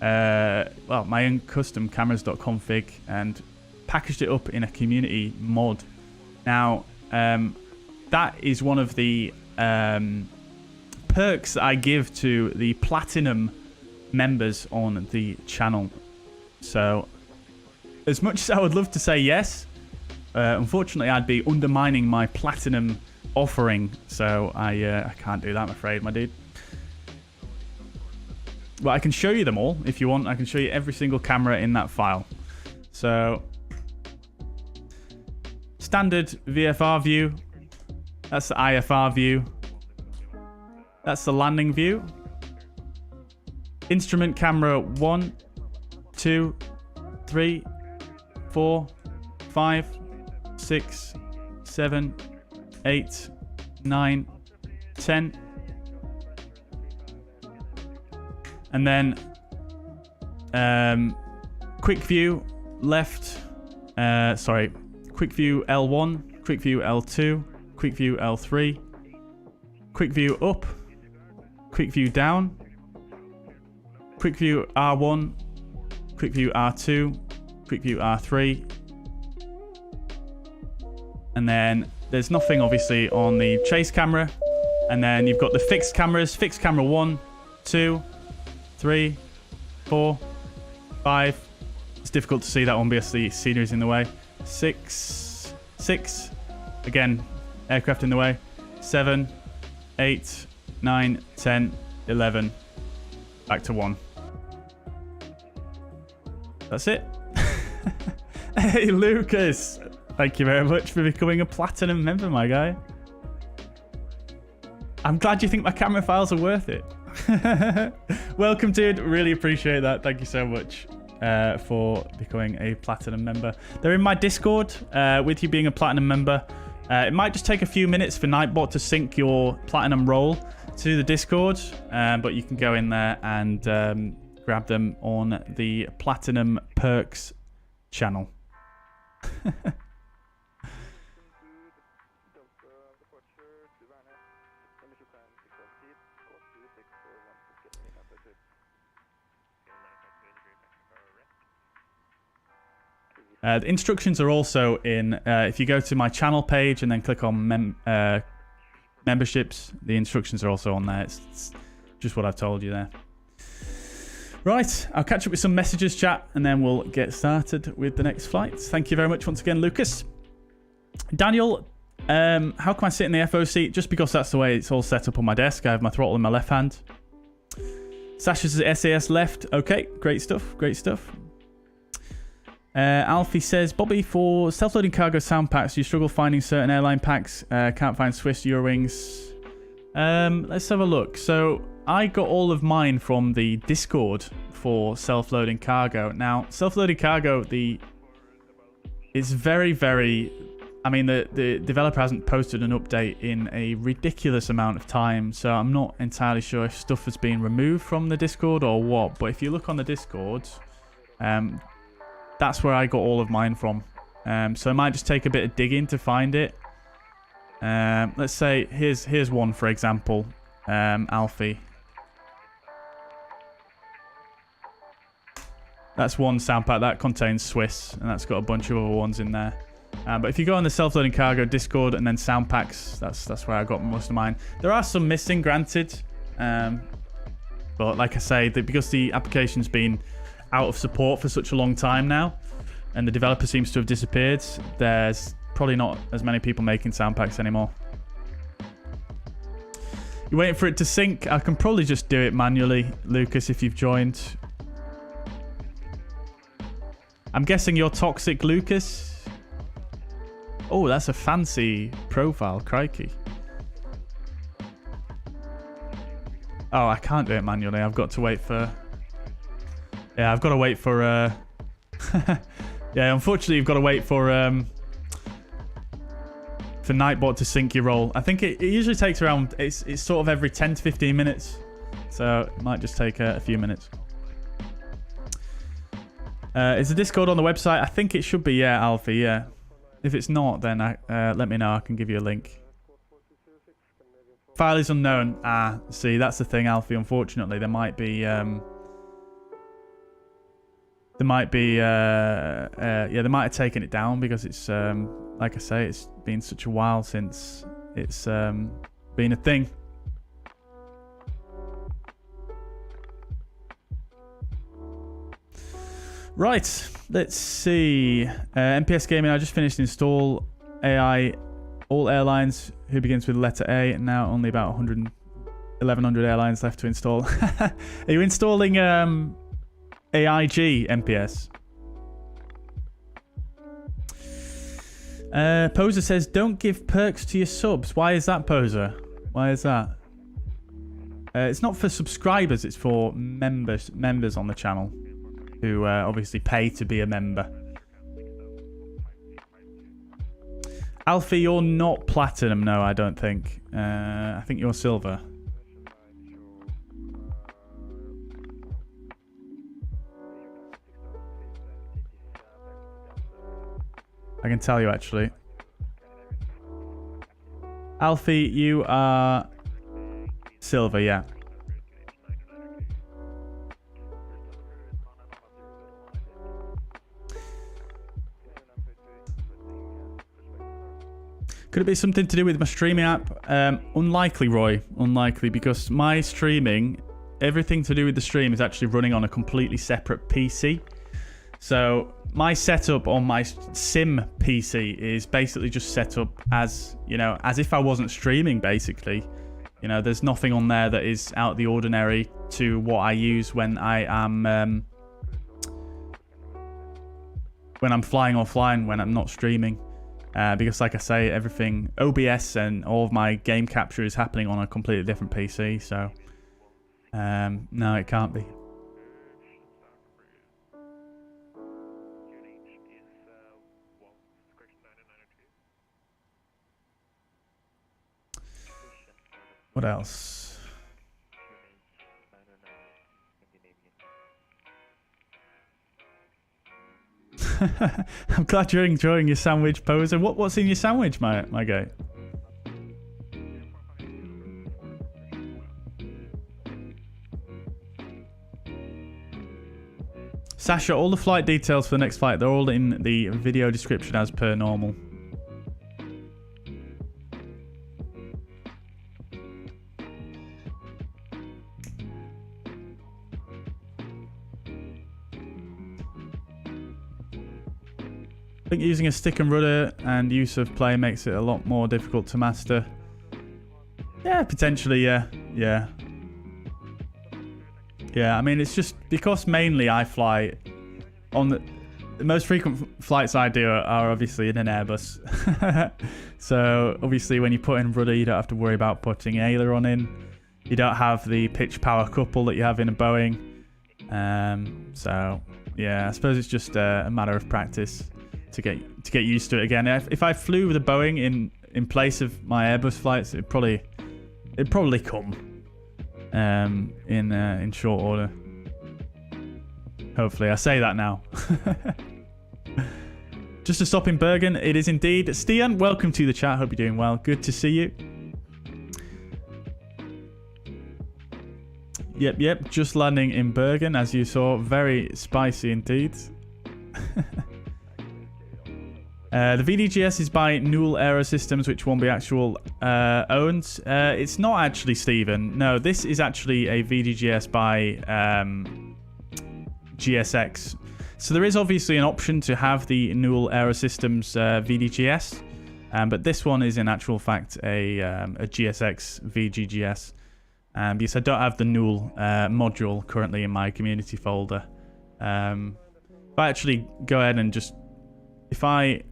my own custom cameras.config and packaged it up in a community mod. Now, that is one of the perks I give to the platinum members on the channel. So, as much as I would love to say yes, unfortunately I'd be undermining my platinum offering. So I can't do that, I'm afraid, my dude. Well, I can show you them all if you want. I can show you every single camera in that file. So, standard VFR view. That's the IFR view. That's the landing view. Instrument camera 1, 2, 3, 4, 5, 6, 7, 8, 9, 10. And then quick view left, quick view L1, quick view L2, quick view L3, quick view up, quick view down, quick view R1, quick view R2, quick view R3. And then there's nothing obviously on the chase camera. And then you've got the fixed cameras, fixed camera 1, 2, 3, 4, 5. It's difficult to see that one because the scenery's in the way. 6. Again, aircraft in the way. 7, 8, 9, 10, 11. Back to 1. That's it. Hey, Lucas. Thank you very much for becoming a platinum member, my guy. I'm glad you think my camera files are worth it. Welcome, dude. Really appreciate that. Thank you so much for becoming a platinum member. They're in my Discord with you being a platinum member. It might just take a few minutes for Nightbot to sync your platinum role to the Discord, but you can go in there and grab them on the Platinum Perks channel. The instructions are also in, if you go to my channel page and then click on memberships, the instructions are also on there. It's just what I've told you there. Right, I'll catch up with some messages, chat, and then we'll get started with the next flight. Thank you very much once again, Lucas. Daniel, how can I sit in the FO seat? Just because that's the way it's all set up on my desk. I have my throttle in my left hand. Sasha's SAS left. Okay, great stuff, great stuff. Alfie says, Bobby, for self-loading cargo sound packs, you struggle finding certain airline packs. Can't find Swiss Eurowings. Let's have a look. So I got all of mine from the Discord for self-loading cargo. Now, self-loading cargo, it's very, very... I mean, the developer hasn't posted an update in a ridiculous amount of time, so I'm not entirely sure if stuff has been removed from the Discord or what. But if you look on the Discord, that's where I got all of mine from. So it might just take a bit of digging to find it. Let's say, here's one, for example, Alfie. That's one sound pack that contains Swiss, and that's got a bunch of other ones in there. But if you go on the self-loading cargo Discord and then sound packs, that's where I got most of mine. There are some missing, granted. But like I say, because the application's been out of support for such a long time now, and the developer seems to have disappeared, there's probably not as many people making sound packs anymore. You're waiting for it to sync? I can probably just do it manually, Lucas, if you've joined. I'm guessing you're Toxic Lucas. Oh, that's a fancy profile, crikey. Oh, I can't do it manually. I've got to wait for... Yeah, I've got to wait for... yeah, unfortunately, you've got to wait for Nightbot to sync your role. I think it usually takes around... It's sort of every 10 to 15 minutes. So it might just take a few minutes. Is the Discord on the website? I think it should be, yeah, Alfie, yeah. If it's not, then let me know. I can give you a link. File is unknown. Ah, see, that's the thing, Alfie. Unfortunately, there might be... yeah, they might have taken it down because it's, like I say, it's been such a while since it's been a thing. Right, let's see. MPS Gaming, I just finished install AI, all airlines who begins with letter A, and now only about 111 1100 airlines left to install. Are you installing AIG MPS? Poser says, don't give perks to your subs. Why is that, Poser? Why is that? It's not for subscribers, it's for members on the channel who obviously pay to be a member. Alfie, you're not platinum, no, I don't think. I think you're silver. I can tell you, actually. Alfie, you are silver, yeah. Could it be something to do with my streaming app? Unlikely, Roy. Unlikely, because my streaming, everything to do with the stream is actually running on a completely separate PC. So my setup on my Sim PC is basically just set up as, you know, as if I wasn't streaming, basically. You know, there's nothing on there that is out of the ordinary to what I use when I am when I'm flying offline, when I'm not streaming. Because like I say, everything, OBS and all of my game capture is happening on a completely different PC. So no, it can't be. What else? I'm glad you're enjoying your sandwich, Poser. What's in your sandwich, my guy? Sasha, all the flight details for the next flight, they're all in the video description as per normal. I think using a stick and rudder and use of play makes it a lot more difficult to master. Yeah, potentially, yeah. Yeah, I mean, it's just because mainly I fly on the most frequent flights I do are obviously in an Airbus. So obviously when you put in rudder, you don't have to worry about putting aileron in. You don't have the pitch power couple that you have in a Boeing. So yeah, I suppose it's just a matter of practice to get used to it again. If I flew with a Boeing in place of my Airbus flights, it'd probably come in short order. Hopefully, I say that now. Just a stop in Bergen, it is indeed. Stian, welcome to the chat. Hope you're doing well. Good to see you. Yep. Just landing in Bergen, as you saw. Very spicy indeed. The VDGS is by Newell Aerosystems, which wombiiactual owns. It's not actually, Stephen. No, this is actually a VDGS by GSX. So there is obviously an option to have the Newell Aerosystems VDGS, but this one is in actual fact a GSX VDGS. Because I don't have the Newell module currently in my community folder. If I actually go ahead and if I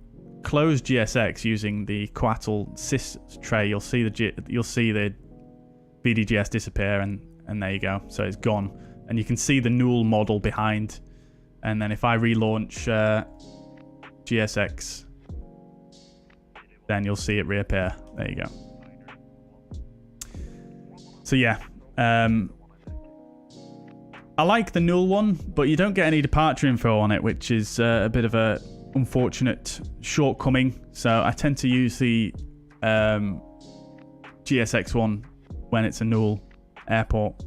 close GSX using the Coatl sys tray, you'll see the VDGS disappear, and there you go. So it's gone, and you can see the Newell model behind. And then if I relaunch GSX, then you'll see it reappear. There you go. So yeah, I like the Newell one, but you don't get any departure info on it, which is a bit of a unfortunate shortcoming. So I tend to use the GSX one when it's a Newell airport.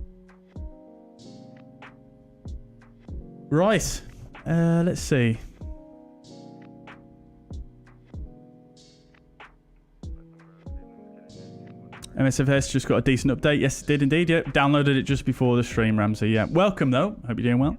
Right, let's see. MSFS just got a decent update. Yes, it did indeed. Yep, downloaded it just before the stream, Ramsey. Yeah, welcome though. Hope you're doing well.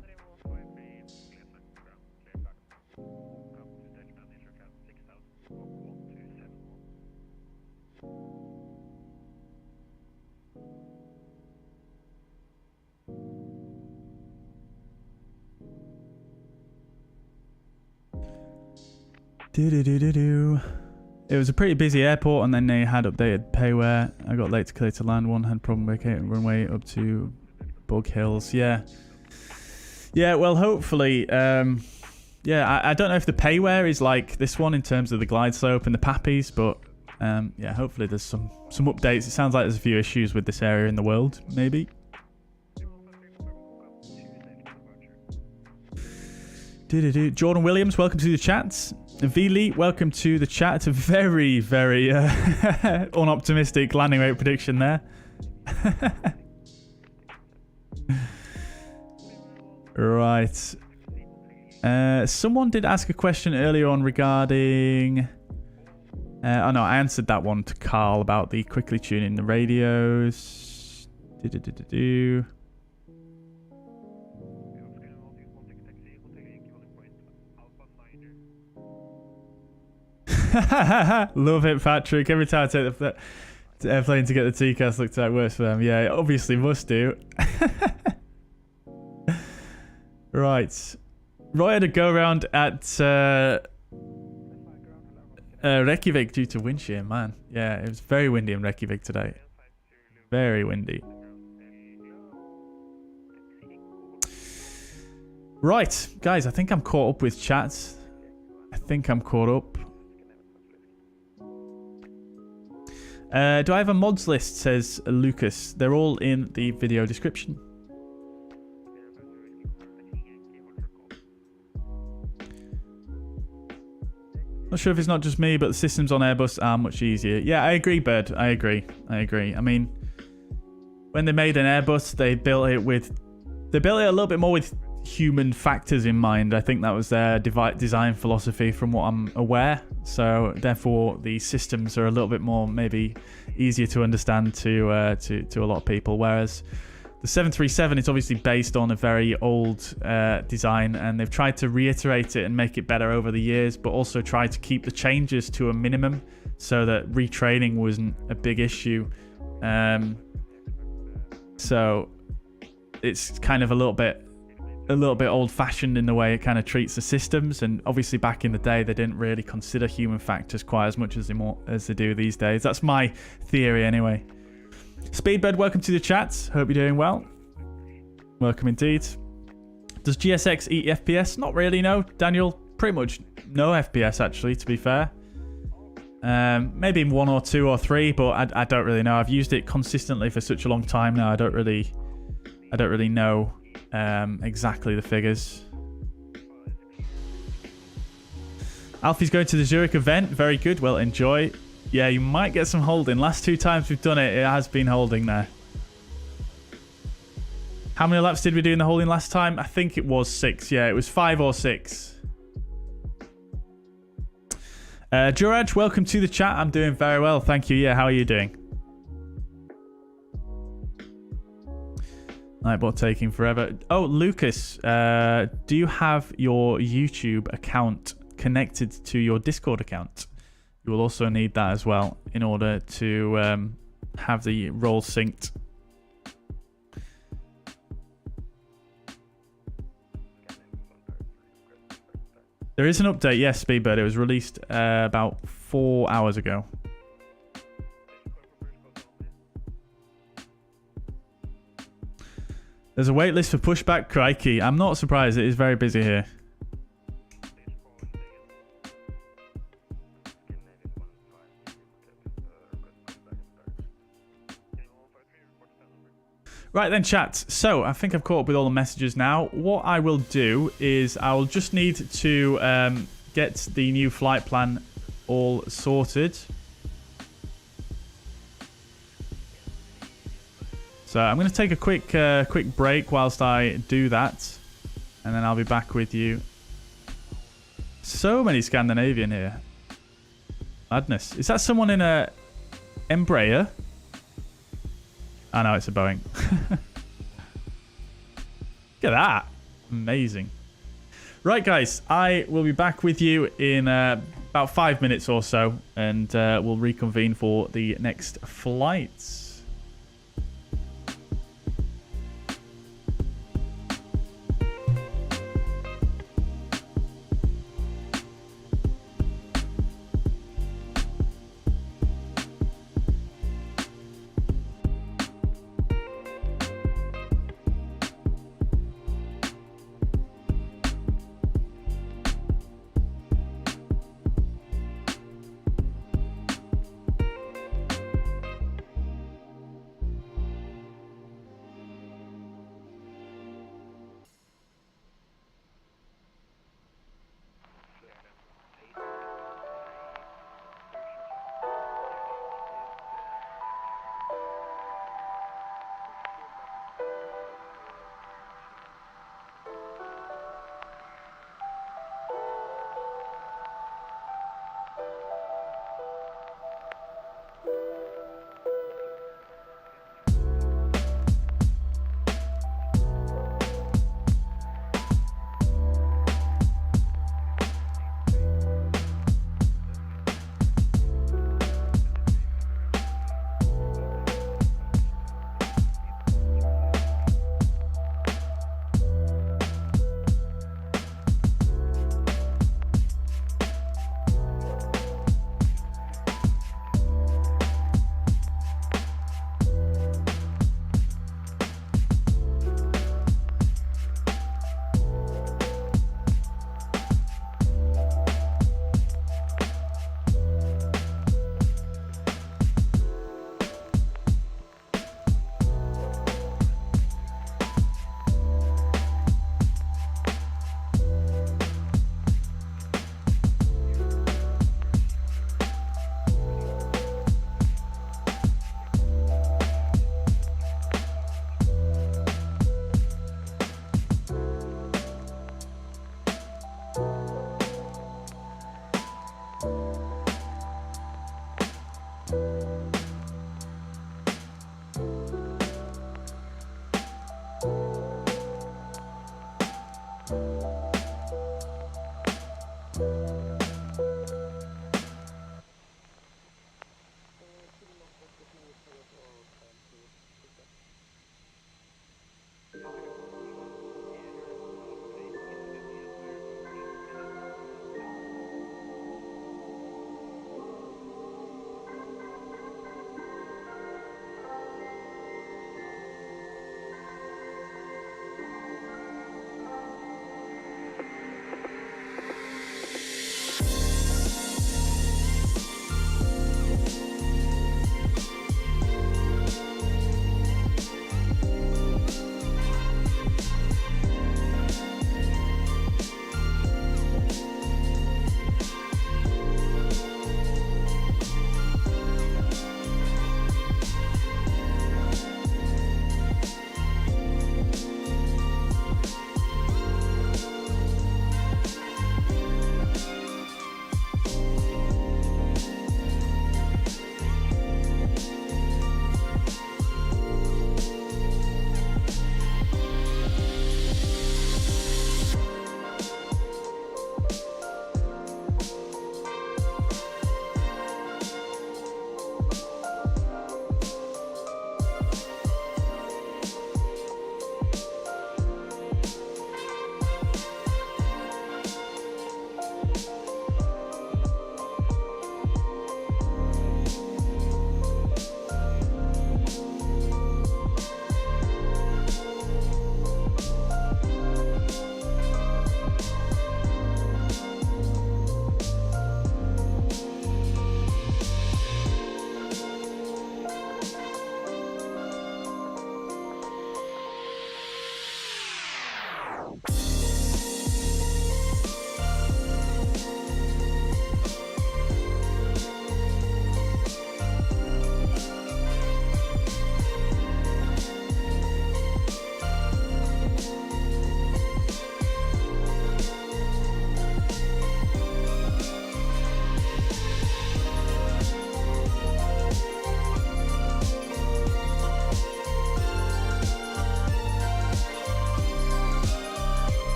It was a pretty busy airport, and then they had updated payware. I got late to clear to land. One had problem vacating runway up to Bug Hills. Yeah. Well, hopefully. Yeah, I don't know if the payware is like this one in terms of the glide slope and the pappies, but yeah, hopefully there's some updates. It sounds like there's a few issues with this area in the world, maybe. Jordan Williams, welcome to the chat. V Lee, welcome to the chat. It's a very, very unoptimistic landing rate prediction there. Right. Someone did ask a question earlier on regarding... oh no, I answered that one to Carl about the quickly tuning the radios. Love it, Patrick. Every time I take the airplane to get the TCAS looked at, it works for them. Yeah, it obviously must do. Right. Roy had a go around at Reykjavik due to wind shear, man. Yeah, it was very windy in Reykjavik today. Very windy. Right, guys, I think I'm caught up with chat. I think I'm caught up. Do I have a mods list, says Lucas. They're all in the video description. Not sure if it's not just me, but the systems on Airbus are much easier. Yeah, I agree, Bird. I agree. I mean, when they made an Airbus, they built it a little bit more with human factors in mind. I think that was their design philosophy from what I'm aware. So therefore the systems are a little bit more maybe easier to understand to a lot of people, whereas the 737 is obviously based on a very old design, and they've tried to reiterate it and make it better over the years, but also try to keep the changes to a minimum so that retraining wasn't a big issue. So it's kind of a little bit old-fashioned in the way it kind of treats the systems, and obviously back in the day they didn't really consider human factors quite as much as they do these days. That's my theory anyway. Speedbird, welcome to the chat. Hope you're doing well. Welcome indeed. Does GSX eat FPS? Not really, no. Daniel, pretty much no FPS actually, to be fair. Maybe 1 or 2 or 3, but I don't really know. I've used it consistently for such a long time now. I don't really know exactly the figures. Alfie's going to the Zurich event. Very good. Well, enjoy. Yeah, you might get some holding. Last 2 times we've done it, it has been holding there. How many laps did we do in the holding last time? I think it was 6. Yeah, it was 5 or 6. Juraj, welcome to the chat. I'm doing very well, thank you. Yeah, how are you doing? Nightbot taking forever. Oh, Lucas, do you have your YouTube account connected to your Discord account? You will also need that as well in order to have the role synced. There is an update, yes, Speedbird. It was released about 4 hours ago. There's a wait list for pushback. Crikey. I'm not surprised. It is very busy here. Right then, chat. So I think I've caught up with all the messages now. What I will do is I will just need to get the new flight plan all sorted. So I'm going to take a quick break whilst I do that, and then I'll be back with you. So many Scandinavian here. Madness. Is that someone in a Embraer? Oh no, it's a Boeing. Look at that. Amazing. Right, guys. I will be back with you in about 5 minutes or so, and we'll reconvene for the next flights.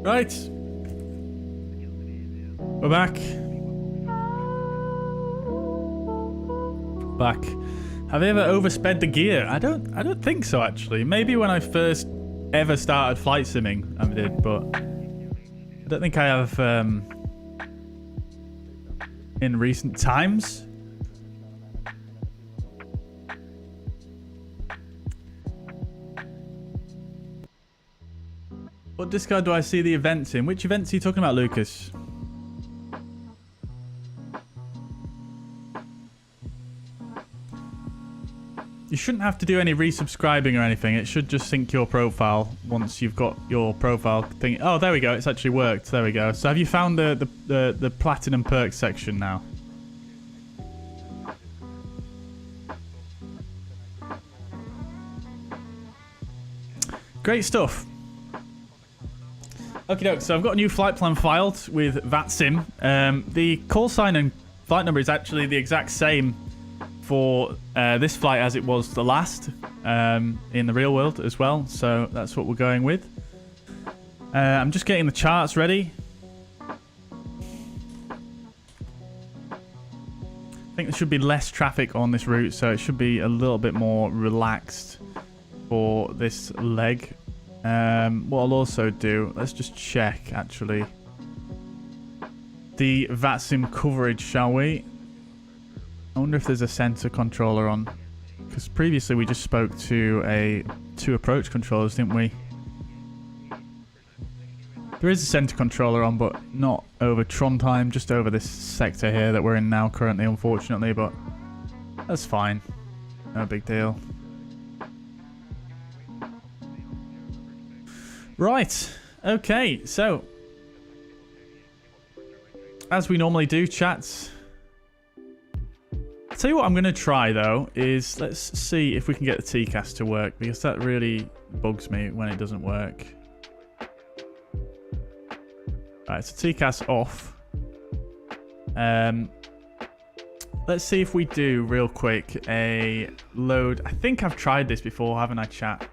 Right. We're back. Have I ever oversped the gear? I don't think so, actually. Maybe when I first ever started flight simming, I did, but I don't think I have in recent times. What discard do I see the events in? Which events are you talking about, Lucas? You shouldn't have to do any resubscribing or anything. It should just sync your profile once you've got your profile thing. Oh, there we go. It's actually worked. There we go. So have you found the platinum perks section now? Great stuff. Okay, doke. So I've got a new flight plan filed with VATSIM. The call sign and flight number is actually the exact same for this flight as it was the last in the real world as well. So that's what we're going with. I'm just getting the charts ready. I think there should be less traffic on this route, so it should be a little bit more relaxed for this leg. What I'll also do, let's just check actually the VATSIM coverage, shall we? I wonder if there's a center controller on, because previously we just spoke to two approach controllers, didn't we? There is a center controller on, but not over Trondheim, just over this sector here that we're in now currently, unfortunately, but that's fine. No big deal. Right, okay, so as we normally do, chats. I'll tell you what I'm going to try though is let's see if we can get the TCAS to work, because that really bugs me when it doesn't work. Right, so TCAS off. Let's see if we do real quick a load. I think I've tried this before, haven't I, chat?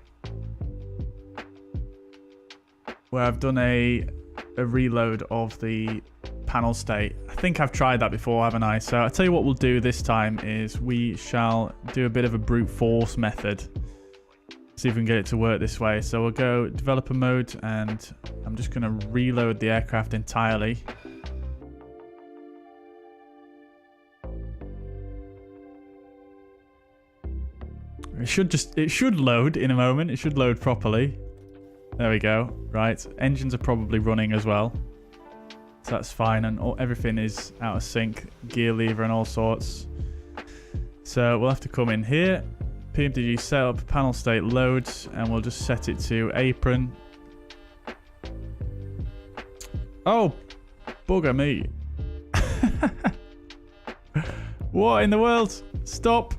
Where I've done a reload of the panel state. I think I've tried that before, haven't I? So I'll tell you what we'll do this time is we shall do a bit of a brute force method. See if we can get it to work this way. So we'll go developer mode and I'm just going to reload the aircraft entirely. It should load in a moment. It should load properly. There we go. Right. Engines are probably running as well. So that's fine. And everything is out of sync. Gear lever and all sorts. So we'll have to come in here. PMDG setup, panel state loads. And we'll just set it to apron. Oh, bugger me. What in the world? Stop.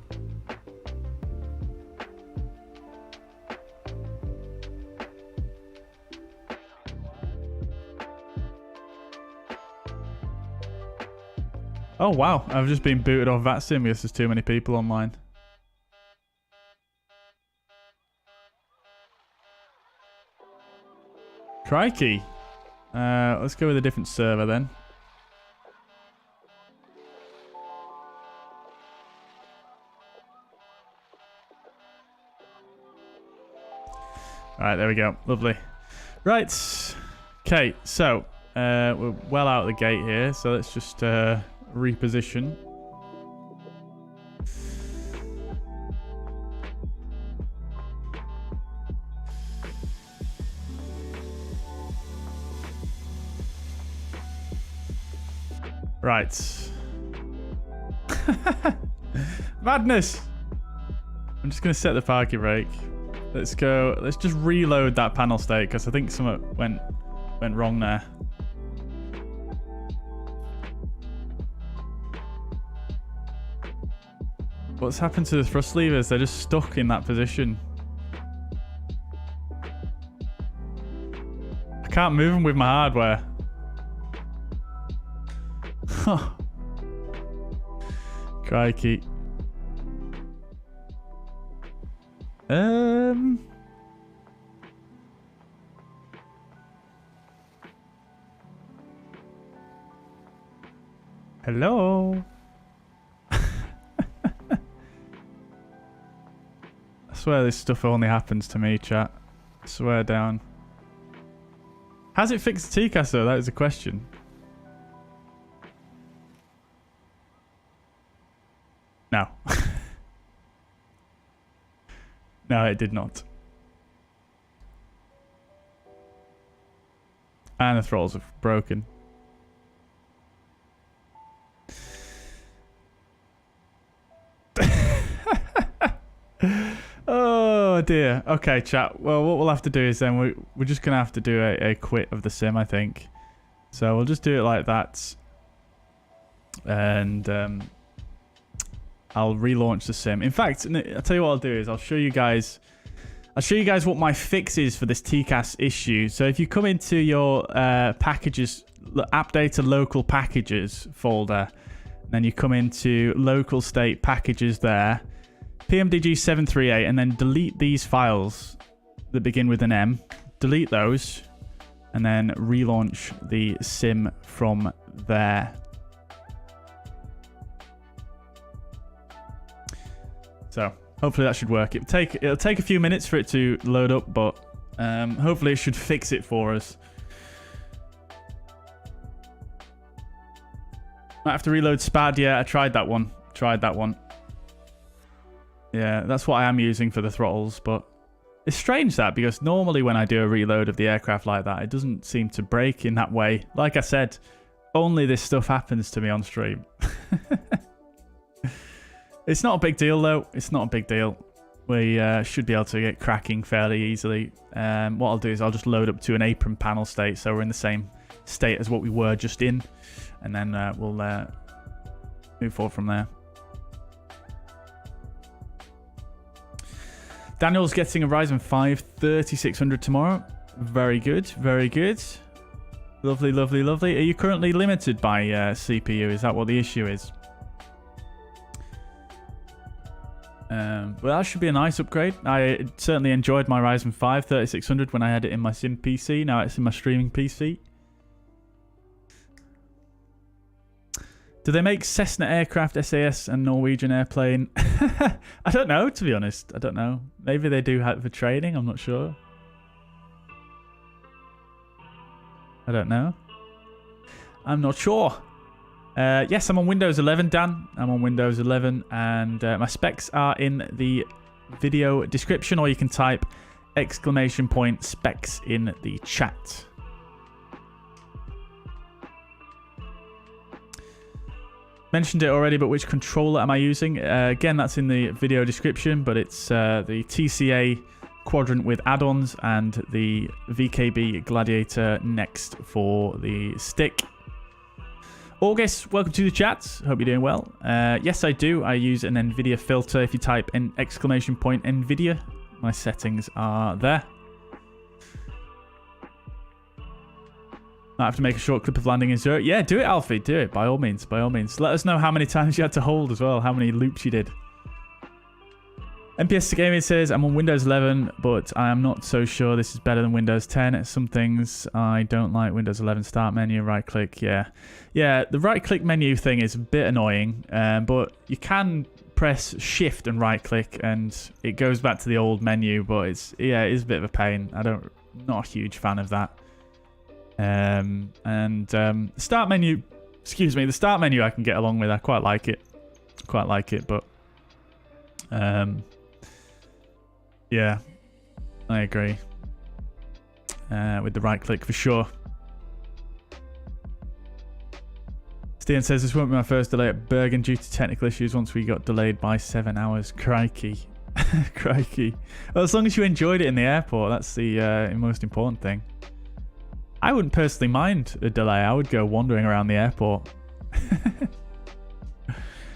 Oh wow, I've just been booted off VATSIM because there's too many people online. Crikey. Let's go with a different server then. Alright, there we go. Lovely. Right. Okay, so we're well out of the gate here, so let's just reposition. Right. Madness! I'm just going to set the parking brake. Let's go. Let's just reload that panel state because I think something went wrong there. What's happened to the thrust levers? They're just stuck in that position. I can't move them with my hardware. Crikey. Hello? I swear this stuff only happens to me, chat. I swear down. Has it fixed the TCAS though? That is a question. No. No, it did not. And the throttles are broken. Oh dear. Okay, chat. Well, what we'll have to do is then we're just gonna have to do a quit of the sim, I think. So we'll just do it like that, and I'll relaunch the sim. In fact, I'll tell you what I'll do is I'll show you guys what my fix is for this TCAS issue. So if you come into your packages, app data local packages folder, then you come into local state packages there, PMDG 738, and then delete these files that begin with an M. Delete those, and then relaunch the sim from there. So hopefully that should work. It'll take a few minutes for it to load up, but hopefully it should fix it for us. Might have to reload SPAD. Yeah, I tried that one. Yeah, that's what I am using for the throttles, but it's strange that, because normally when I do a reload of the aircraft like that, it doesn't seem to break in that way. Like I said, only this stuff happens to me on stream. It's not a big deal though. It's not a big deal. We should be able to get cracking fairly easily. What I'll do is I'll just load up to an apron panel state, so we're in the same state as what we were just in, and then we'll move forward from there. Daniel's getting a Ryzen 5 3600 tomorrow. Very good, very good. Lovely, lovely, lovely. Are you currently limited by CPU? Is that what the issue is? Well, that should be a nice upgrade. I certainly enjoyed my Ryzen 5 3600 when I had it in my sim PC. Now it's in my streaming PC. Do they make Cessna aircraft, SAS, and Norwegian airplane? I don't know, to be honest. I don't know. Maybe they do have for training. I'm not sure. I don't know. I'm not sure. Yes, I'm on Windows 11, Dan. I'm on Windows 11, and my specs are in the video description, or you can type !specs in the chat. Mentioned it already, but which controller am I using? Again, that's in the video description, but it's the TCA Quadrant with add-ons and the VKB Gladiator next for the stick. August, welcome to the chat. Hope you're doing well. Yes, I do. I use an NVIDIA filter. If you type !NVIDIA, my settings are there. I have to make a short clip of landing in Zurich. Yeah, do it, Alfie. Do it, by all means. By all means. Let us know how many times you had to hold as well. How many loops you did. MPS Gaming says, I'm on Windows 11, but I am not so sure this is better than Windows 10. Some things I don't like. Windows 11 start menu, right click. Yeah. Yeah, the right click menu thing is a bit annoying, but you can press shift and right click and it goes back to the old menu, but it is a bit of a pain. Not a huge fan of that. Start menu, the start menu I can get along with. I quite like it. But yeah, I agree with the right click for sure. Stian says this won't be my first delay at Bergen due to technical issues. Once we got delayed by 7 hours. Crikey. Crikey. Well, as long as you enjoyed it in the airport, that's the most important thing. I wouldn't personally mind a delay. I would go wandering around the airport.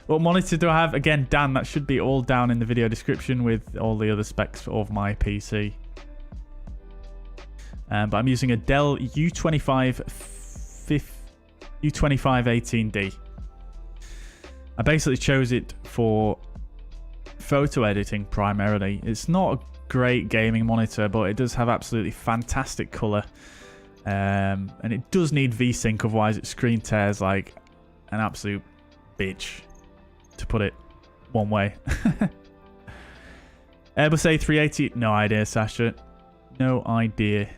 What monitor do I have? Again, Dan, that should be all down in the video description with all the other specs of my PC. But I'm using a Dell U2518D. I basically chose it for photo editing primarily. It's not a great gaming monitor, but it does have absolutely fantastic colour. And it does need VSync, otherwise its screen tears like an absolute bitch, to put it one way. Airbus A380, no idea, Sasha. No idea.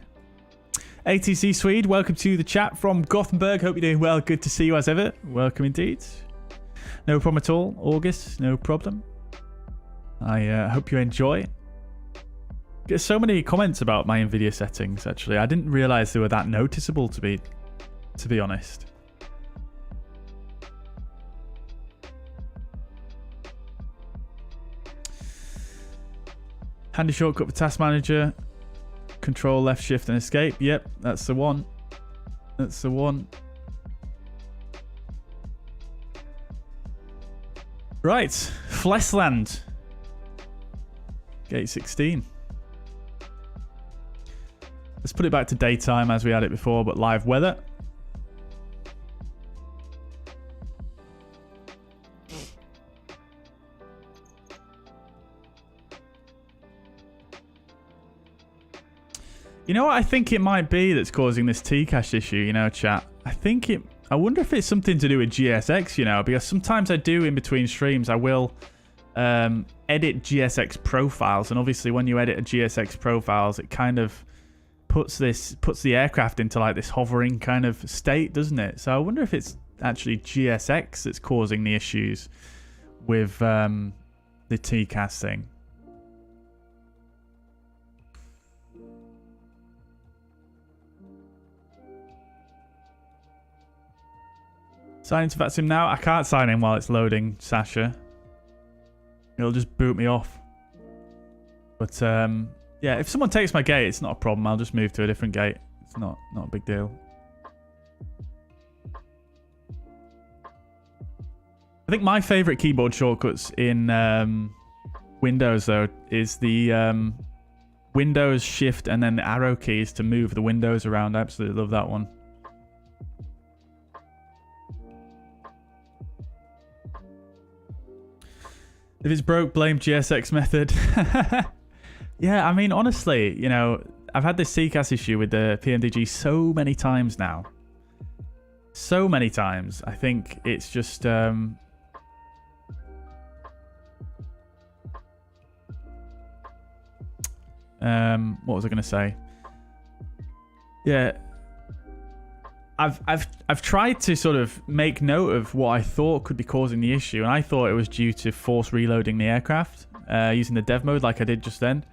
ATC Swede, welcome to the chat from Gothenburg. Hope you're doing well. Good to see you as ever. Welcome indeed. No problem at all. August, no problem. I hope you enjoy. Get so many comments about my NVIDIA settings, actually. I didn't realize they were that noticeable, to be honest. Handy shortcut for Task Manager. Control, left, shift, and escape. Yep, that's the one. That's the one. Right, Flesland. Gate 16. Let's put it back to daytime as we had it before, but live weather. You know what I think it might be that's causing this T-cache issue, you know, chat? I wonder if it's something to do with GSX, you know, because sometimes I do in between streams, I will edit GSX profiles, and obviously when you edit a GSX profiles, it kind of puts the aircraft into like this hovering kind of state, doesn't it? So I wonder if it's actually GSX that's causing the issues with the T-cache thing. Sign into VATSIM now. I can't sign in while it's loading, Sasha. It'll just boot me off. But yeah, if someone takes my gate, it's not a problem. I'll just move to a different gate. It's not a big deal. I think my favorite keyboard shortcuts in Windows, though, is the Windows Shift and then the arrow keys to move the windows around. I absolutely love that one. If it's broke, blame GSX method. Yeah, I mean, honestly, you know, I've had this CCAS issue with the PMDG so many times now. So many times. I think it's just... what was I going to say? Yeah. I've tried to sort of make note of what I thought could be causing the issue, and I thought it was due to force reloading the aircraft using the dev mode like I did just then.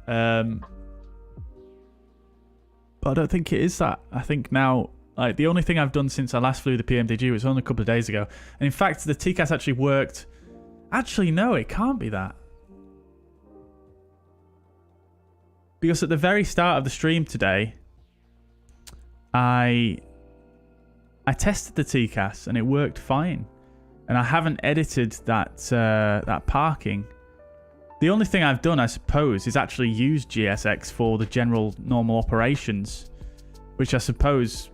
But I don't think it is that. I think now, like, the only thing I've done since I last flew the PMDG was only a couple of days ago, and in fact the TCAS actually worked. Actually, no, it can't be that, because at the very start of the stream today, I tested the TCAS and it worked fine, and I haven't edited that parking. The only thing I've done, I suppose, is actually use GSX for the general normal operations, which I suppose,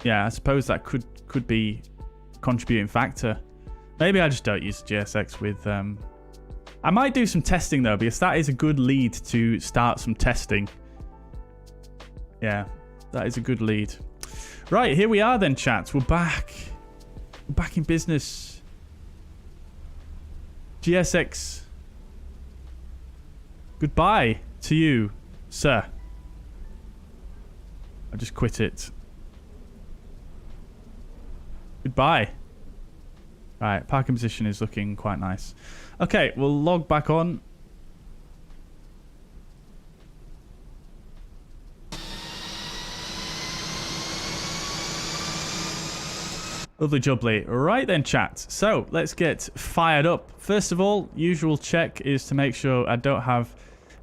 yeah, I suppose that could be a contributing factor. Maybe I just don't use GSX with... I might do some testing though, because that is a good lead to start some testing. Yeah, that is a good lead. Right, here we are then, chat. We're back. We're back in business. GSX. Goodbye to you, sir. I just quit it. Goodbye. Right, parking position is looking quite nice. Okay, we'll log back on. Lovely jubbly. Right then, chat. So, let's get fired up. First of all, usual check is to make sure I don't have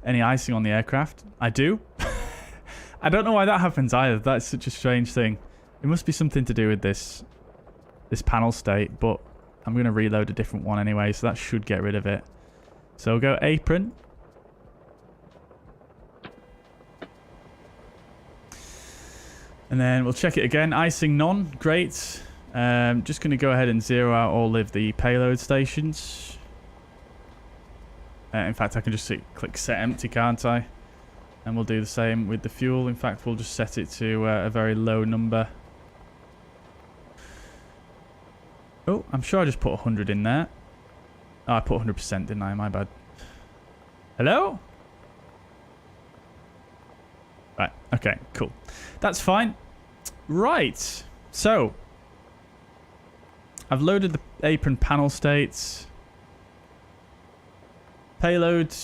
any icing on the aircraft. I do. I don't know why that happens either. That's such a strange thing. It must be something to do with this panel state, but I'm going to reload a different one anyway, so that should get rid of it. So we'll go apron. And then we'll check it again. Icing none. Great. Just going to go ahead and zero out all of the payload stations. In fact, I can just click set empty, can't I? And we'll do the same with the fuel. In fact, we'll just set it to a very low number. Oh, I'm sure I just put 100 in there. Oh, I put 100%, didn't I? My bad. Hello? Right, okay, cool. That's fine. Right, so I've loaded the apron panel states. Payload,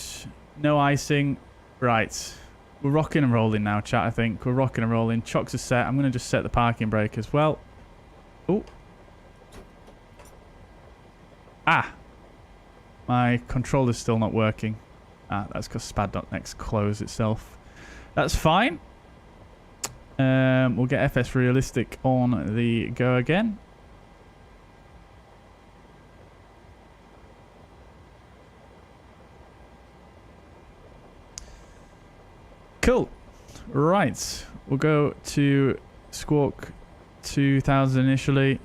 no icing. Right, we're rocking and rolling now, chat, I think. We're rocking and rolling. Chocks are set. I'm going to just set the parking brake as well. Oh. Ah. My controller's still not working. Ah, that's because spad.next closed itself. That's fine. We'll get FS Realistic on the go again. Cool. Right. We'll go to Squawk 2000 initially.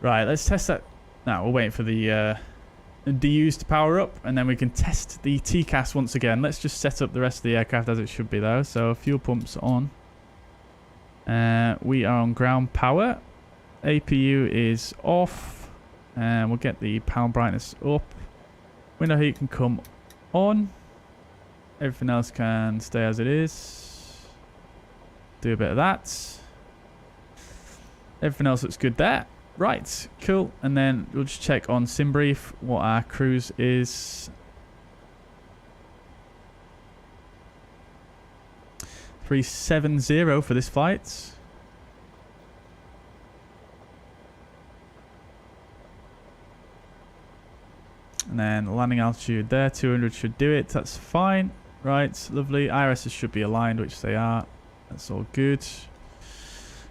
Right, let's test that. Now, we'll wait for the DUs to power up, and then we can test the TCAS once again. Let's just set up the rest of the aircraft as it should be, though. So, fuel pumps on. We are on ground power. APU is off. And we'll get the panel brightness up. Window heat can come on. Everything else can stay as it is. Do a bit of that. Everything else looks good there. Right, cool. And then we'll just check on SimBrief what our cruise is. 370 for this flight. And then landing altitude there, 200 should do it. That's fine. Right, lovely. IRSs should be aligned, which they are. That's all good.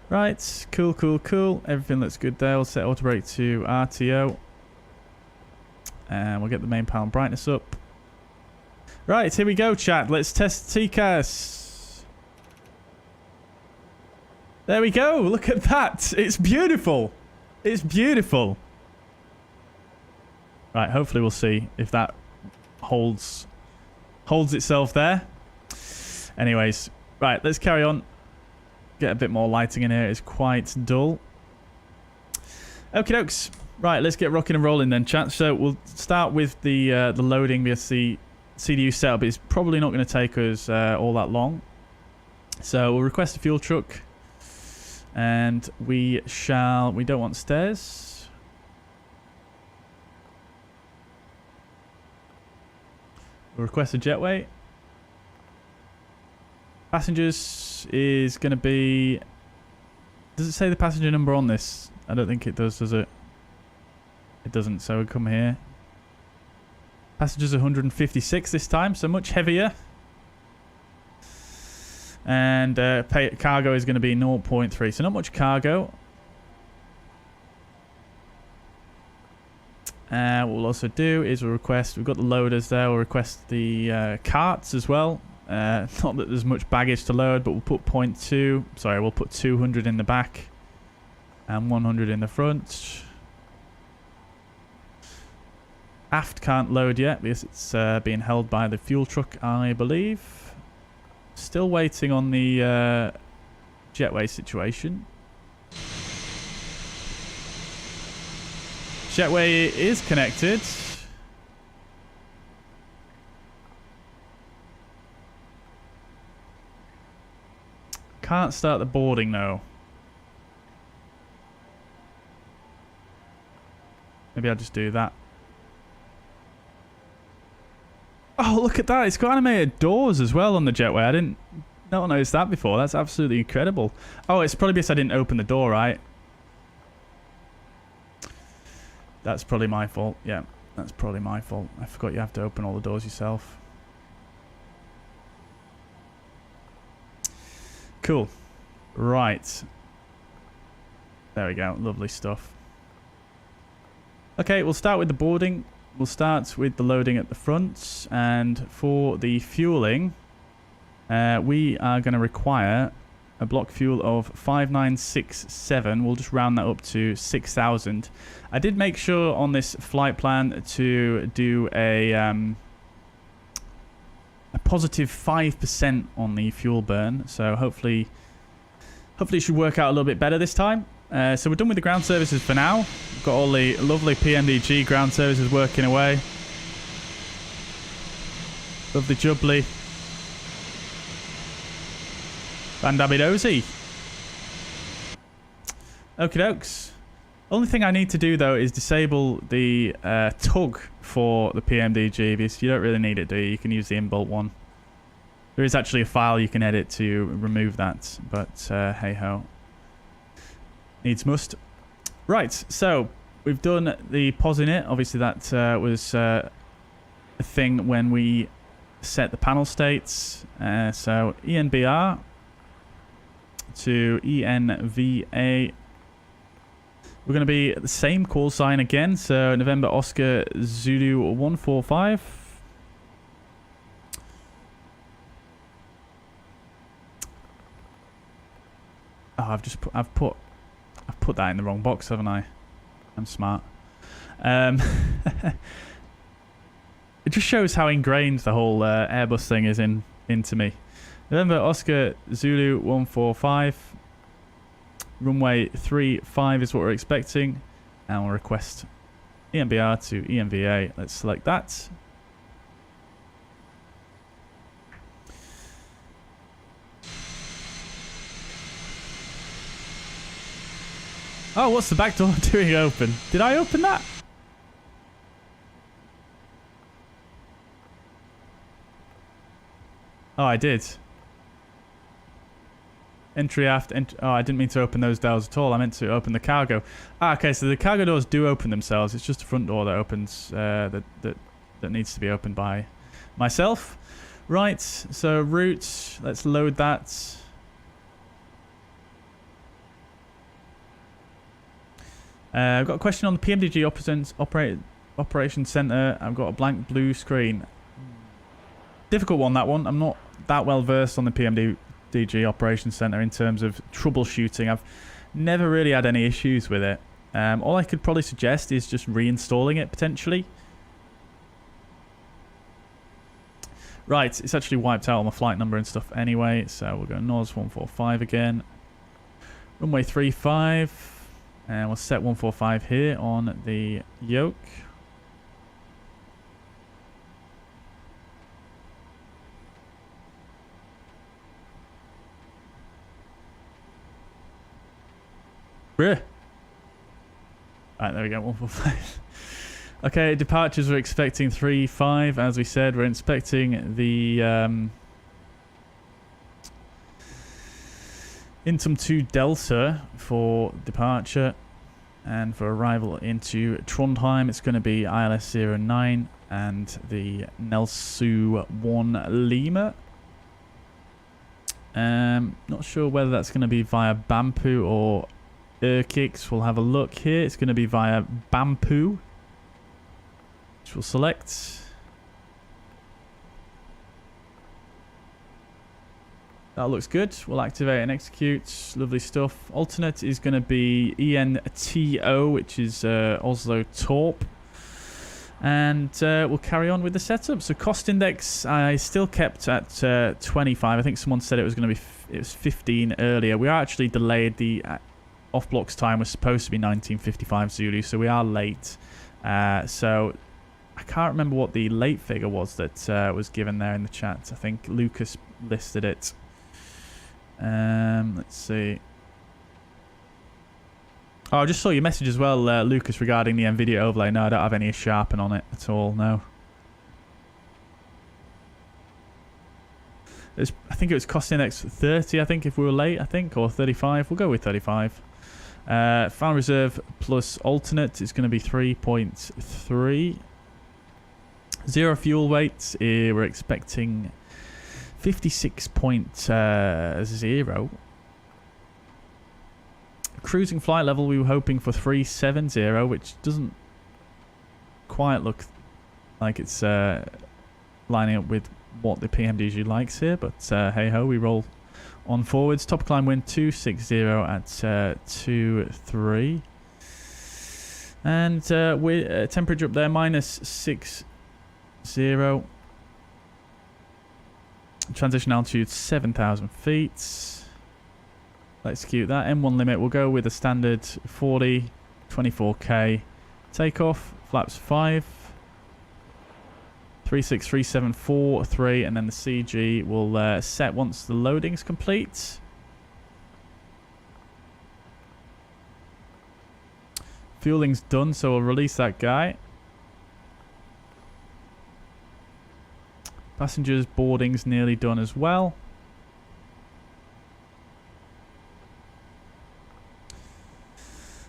Right, cool, cool, cool. Everything looks good there. We'll set auto brake to RTO. And we'll get the main panel brightness up. Right, here we go, chat. Let's test TCAS. There we go. Look at that. It's beautiful. It's beautiful. Right, hopefully we'll see if that holds itself there. Anyways, right, let's carry on. Get a bit more lighting in here. It's quite dull. Okie dokes. Right, let's get rocking and rolling then, chat. So we'll start with the loading because the CDU setup is probably not going to take us all that long. So we'll request a fuel truck. And we don't want stairs. We'll request a jetway. Passengers is going to be... Does it say the passenger number on this? I don't think it does it? It doesn't, so we'll come here. Passengers 156 this time, so much heavier. And cargo is going to be 0.3, so not much cargo. What we'll also do is we'll request... We've got the loaders there. We'll request the carts as well. Not that there's much baggage to load, but we'll put 0.2. Sorry, we'll put 200 in the back and 100 in the front. Aft can't load yet because it's being held by the fuel truck, I believe. Still waiting on the jetway situation. Jetway is connected. Can't start the boarding though. Maybe I'll just do that. Oh, look at that. It's got animated doors as well on the jetway. I didn't notice that before. That's absolutely incredible. Oh, it's probably because I didn't open the door, right? That's probably my fault. Yeah, that's probably my fault. I forgot you have to open all the doors yourself. Cool. Right. There we go. Lovely stuff. Okay, we'll start with the boarding. We'll start with the loading at the front. And for the fueling, we are going to require a block fuel of 5967. We'll just round that up to 6,000. I did make sure on this flight plan to do a positive 5% on the fuel burn. So hopefully it should work out a little bit better this time. So we're done with the ground services for now. We've got all the lovely PMDG ground services working away. Lovely jubbly. Bandabidozy. Okie dokes. Only thing I need to do though is disable the tug for the PMDG, because you don't really need it, do you? You can use the inbuilt one. There is actually a file you can edit to remove that, but hey ho. Needs must. Right, so we've done the pos in it. Obviously that was a thing when we set the panel states. So ENBR to ENVA. We're going to be at the same call sign again. So November Oscar Zulu 145. Oh, I've put that in the wrong box, haven't I? I'm smart. It just shows how ingrained the whole Airbus thing is into me. November Oscar Zulu 145. Runway 35 is what we're expecting. And we'll request ENBR to ENVA. Let's select that. Oh, what's the back door doing open? Did I open that? Oh, I did. Entry aft. Oh, I didn't mean to open those doors at all. I meant to open the cargo. Ah, okay. So the cargo doors do open themselves. It's just the front door that opens. That needs to be opened by myself. Right. So route. Let's load that. I've got a question on the PMDG Operations Center. I've got a blank blue screen. Difficult one, that one. I'm not that well versed on the PMDG Operations Center in terms of troubleshooting. I've never really had any issues with it. All I could probably suggest is just reinstalling it potentially. Right, it's actually wiped out all my flight number and stuff anyway, so we'll go NOS 145 again. Runway 35. And we'll set 145 here on the yoke. Right, there we go, 145. Okay, departures we're expecting 3-5. As we said, we're inspecting the Intum 2 Delta for departure, and for arrival into Trondheim it's going to be ILS 09 and the Nelsu 1 Lima. Not sure whether that's going to be via Bampu or Urkix. We'll have a look here. It's going to be via Bampu, which we'll select. That looks good. We'll activate and execute. Lovely stuff. Alternate is going to be ENTO, which is Oslo Torp. And we'll carry on with the setup. So cost index, I still kept at 25. I think someone said it was going to be it was 15 earlier. We are actually delayed. The off blocks time was supposed to be 1955 Zulu, so we are late. So I can't remember what the late figure was that was given there in the chat. I think Lucas listed it. Let's see. Oh, I just saw your message as well, Lucas, regarding the NVIDIA overlay. No, I don't have any sharpen on it at all, no. I think it was cost index 30, I think, if we were late, I think, or 35. We'll go with 35. Final reserve plus alternate is going to be 3.3. Zero fuel weight, we're expecting 56.0. Cruising flight level, we were hoping for 370, which doesn't quite look like it's lining up with what the PMDG likes here, but hey ho, we roll on forwards. Top climb wind 260 at 2.3. And we're temperature up there -60. Transition altitude 7,000 feet. Let's execute that. M1 limit, we'll go with a standard 40, 24k. Takeoff, flaps 5. 363743, and then the CG will set once the loading's complete. Fueling's done, so we'll release that guy. Passengers boarding's nearly done as well.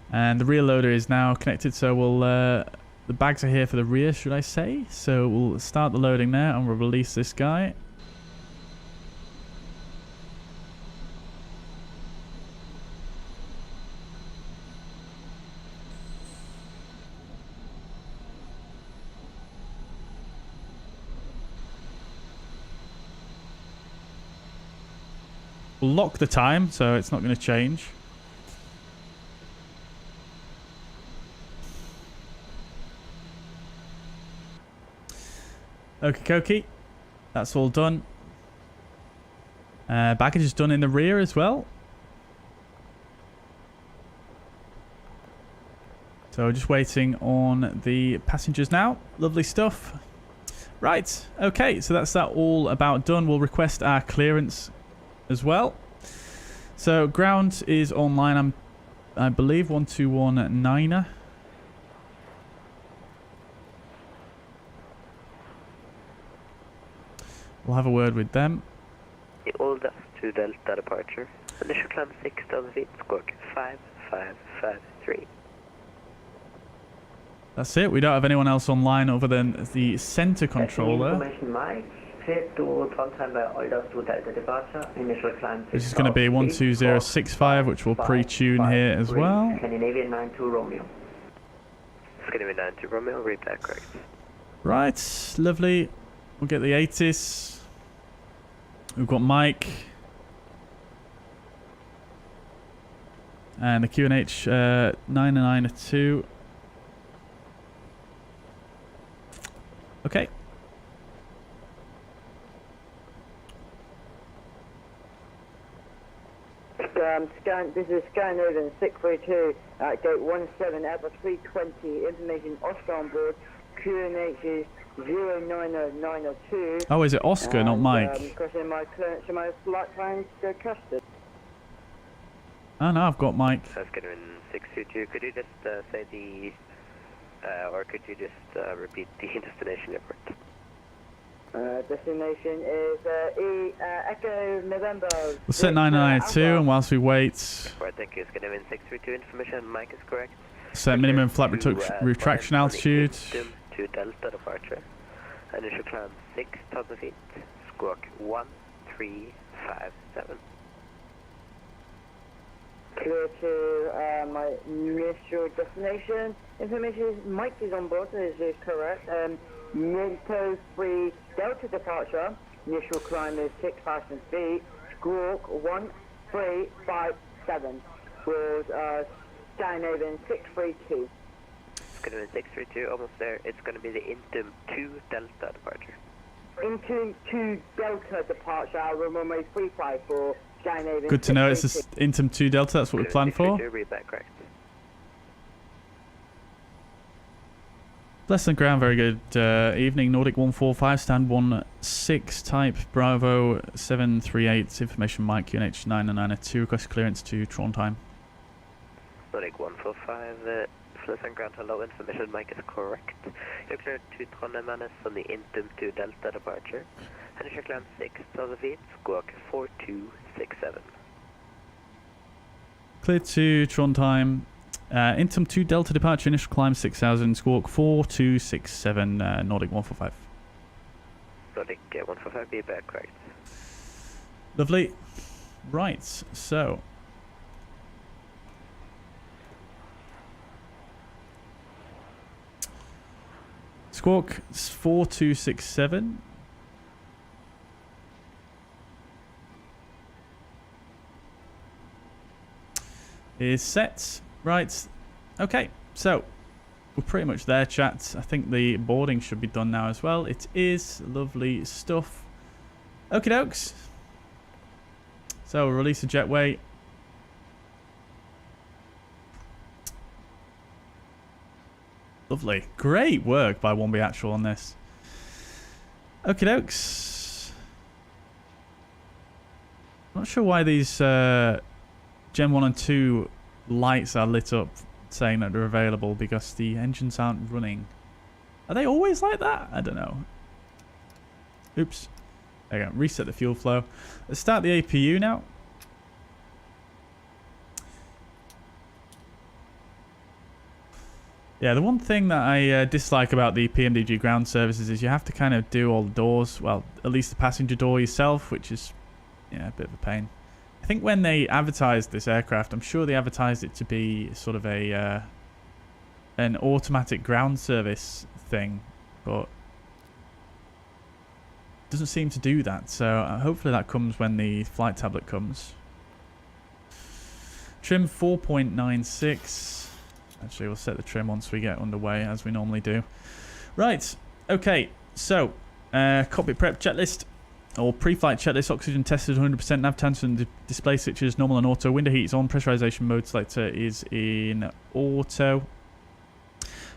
And the rear loader is now connected, so we'll the bags are here for the rear, should I say. So we'll start the loading now and we'll release this guy. We'll lock the time, so it's not going to change. Okie dokie, that's all done. Baggage is done in the rear as well. So just waiting on the passengers now. Lovely stuff. Right, okay, so that's that all about done. We'll request our clearance as well. So ground is online, I believe 1219er. We'll have a word with them. All dust to Delta departure. Initial climb 6,000 feet, squawk 5553. That's it. We don't have anyone else online other than the center controller. Information Mike, clear to Trondheim by all dust to Delta departure. Initial climb. This is going to be 12065, which we'll pre-tune here as well. Scandinavian 92 Romeo. Scandinavian 92 Romeo, read that correct. Right, lovely. We'll get the 80s. We've got Mike. And the QNH 992. Okay. This is Scandinavian 632 at gate 17 Airbus 320. Information Oscar on board. QNH is 09092. Oh, is it Oscar, not Mike? Question my clearance to my flight plans to custard. Oh no, I've got Mike. That's going in 622. Could you just say the, or could you just repeat the destination airport? Destination is Echo November. We'll set 992, and whilst we wait, Right, thank you. It's going in 632. Information Mike is correct. set minimum flap retraction altitude. To Delta departure. Initial climb 6,000 feet. Squawk 1357. Clear to my initial destination. Information is Mike is on board, so this is correct. Minto 3 Delta departure. Initial climb is 6,000 feet. Squawk 1357. Was Scandinavian 632. It's going to be 632, almost there. It's going to be the Intum 2 Delta departure. Intum 2 Delta departure, runway 354, Scandinavian. Good to know. It's the Intum 2 Delta. That's what we planned for. Read that correct. Less than ground. Very good evening. Nordic 145, stand 16, type Bravo 738. Information Mike QNH 992. Request clearance to Trondheim. Nordic 145. Less than ground, hello, information Mike is correct. You're cleared to Trondheim on the Intum 2 Delta departure. Initial climb 6,000 feet, squawk 4267. Clear to Trondheim. Intum 2 Delta departure, initial climb 6,000, squawk 4267, Nordic 145. Nordic 145, be back correct. Lovely. Right, so squawk 4267. Is set. Right. Okay. So we're pretty much there, chat. I think the boarding should be done now as well. It is. Lovely stuff. Okie dokes. So we'll release the jetway. Lovely. Great work by wombiiactual on this. Okie dokes. Not sure why these Gen 1 and 2 lights are lit up saying that they're available because the engines aren't running. Are they always like that? I don't know. Oops. There you go. Reset the fuel flow. Let's start the APU now. Yeah, the one thing that I dislike about the PMDG ground services is you have to kind of do all the doors. Well, at least the passenger door yourself, which is, yeah, a bit of a pain. I think when they advertised this aircraft, I'm sure they advertised it to be sort of a an automatic ground service thing, but it doesn't seem to do that. So hopefully that comes when the flight tablet comes. Trim 4.96. Actually, we'll set the trim once we get underway, as we normally do. Right. Okay. So, cockpit prep checklist. Or pre-flight checklist. Oxygen tested 100%. Nav tangent display switches normal and auto. Window heat is on. Pressurization mode selector is in auto.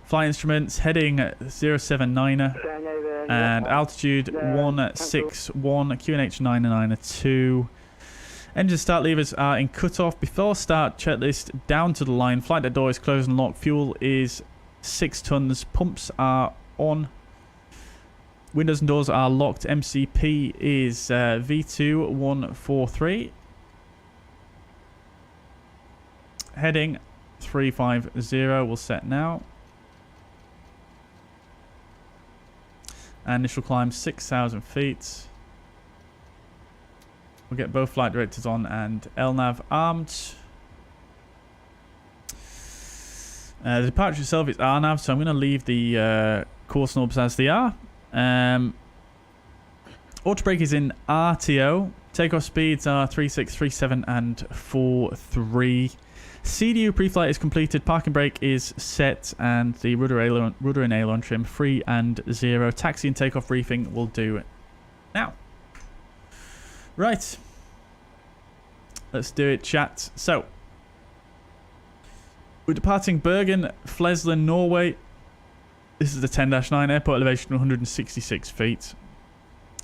Flight instruments. Heading 079er. And altitude 161. QNH 992. Engine start levers are in cutoff. Before start checklist down to the line. Flight deck door is closed and locked. Fuel is 6 tons. Pumps are on. Windows and doors are locked. MCP is V2143. Heading 350. We'll set now. And initial climb 6,000 feet. We'll get both flight directors on and LNAV armed. The departure itself is RNAV, so I'm going to leave the course knobs as they are. Auto brake is in RTO. Takeoff speeds are 36, 37 and 43. CDU pre-flight is completed. Parking brake is set and the rudder and aileron trim 3 and 0. Taxi and takeoff briefing will do now. Right. Let's do it, chat. So, we're departing Bergen, Flesland, Norway. This is the 10-9, airport elevation 166 feet.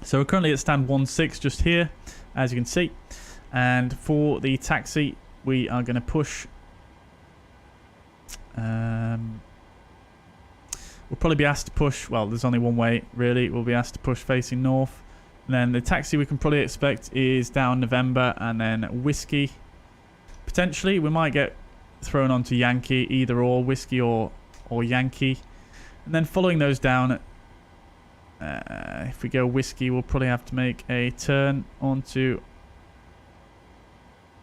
So we're currently at stand 16 just here, as you can see. And for the taxi, we are going to push. We'll probably be asked to push, well, there's only one way, really. We'll be asked to push facing north. And then the taxi we can probably expect is down November and then Whiskey. Potentially, we might get thrown onto Yankee, either or, Whiskey or Yankee. And then following those down, if we go Whiskey, we'll probably have to make a turn onto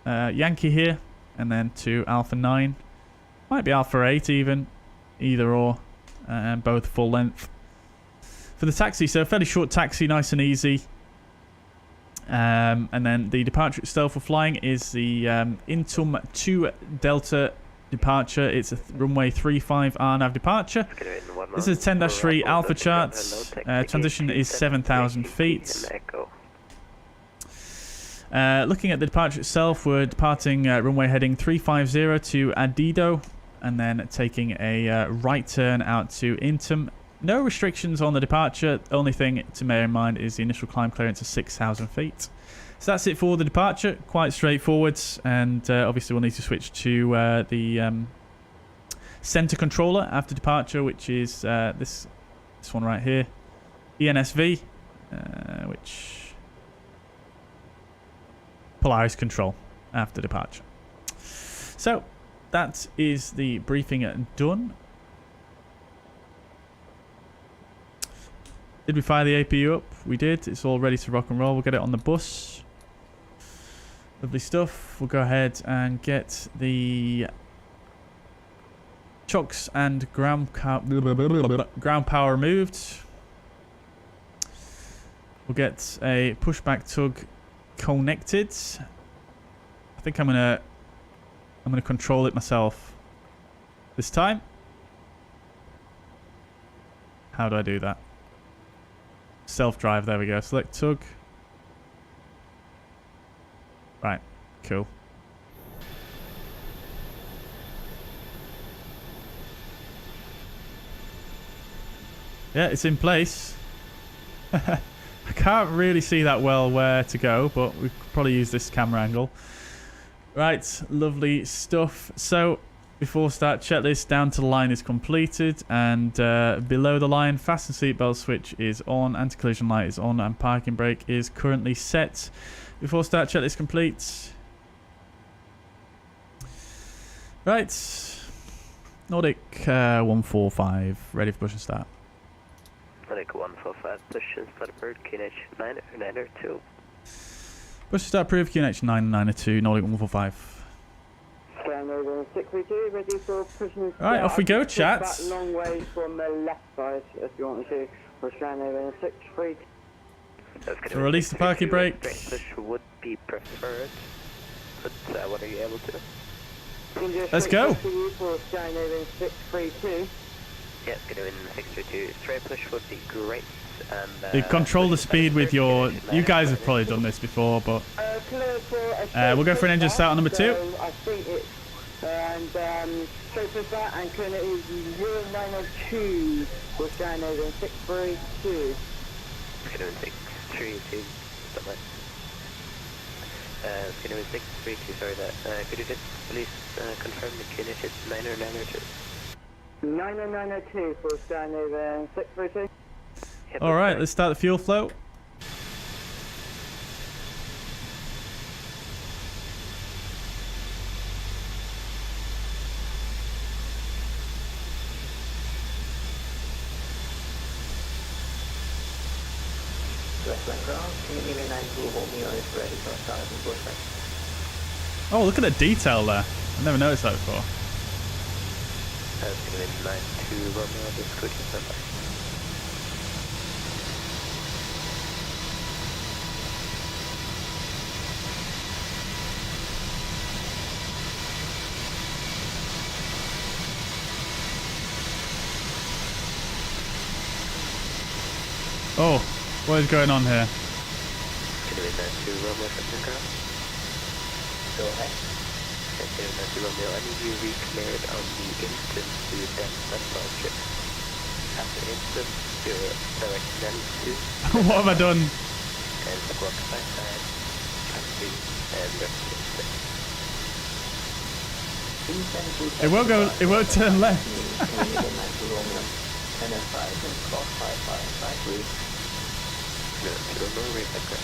Yankee here. And then to Alpha 9. Might be Alpha 8 even, either or, and both full length. For the taxi, so a fairly short taxi, nice and easy. And then the departure itself for flying is the Intum 2 Delta departure. It's a runway 35 RNAV departure. This is a 10-3 Alpha charts. Transition is 7,000 feet. Looking at the departure itself, we're departing runway heading 350 to Adido, and then taking a right turn out to Intum. No restrictions on the departure. The only thing to bear in mind is the initial climb clearance of 6,000 feet. So that's it for the departure. Quite straightforward. And obviously we'll need to switch to the center controller after departure, which is this one right here. ENSV, which Polaris control after departure. So that is the briefing done. Did we fire the APU up? We did. It's all ready to rock and roll. We'll get it on the bus. Lovely stuff. We'll go ahead and get the chocks and ground power removed. We'll get a pushback tug connected. I think I'm gonna control it myself this time. How do I do that? Self-drive, there we go. Select tug. Right, cool. Yeah, it's in place. I can't really see that well where to go, but we could probably use this camera angle. Right, lovely stuff. So, before start, checklist down to the line is completed, and below the line, fasten seatbelt switch is on, anti-collision light is on, and parking brake is currently set. Before start, checklist complete. Right, Nordic 145, ready for push and start. Nordic 145, push and start bird, QNH 902. Push and start approved, QNH 902, Nordic 145. Scan over 632, ready for push and start. Alright, off we go, chat. Back long way from the left side, if you want me to. We'll scan over 632. So release the parking brake. Push would be preferred, but what are you able to? Let's go. For scan over 632. Yeah, it's going to in 632. Straight push would be great. And, You control the speed with your... You guys have probably done this before, but... we'll go for an engine start on number 2. I think it's... And straight push that, and current is 0902. We'll scan over in 632. It's going to in 632. Stop that. It's going to in 632, sorry that. Could you just please confirm the QNH is 90902? 90902 for scan over 632. Alright, let's start the fuel flow. Oh, look at the detail there. I've never noticed that before. It's going to be 92 Romeo, just quick and standby. Oh, what is going on here? It's going to be 92 Romeo, Fenix. Go ahead. It's going to be 92 Romeo. I need you recleared on the instant to Delta departure. After instant, you're direction L2. What have I done? And squawk side, taxi, and rest It won't go. It won't turn left.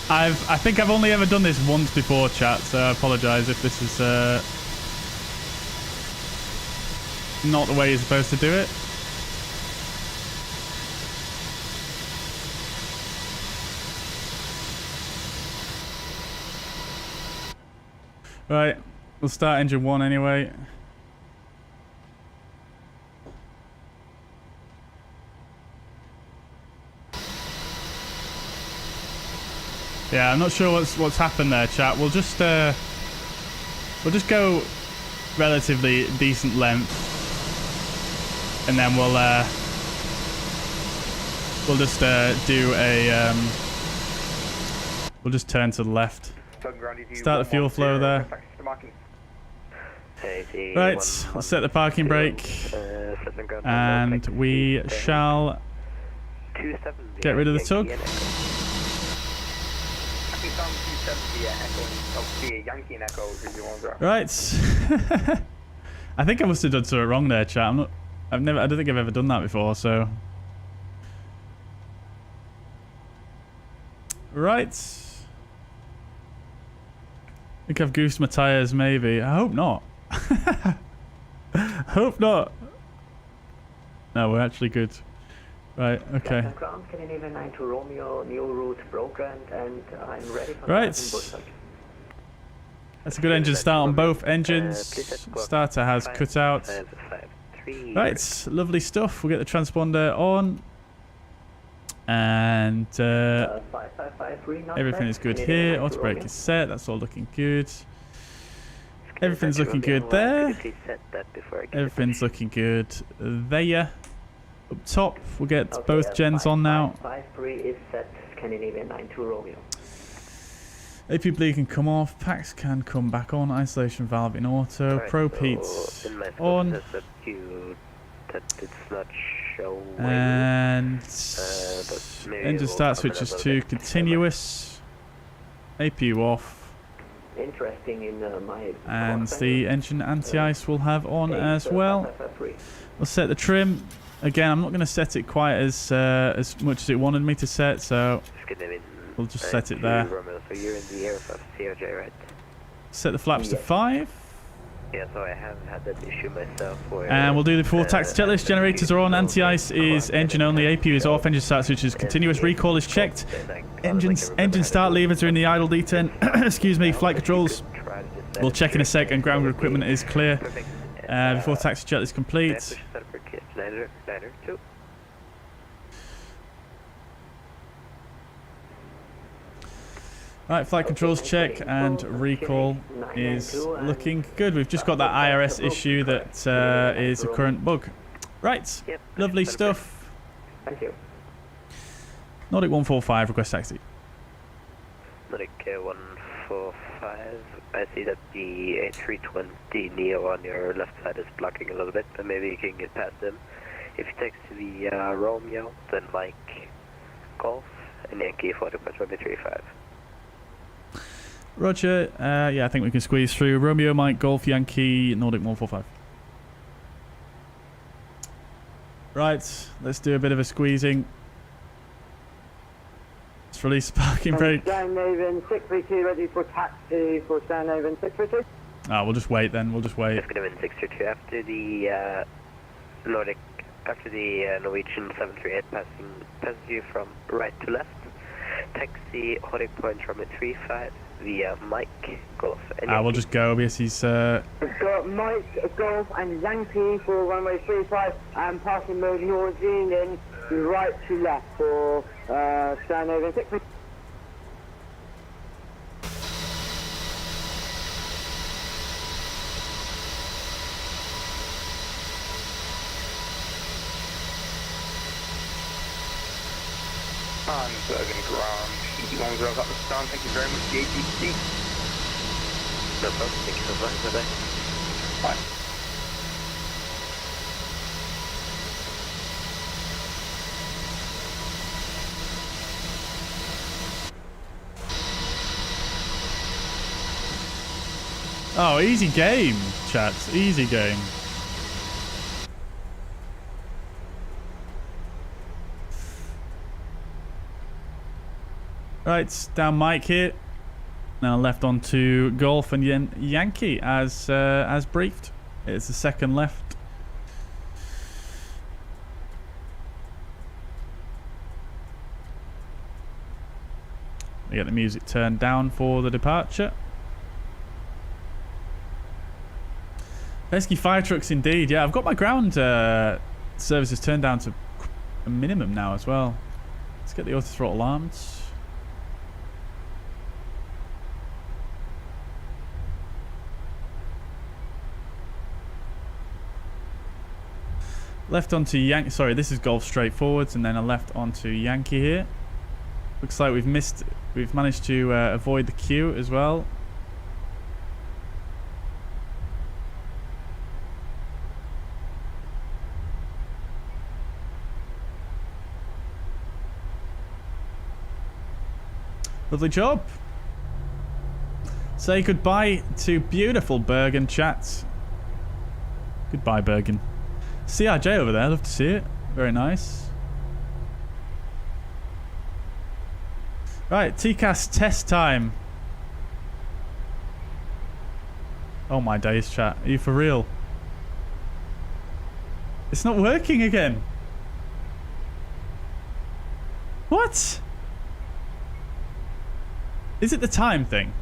I think I've only ever done this once before, chat. So I apologise if this is not the way you're supposed to do it. Right, we'll start engine 1 anyway. Yeah, I'm not sure what's happened there, chat. We'll just go relatively decent length, and then we'll just do a we'll just turn to the left. Start the fuel flow there. Right, let's set the parking brake, and we shall get rid of the tug. Right. I think I must have done something wrong there, chat. I don't think I've ever done that before, so. Right. I think I've goosed my tyres, maybe. I hope not. Hope not. No, we're actually good. Right, okay. Scandinavian 9 to Romeo, new route programmed, and I'm ready for right. That's a good engine start on both engines. Starter has cut out. Right, lovely stuff. We'll get the transponder on. And everything is good here. Auto brake is set. That's all looking good. Everything's looking good there. Everything's looking good there. Up top, we'll get both gens on now. 53 is set. Scandinavian 9 to Romeo. AP bleed can come off. Packs can come back on. Isolation valve in auto. Probe heats on. That it's not And engine start switches to continuous. APU off. Interesting in my... And the engine anti-ice will have on as well. We'll set the trim. Again, I'm not going to set it quite as much as it wanted me to set, so we'll just set it there. So you're in the Aerosoft COJ, right? Set the flaps to 5. Yeah, so I have had that issue myself. And we'll do the full taxi checklist. Generators are on. Anti-ice is engine only. APU is off. Engine start switches continuous. Recall is checked. Engine start levers are in the idle detent. Excuse me. Flight controls. We'll check in a sec. And ground equipment is clear. Before taxi checklist complete. Right, flight controls check and recall is looking good. We've just got that IRS issue that is a current bug. Right, lovely stuff. Thank you. Nordic 145, request taxi. Nordic 145, I see that the A320 Neo on your left side is blocking a little bit, but maybe you can get past them. If you text to the Romeo, then Mike Golf, and Yankee 40.135. Roger, yeah, I think we can squeeze through. Romeo, Mike, Golf, Yankee, Nordic 145. Right, let's do a bit of a squeezing. Let's release the parking brake. Scandinavian 632 ready for taxi for Scandinavian 632. Ah, we'll just wait then, we'll just wait. Scandinavian 632 after the Nordic, after the Norwegian 738 passes you from right to left. Taxi, holding point from 35 via Mike, Golf, and we'll just go because he's... We've got Mike, Golf and Yankee for runway 35 and passing mode Norwegian in right to left for Scandinavian 632. On Bergen ground, 1 got the stand. Thank you very much, the ATC. No problem, thank you so much, bye-bye. Bye. Oh, easy game, chat. Easy game. Right, down Mike here. Now left onto Golf and Yankee as briefed. It's the second left. We get the music turned down for the departure. Pesky fire trucks indeed. Yeah, I've got my ground services turned down to a minimum now as well. Let's get the auto throttle armed. Left onto Yankee. Sorry, this is Golf straight forwards, and then a left onto Yankee here. Looks like we've managed to avoid the queue as well. Lovely job. Say goodbye to beautiful Bergen, chat. Goodbye, Bergen. CRJ over there, love to see it. Very nice. Right, TCAS test time. Oh my days, chat. Are you for real? It's not working again. What? Is it the time thing?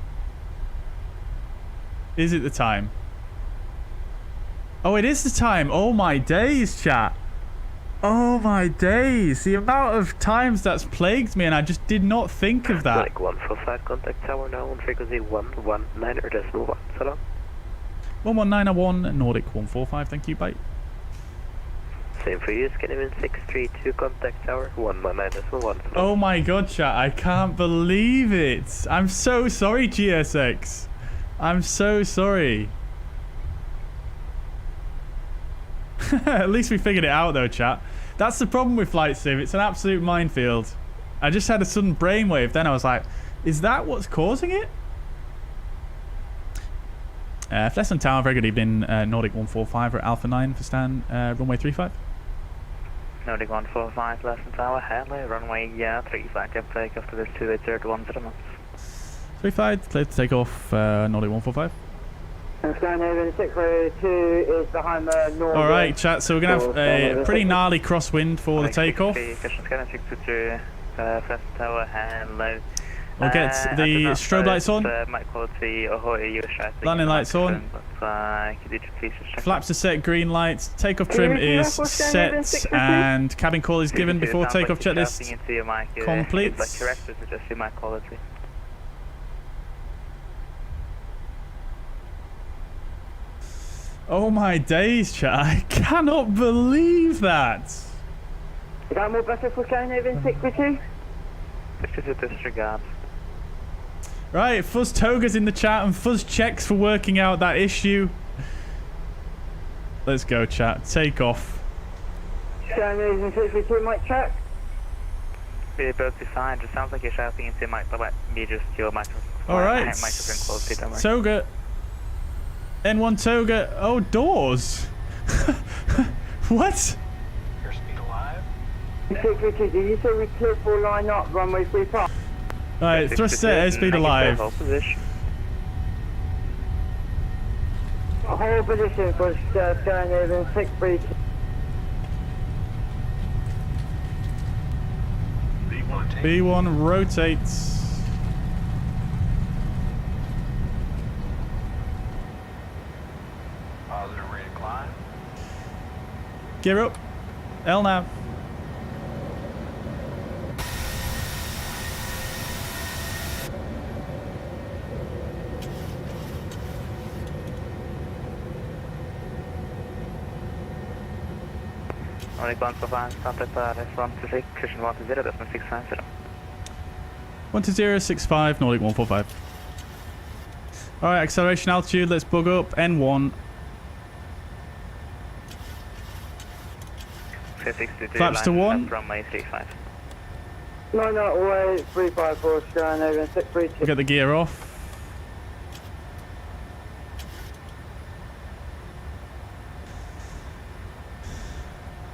Is it the time? Oh, it is the time. Oh my days, chat. Oh my days. The amount of times that's plagued me, and I just did not think of that. Like 145 contact tower now on frequency 119.1. So long. 119.1 Nordic 145. Thank you. Bye. Same for you. Scandinavian 632 contact tower 119.1. Oh my god, chat. I can't believe it. I'm so sorry, GSX. I'm so sorry. At least we figured it out though, chat. That's the problem with Flight Sim. It's an absolute minefield. I just had a sudden brainwave. Then I was like, is that what's causing it? Flesland Tower, very good evening. Nordic 145 at Alpha 9 for stand, runway 35. Nordic 145, Flesland Tower, Hadley, runway 35, get take off to this 280 to the 35, clear to take off, Nordic 145. Skyhaven 602 is behind the Norway. Alright, chat, so we're going to have a pretty gnarly crosswind for the takeoff. We'll get the strobe lights on. Landing lights on. Flaps are set, green lights. Takeoff trim is set, and cabin call is given before takeoff checklist completes. Oh my days, chat. I cannot believe that. Is that more better for Skyhaven 602? This is a disregard. Right, Fuzz Toga's in the chat and Fuzz checks for working out that issue. Let's go, chat. Take off. Skyhaven 602 mic check. We're both fine. It sounds like you're shouting into your mic, but me just your microphone. Alright. Toga. N1 Toga. Oh, doors. What? 602, did you say we clear for line up, runway 35? Alright, thrust set, airspeed alive. Hold position for Skyhaven 632. B1 rotates. Positive rate of climb. Gear up. LNAV. Nordic 145, contact S126, Christian 120, that's my 650. 12065, Nordic 145. Alright, acceleration altitude, let's bug up. N1. Flaps to 1. Runway 35. No, away 354, Skyhaven 632. We'll get the gear off.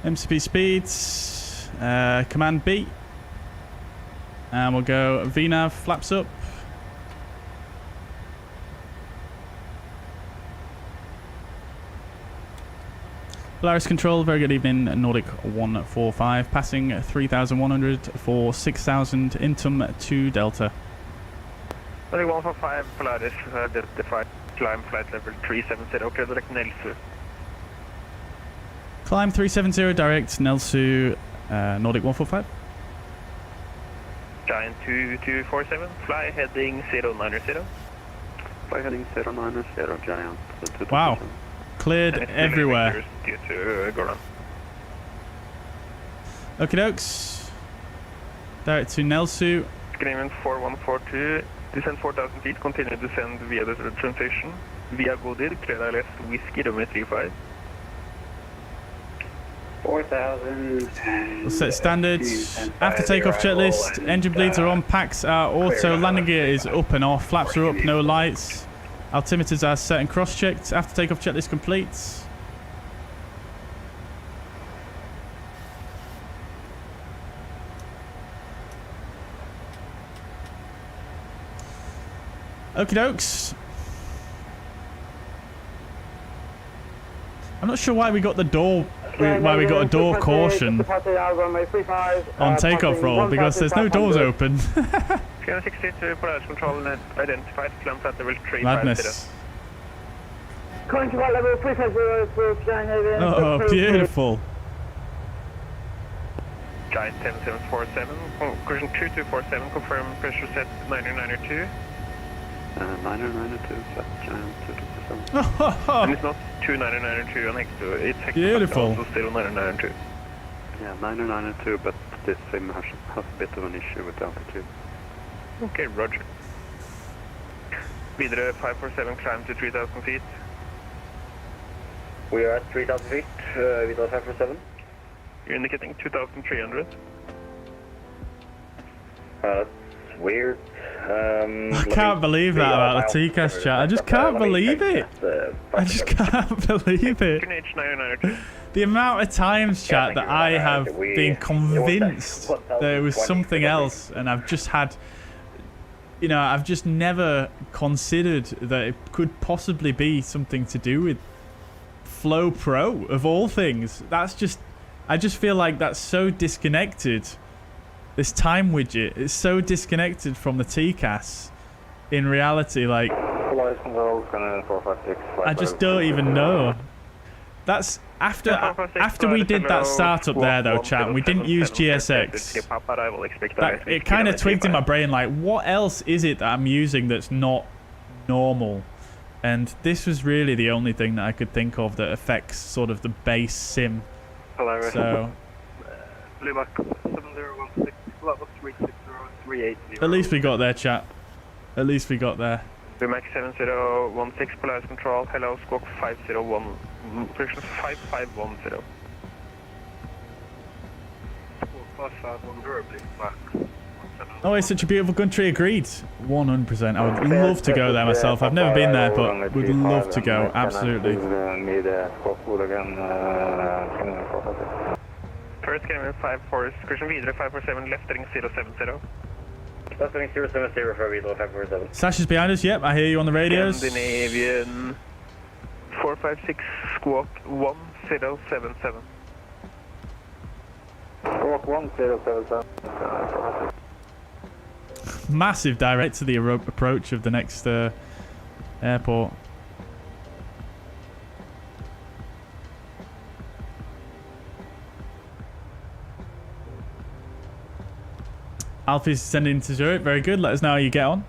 MCP speeds, command B, and we'll go VNAV flaps up. Polaris control, very good evening, Nordic 145, passing 3,100 for 6,000, Intum to Delta. Nordic 145, Polaris, the climb flight level 370, okay, direct Nelsu. Climb 370 direct, Nelsu, Nordic 145. Giant 2247, fly heading 090. Fly heading 090, Giant. Wow, cleared everywhere. Due to Goran. Okie dokes. Direct to Nelsu. Screaming 4142, descend 4,000 feet, continue to descend via the transition. Via Godid, clear ILS, Whiskey, runway 35. 4,000. We'll set standards. After takeoff checklist, engine bleeds are on, packs are auto, landing gear is up and off, flaps are up, no lights. Altimeters are set and cross-checked. After takeoff checklist completes. Okie dokes. I'm not sure why we got the door. Why we got a door caution on takeoff roll, because there's no doors open. 362 Polaris control identified, climb flight level 350. Madness. Calling to flight level 350 for Skyhaven. Oh, beautiful. Giant 10747, conclusion 2247, confirm pressure set 9092. 9092, flat Giant 2247. And it's not 2992 on Hector, it's Hector, beautiful. also still 992. Yeah, 992, but this sim has a bit of an issue with altitude. Okay, roger. Videre 547, climb to 3,000 feet. We are at 3,000 feet, Videre 547. You're indicating 2,300. That's weird. I can't believe that about the TCAS chat. I just can't believe it. I just can't believe it. The amount of times, chat, that I have been convinced there was something else, and I've just had, you know, I've just never considered that it could possibly be something to do with Flow Pro, of all things. That's just, I just feel like that's so disconnected. This time widget is so disconnected from the TCAS in reality. Like, I just don't even know. That's after we did that startup there though, chat, and we didn't use GSX. It kind of twigged in my brain, like, what else is it that I'm using that's not normal? And this was really the only thing that I could think of that affects sort of the base sim. So at least we got there, chat. At least we got there. Max 7016, Polaris Control, hello, squawk 501, prediction 5510. Oh, it's such a beautiful country, agreed. 100%. I would love to go there myself. I've never been there, but would love to go, absolutely. First game 54, Christian Videre 547, left heading 070. Left heading 070 for Videre 547. Sash is behind us, yep, I hear you on the radios. Scandinavian 456, squawk 1077. Squawk 1077. Massive direct to the approach of the next airport. Alfie's sending to Zurich. Very good. Let us know how you get on.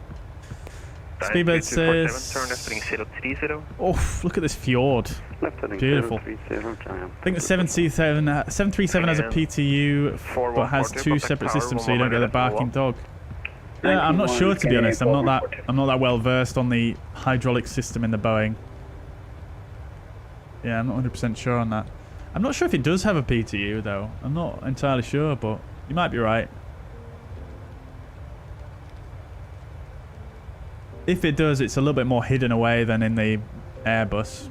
Speedbird says... Oh, look at this fjord. Beautiful. I think the 737 has a PTU, but has two separate systems, so you don't get the barking dog. Yeah, I'm not sure, to be honest. I'm not that well versed on the hydraulic system in the Boeing. Yeah, I'm not 100% sure on that. I'm not sure if it does have a PTU though. I'm not entirely sure, but you might be right. If it does, it's a little bit more hidden away than in the Airbus.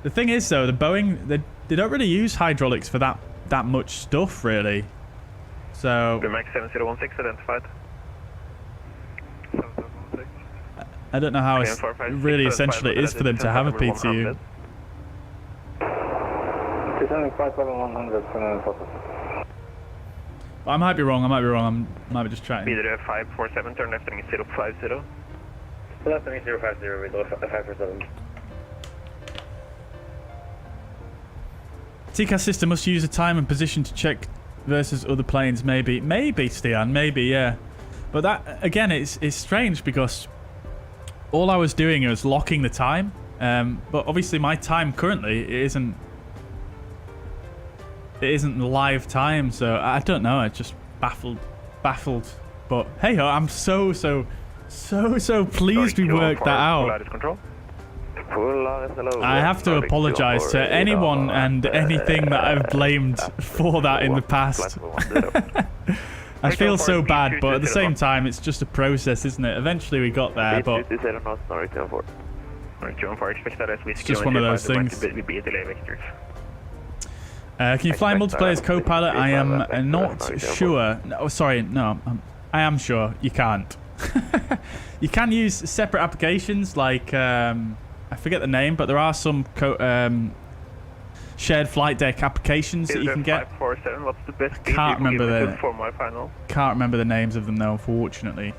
The thing is, though, the Boeing, they don't really use hydraulics for that much stuff, really. So... The Max 7016 identified. I don't know how really essential it is for them to have a PTU. I might be wrong, I might be just chatting. Videre 547, turn left heading 050. Left heading 050, Videre 547. TCAS system must use a time and position to check versus other planes, maybe. Maybe, Stian, maybe, yeah. But that, again, it's strange because all I was doing was locking the time. But obviously my time currently, it isn't live time, so I don't know. It's just baffled. But hey ho, I'm so pleased we worked that out. I have to apologize to anyone and anything that I've blamed for that in the past. I feel so bad, but at the same time, it's just a process, isn't it? Eventually we got there, but it's just one of those things. Can you fly multiplayer as co-pilot? I am not sure. No, sorry, no. I am sure you can't. You can use separate applications, like I forget the name, but there are some shared flight deck applications that you can get. 547, what's the best Can't remember Can't remember the names of them though, unfortunately.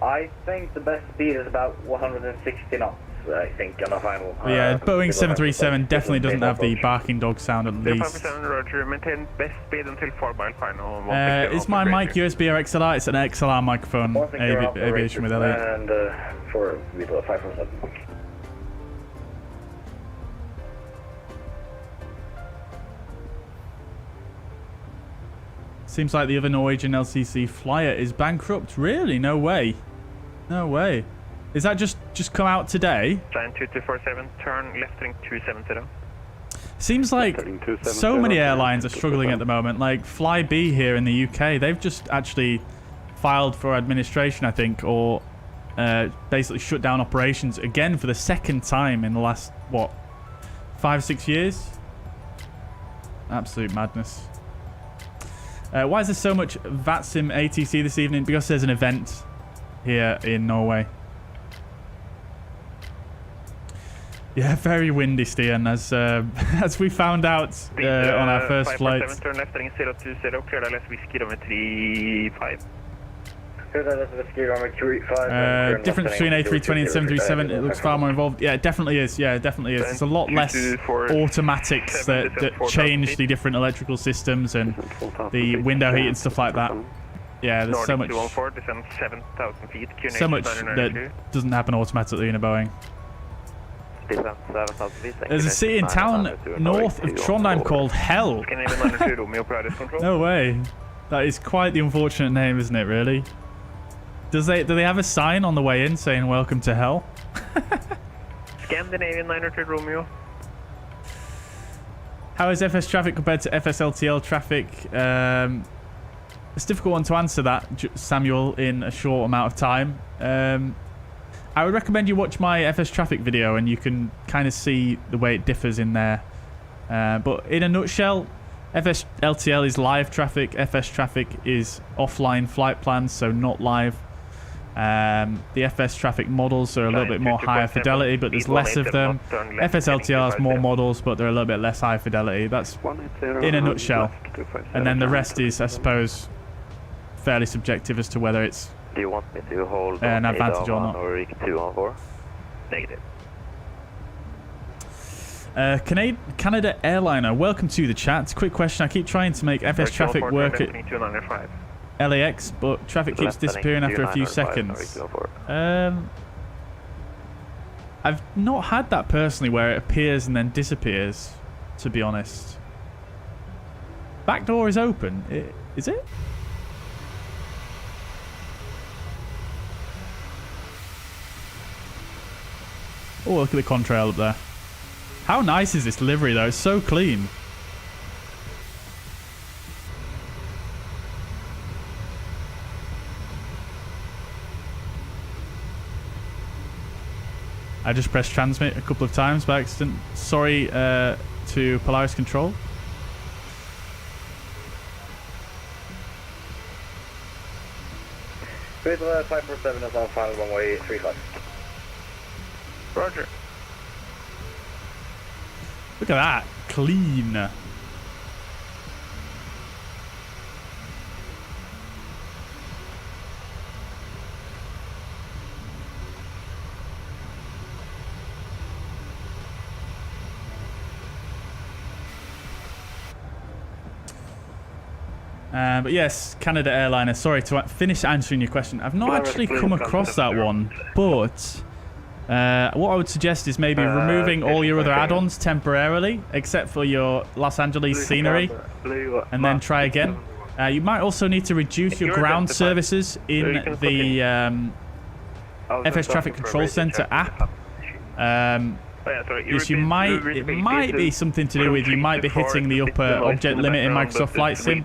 I think the best speed is about 160 knots. I think on the final. Yeah, Boeing 737 definitely doesn't have the barking dog sound at least. 547, Roger. Maintain best speed until 4-mile final. Is my mic USB or XLR? It's an XLR microphone. Aviation with Elliot. And for Videre 547. Seems like the other Norwegian LCC flyer is bankrupt. Really? No way. No way. Is that just come out today? Giant 2247, turn left heading 270. Seems like so many airlines are struggling at the moment. Like Flybe here in the UK, they've just actually filed for administration, I think, or basically shut down operations again for the second time in the last, what, 5-6 years? Absolute madness. Why is there so much VATSIM ATC this evening? Because there's an event here in Norway. Yeah, very windy, Stian, as we found out on our first flight. 547, turn left heading 020, clear LS whiskey runway 35. Difference between A320 and 737, it looks far more involved. Yeah, it definitely is. Yeah, it definitely is. There's a lot less automatics that change the different electrical systems and the window heat and stuff like that. Yeah, there's so much that doesn't happen automatically in a Boeing. There's a city in town north of Trondheim called Hell. No way. That is quite the unfortunate name, isn't it, really? Do they have a sign on the way in saying welcome to hell? Scandinavian 902 Romeo. How is FS traffic compared to FSLTL traffic? It's a difficult one to answer that, Samuel, in a short amount of time. I would recommend you watch my FS traffic video and you can kind of see the way it differs in there. But in a nutshell, FSLTL is live traffic, FS traffic is offline flight plans, so not live. The FS traffic models are a little bit more higher fidelity, but there's less of them. FSLTL has more models, but they're a little bit less high fidelity. That's in a nutshell. And then the rest is, I suppose, fairly subjective as to whether it's do you want me to hold an advantage or not. Or 2 on 4? Negative. Canada Airliner, welcome to the chat. Quick question, I keep trying to make FS traffic work at LAX, but traffic keeps disappearing after a few seconds. I've not had that personally where it appears and then disappears, to be honest. Back door is open. Is it? Oh, look at the contrail up there. How nice is this livery though? It's so clean. I just pressed transmit a couple of times by accident. Sorry to Polaris Control. With 547 is on final runway 35. Roger. Look at that. Clean. But yes, Canada Airliner. Sorry to finish answering your question. I've not actually come across that one, but what I would suggest is maybe removing all your other add-ons temporarily, except for your Los Angeles scenery, and then try again. You might also need to reduce your ground services in the FS Traffic Control Center app. Because it might be something to do with you might be hitting the upper object limit in Microsoft Flight Sim.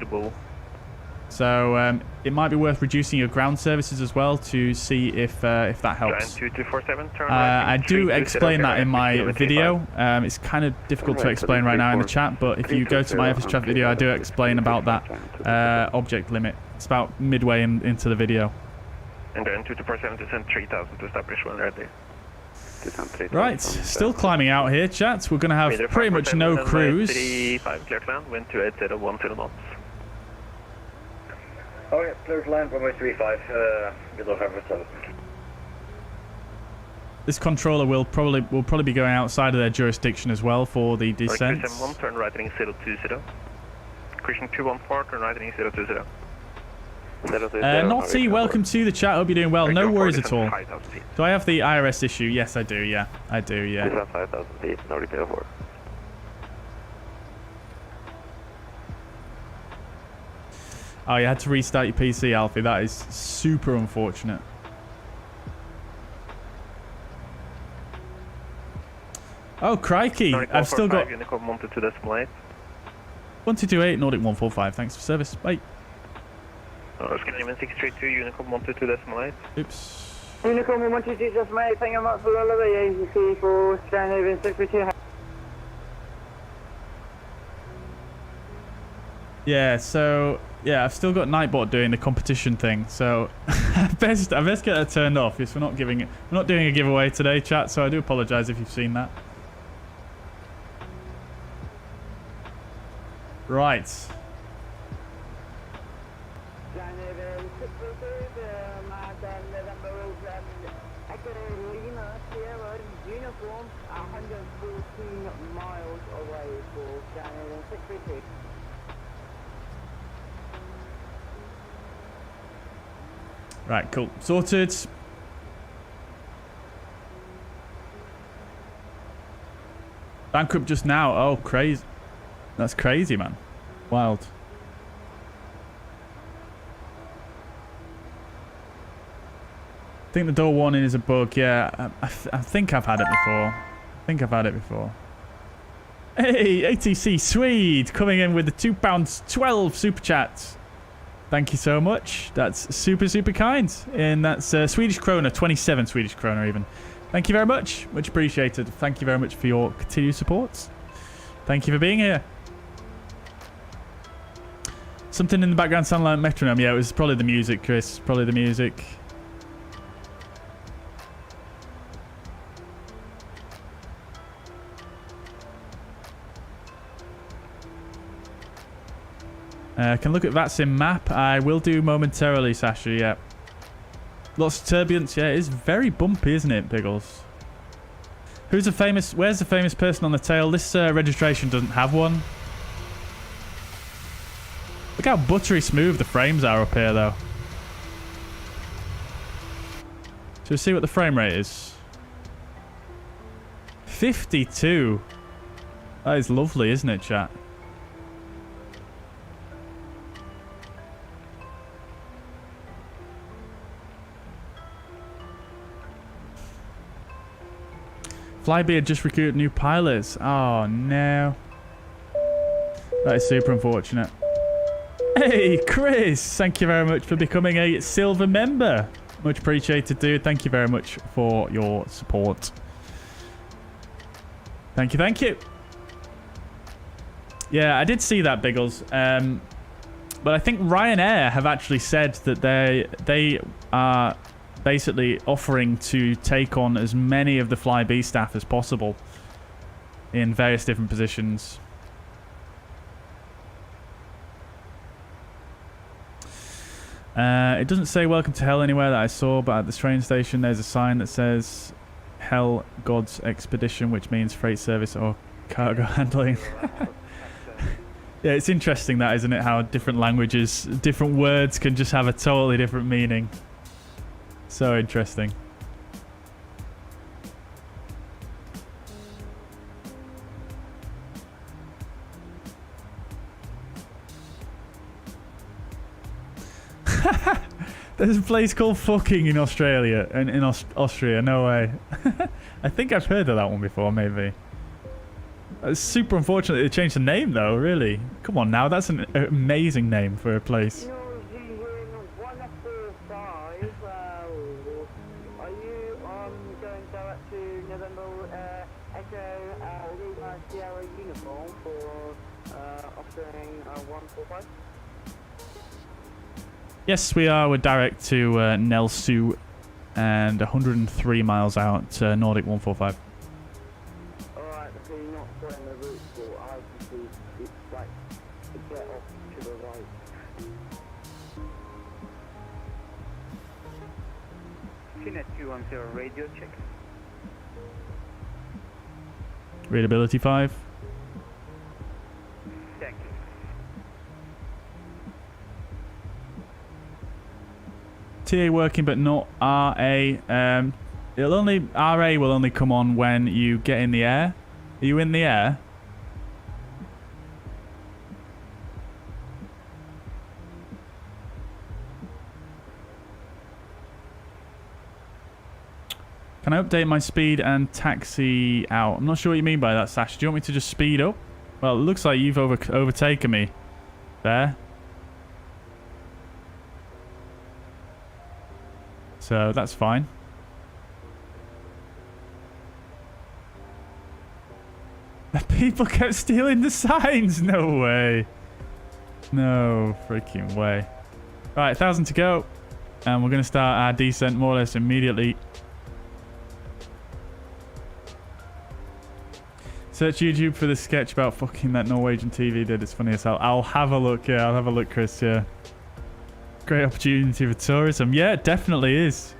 So it might be worth reducing your ground services as well to see if that helps. I do explain that in my video. It's kind of difficult to explain right now in the chat, but if you go to my FS Traffic video, I do explain about that object limit. It's about midway into the video. And then 2247 to send 3000 to establish one ready. Right, still climbing out here, chat. We're going to have pretty much no cruise. 35 clear to land, wind 2801 knots. Okay, clear to land, runway 35, below 547. This controller will probably be going outside of their jurisdiction as well for the descent. Christian 1, turn right heading 020. Christian 214, turn right heading 020. Naughty, welcome to the chat. Hope you're doing well. No worries at all. Do I have the IRS issue? Yes, I do. Yeah, I do. Yeah. 5,000 feet, no repair for. Oh, you had to restart your PC, Alfie. That is super unfortunate. Oh, crikey. Nordic I've still got 145, Unicom 122.8. 1228, Nordic 145. Thanks for service. Bye. Scandinavian 632, Unicom 122.8. Oops. Unicom 122, just mate. Thank you much for all of the agency for Scandinavian 632. Yeah, so yeah, I've still got Nightbot doing the competition thing, so I best get that turned off because we're not doing a giveaway today, chat. So I do apologise if you've seen that. Right. Uniform 114 miles away for Scandinavian 632. Right, cool. Sorted. Bankrupt just now. Oh, crazy. That's crazy, man. Wild. I think the door warning is a bug. Yeah, I think I've had it before. Hey, ATC Swede coming in with the £2.12 super chat. Thank you so much. That's super, super kind. And that's Swedish krona, 27 Swedish krona even. Thank you very much. Much appreciated. Thank you very much for your continued support. Thank you for being here. Something in the background sounded like metronome. Yeah, it was probably the music, Chris. Probably the music. I can look at VATSIM map. I will do momentarily, Sasha, yeah. Lots of turbulence. Yeah, it is very bumpy, isn't it, Biggles? Where's the famous person on the tail? This registration doesn't have one. Look how buttery smooth the frames are up here, though. Shall we see what the frame rate is? 52. That is lovely, isn't it, chat? Flybe had just recruited new pilots. Oh, no. That is super unfortunate. Hey, Chris. Thank you very much for becoming a silver member. Much appreciated, dude. Thank you very much for your support. Thank you, thank you. Yeah, I did see that, Biggles. But I think Ryanair have actually said that they are basically offering to take on as many of the Flybe staff as possible in various different positions. It doesn't say welcome to hell anywhere that I saw, but at the train station there's a sign that says Hell God's Expedition, which means freight service or cargo handling. Yeah, it's interesting that, isn't it, how different languages, different words can just have a totally different meaning. So interesting. There's a place called fucking in Australia and in Austria. No way. I think I've heard of that one before, maybe. It's super unfortunate they changed the name, though, really. Come on now, that's an amazing name for a place. Yes, we are. We're direct to Nelsu and 103 miles out, Nordic 145. Alright, so you're not following the route, but I can see it's like to get off to the right. Finet 210 radio check. Readability 5. Thank you. TA working, but not RA. RA will only come on when you get in the air. Are you in the air? Can I update my speed and taxi out? I'm not sure what you mean by that, Sash. Do you want me to just speed up? Well, it looks like you've overtaken me there. So that's fine. People kept stealing the signs. No way. No freaking way. Right, 1,000 to go. And we're going to start our descent more or less immediately. Search YouTube for the sketch about fucking that Norwegian TV did. It's funny as hell. I'll have a look. Yeah, I'll have a look, Chris. Yeah. Great opportunity for tourism. Yeah, it definitely is.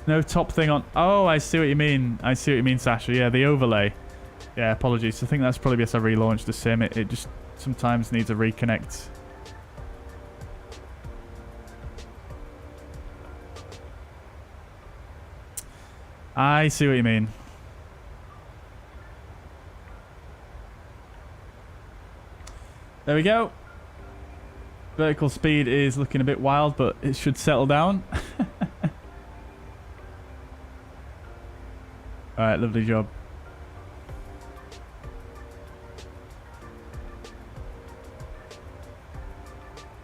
No top thing on. Oh, I see what you mean. I see what you mean, Sasha. Yeah, the overlay. Yeah, apologies. I think that's probably because I relaunched the sim. It just sometimes needs a reconnect. I see what you mean. There we go. Vertical speed is looking a bit wild, but it should settle down. Alright, lovely job.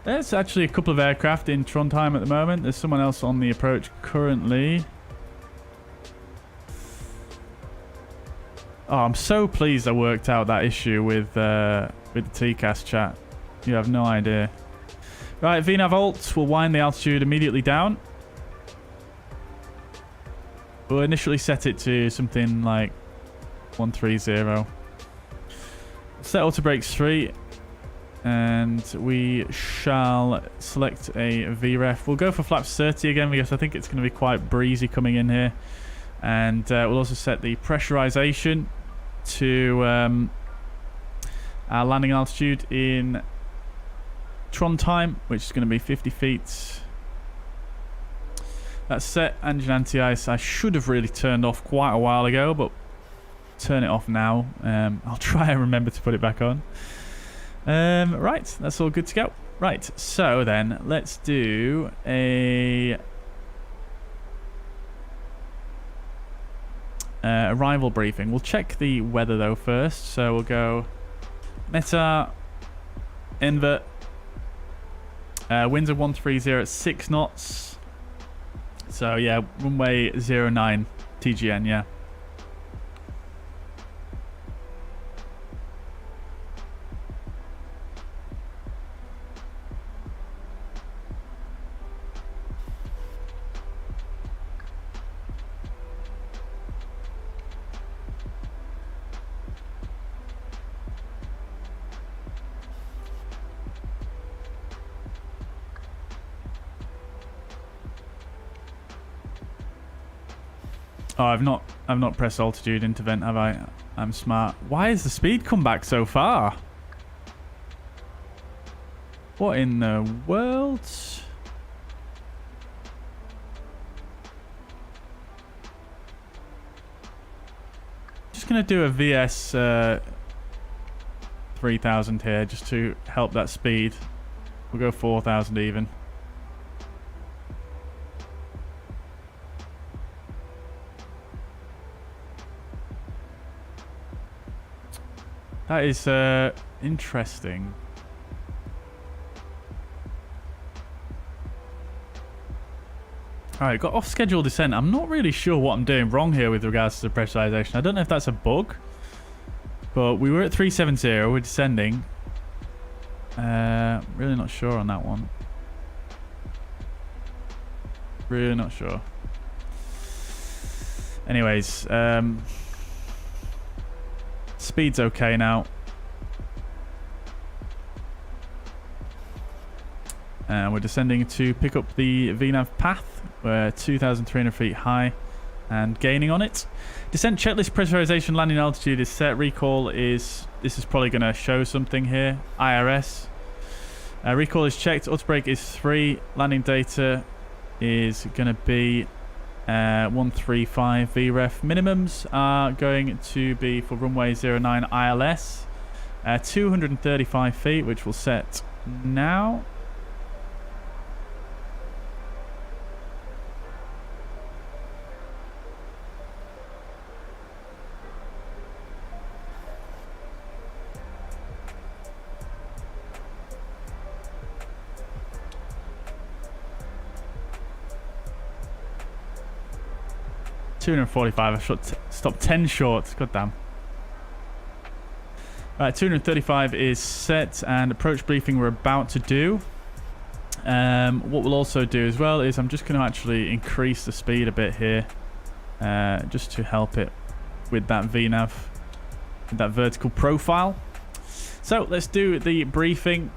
There's actually a couple of aircraft in Trondheim at the moment. There's someone else on the approach currently. Oh, I'm so pleased I worked out that issue with the TCAS chat. You have no idea. Right, VNAV alt will wind the altitude immediately down. We'll initially set it to something like 130. Set auto brakes 3. And we shall select a VREF. We'll go for flaps 30 again because I think it's going to be quite breezy coming in here. And we'll also set the pressurization to our landing altitude in Trondheim, which is going to be 50 feet. That's set. Engine anti-ice I should have really turned off quite a while ago, but turn it off now. I'll try and remember to put it back on. Right, that's all good to go. Right, so then let's do a arrival briefing. We'll check the weather though first. So we'll go META, ENVA, winds are 130 at 6 knots. So yeah, runway 09 TGN, yeah. Oh, I've not pressed altitude intervent, have I? I'm smart. Why has the speed come back so far? What in the world? Just gonna do a VS 3000 here just to help that speed. We'll go 4000 even. That is interesting. Alright, got off schedule descent. I'm not really sure what I'm doing wrong here with regards to the pressurization. I don't know if that's a bug. But we were at 370, we're descending. Really not sure on that one. Really not sure. Anyways, speed's okay now. We're descending to pick up the VNAV path. We're 2,300 feet high and gaining on it. Descent checklist pressurization landing altitude is set. Recall is... This is probably going to show something here. IRS. Recall is checked. Auto brake is 3. Landing data is going to be 135 VREF. Minimums are going to be for runway 09 ILS 235 feet, which will set now. 245. I should stop 10 short. God damn. Right, 235 is set, and approach briefing we're about to do. What we'll also do as well is I'm just going to actually increase the speed a bit here, just to help it with that VNav, with that vertical profile. So let's do the briefing.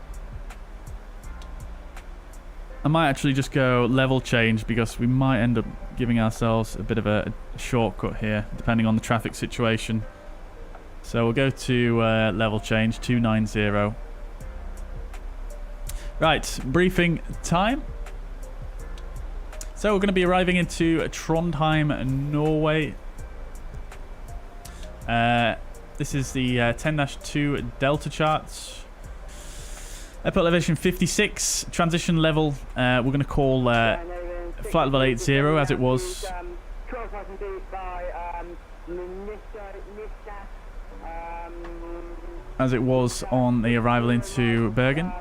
I might actually just go level change because we might end up giving ourselves a bit of a shortcut here, depending on the traffic situation. So we'll go to level change 290. Right, briefing time. So we're going to be arriving into Trondheim, Norway. This is the 10-2 Delta charts. Airport elevation 56. Transition level, we're going to call flight level 80 as it was. As it was on the arrival into Bergen.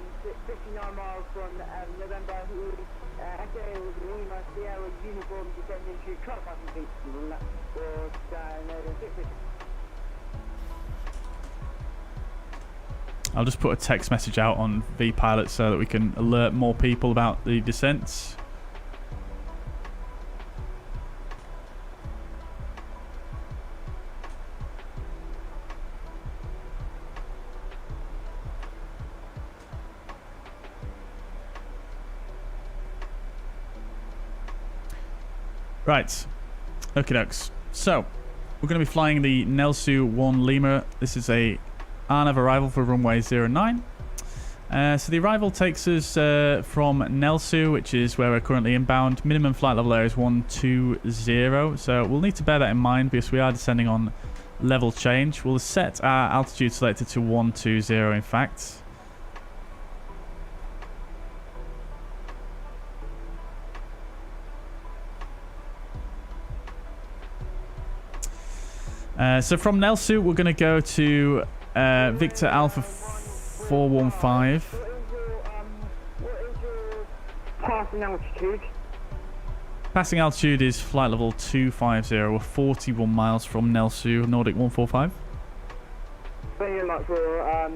I'll just put a text message out on vPilot so that we can alert more people about the descents. Right, okie dokes. So, we're going to be flying the Nelsu 1 Lima. This is a RNAV arrival for runway 09. So the arrival takes us from Nelsu, which is where we're currently inbound. Minimum flight level there is 120. So we'll need to bear that in mind because we are descending on level change. We'll set our altitude selected to 120 in fact. So from Nelsu, we're going to go to Victor Alpha 415. Passing altitude? Passing altitude is flight level 250. We're 41 miles from Nelsu, Nordic 145. Thank you very much for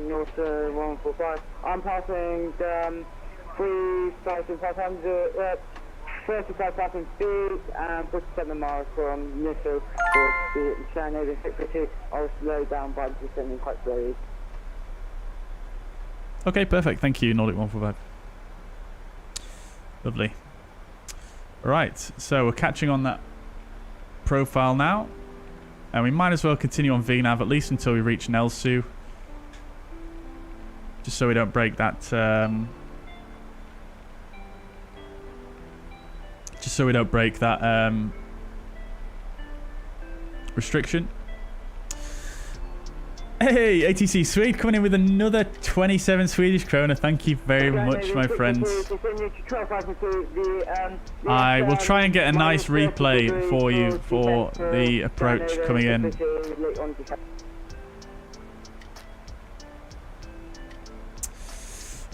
North 145. I'm passing 3,500. 35,000 feet and 47 miles from Nisso for the Scandinavian 652. I was slowed down by descending quite slowly. Okay, perfect. Thank you, Nordic 145. Lovely. Right, so we're catching on that profile now. And we might as well continue on VNav at least until we reach Nelsu. Just so we don't break that... just so we don't break that restriction. Hey, ATC Swede coming in with another 27 Swedish krona. Thank you very much, my friends. I will try and get a nice replay for you for the approach coming in.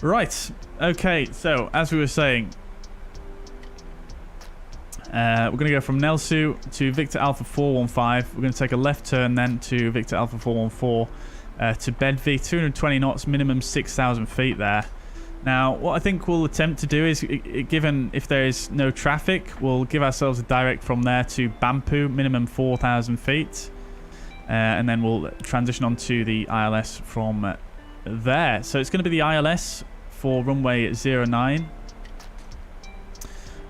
Right. Okay, so as we were saying, we're going to go from Nelsu to Victor Alpha 415. We're going to take a left turn then to Victor Alpha 414 to Bedvi. 220 knots, minimum 6,000 feet there. Now, what I think we'll attempt to do is, given if there is no traffic, we'll give ourselves a direct from there to Bampu, minimum 4,000 feet. And then we'll transition on to the ILS from there. So it's going to be the ILS for runway 09.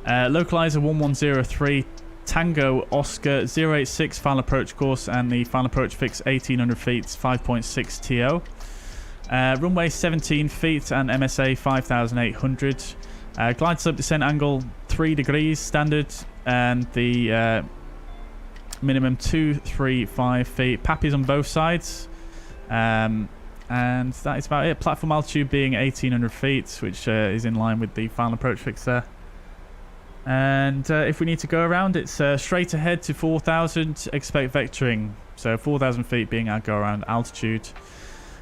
Localizer 1103 Tango Oscar 086 final approach course, and the final approach fix 1800 feet 5.6 TO. Runway 17 feet and MSA 5800. Glide slope descent angle 3 degrees standard, and the minimum 235 feet. Pappies on both sides. And that is about it. Platform altitude being 1800 feet, which is in line with the final approach fix there. And if we need to go around, it's straight ahead to 4,000, expect vectoring. So 4,000 feet being our go around altitude.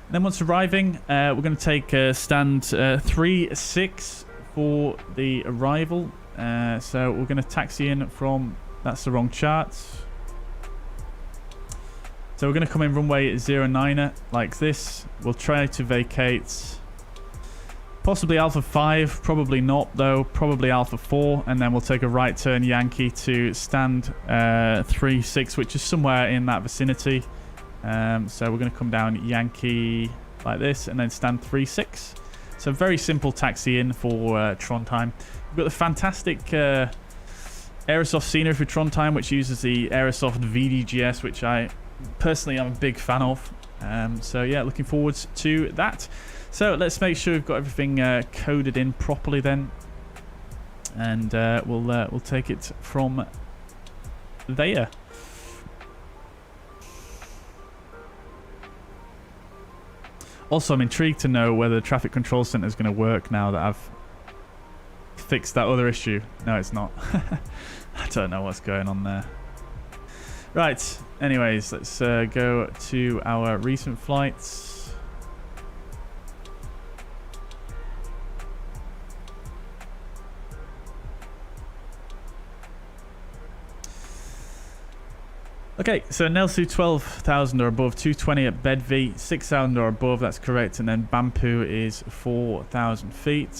And then once arriving, we're going to take stand 3-6 for the arrival. So we're going to taxi in from that's the wrong chart. So we're going to come in runway 09er like this. We'll try to vacate possibly Alpha 5, probably not though, probably Alpha 4, and then we'll take a right turn Yankee to stand 36, which is somewhere in that vicinity. So we're going to come down Yankee like this and then stand 36. So very simple taxi in for Trondheim. We've got the fantastic Aerosoft Scenery for Trondheim, which uses the Aerosoft VDGS, which I personally am a big fan of. So yeah, looking forward to that. So let's make sure we've got everything coded in properly then, and we'll take it from there. Also, I'm intrigued to know whether the traffic control center is going to work now that I've fixed that other issue. No, it's not. I don't know what's going on there. Right, anyways, let's go to our recent flights. Okay, so Nelsu 12,000 or above, 220 at Bedv, 6,000 or above, that's correct, and then Bampu is 4,000 feet.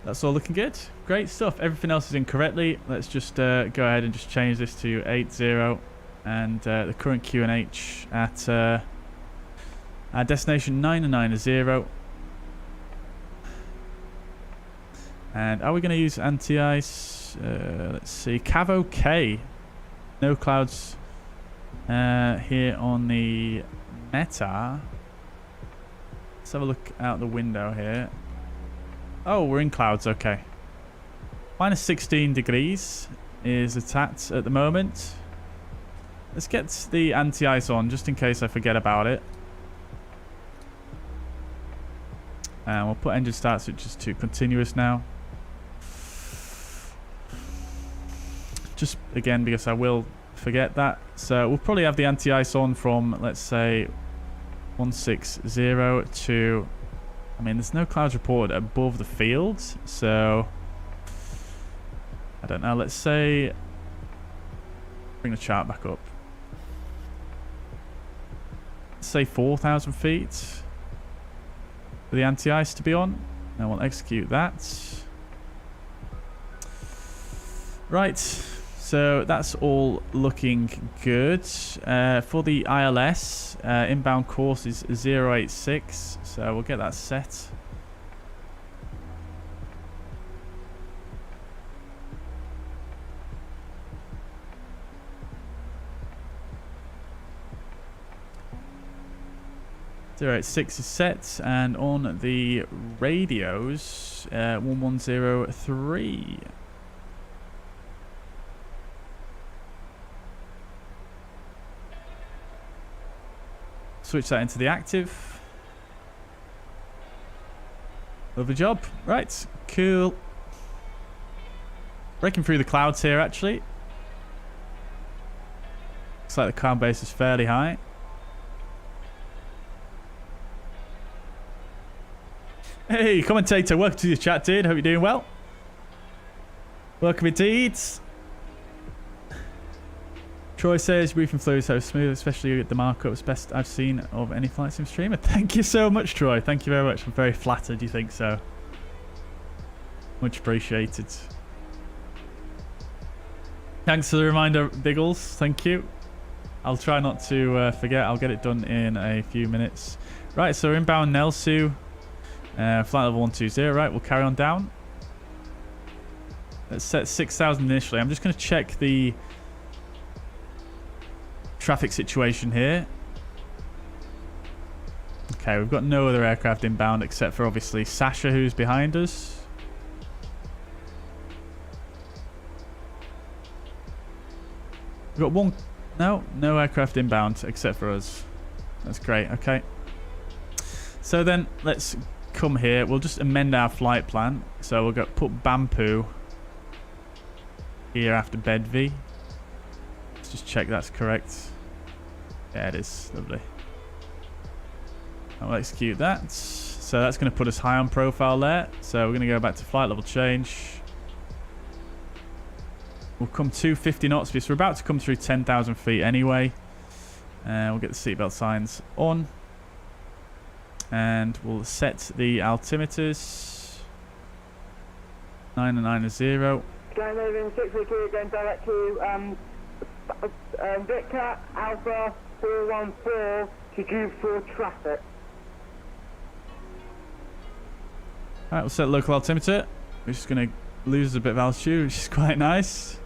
That's all looking good. Great stuff. Everything else is in correctly. Let's just go ahead and just change this to 80 and the current QNH at our destination 990. And are we going to use anti-ice? Let's see. Cavo K. No clouds here on the Meta. Let's have a look out the window here. Oh, we're in clouds. Okay. Minus 16 degrees is attacked at the moment. Let's get the anti-ice on just in case I forget about it. And we'll put engine start switches to continuous now. Just again because I will forget that. So we'll probably have the anti-ice on from, let's say, 160 to... I mean, there's no clouds reported above the field, so... I don't know, let's say... Bring the chart back up. Let's say 4,000 feet for the anti-ice to be on. Now we'll execute that. Right. So that's all looking good. For the ILS, inbound course is 086, so we'll get that set. .086 is set, and on the radios, 1103. Switch that into the active. Lovely job. Right, cool. Breaking through the clouds here, actually. Looks like the cloud base is fairly high. Hey, commentator, welcome to the chat, dude. Hope you're doing well. Welcome indeed. Troy says briefing flow is so smooth, especially the markups, best I've seen of any flight sim streamer. Thank you so much, Troy. Thank you very much. I'm very flattered you think so. Much appreciated. Thanks for the reminder, Biggles. Thank you. I'll try not to forget. I'll get it done in a few minutes. Right, so inbound Nelsu. Flight level 120. Right, we'll carry on down. Let's set 6,000 initially. I'm just going to check the traffic situation here. Okay, we've got no other aircraft inbound except for obviously Sasha, who's behind us. We've got one... No aircraft inbound except for us. That's great, okay. So then, let's come here. We'll just amend our flight plan. So we'll go put Bampu here after Bedv. Let's just check that's correct. Yeah, it is. Lovely. I'll execute that. So that's going to put us high on profile there. So we're going to go back to flight level change. We'll come to 50 knots because we're about to come through 10,000 feet anyway. We'll get the seatbelt signs on. And we'll set the altimeters. 990. Going over in 632, going direct to Victor Alpha 414 to do for traffic. Alright, we'll set local altimeter. We're just going to lose a bit of altitude, which is quite nice.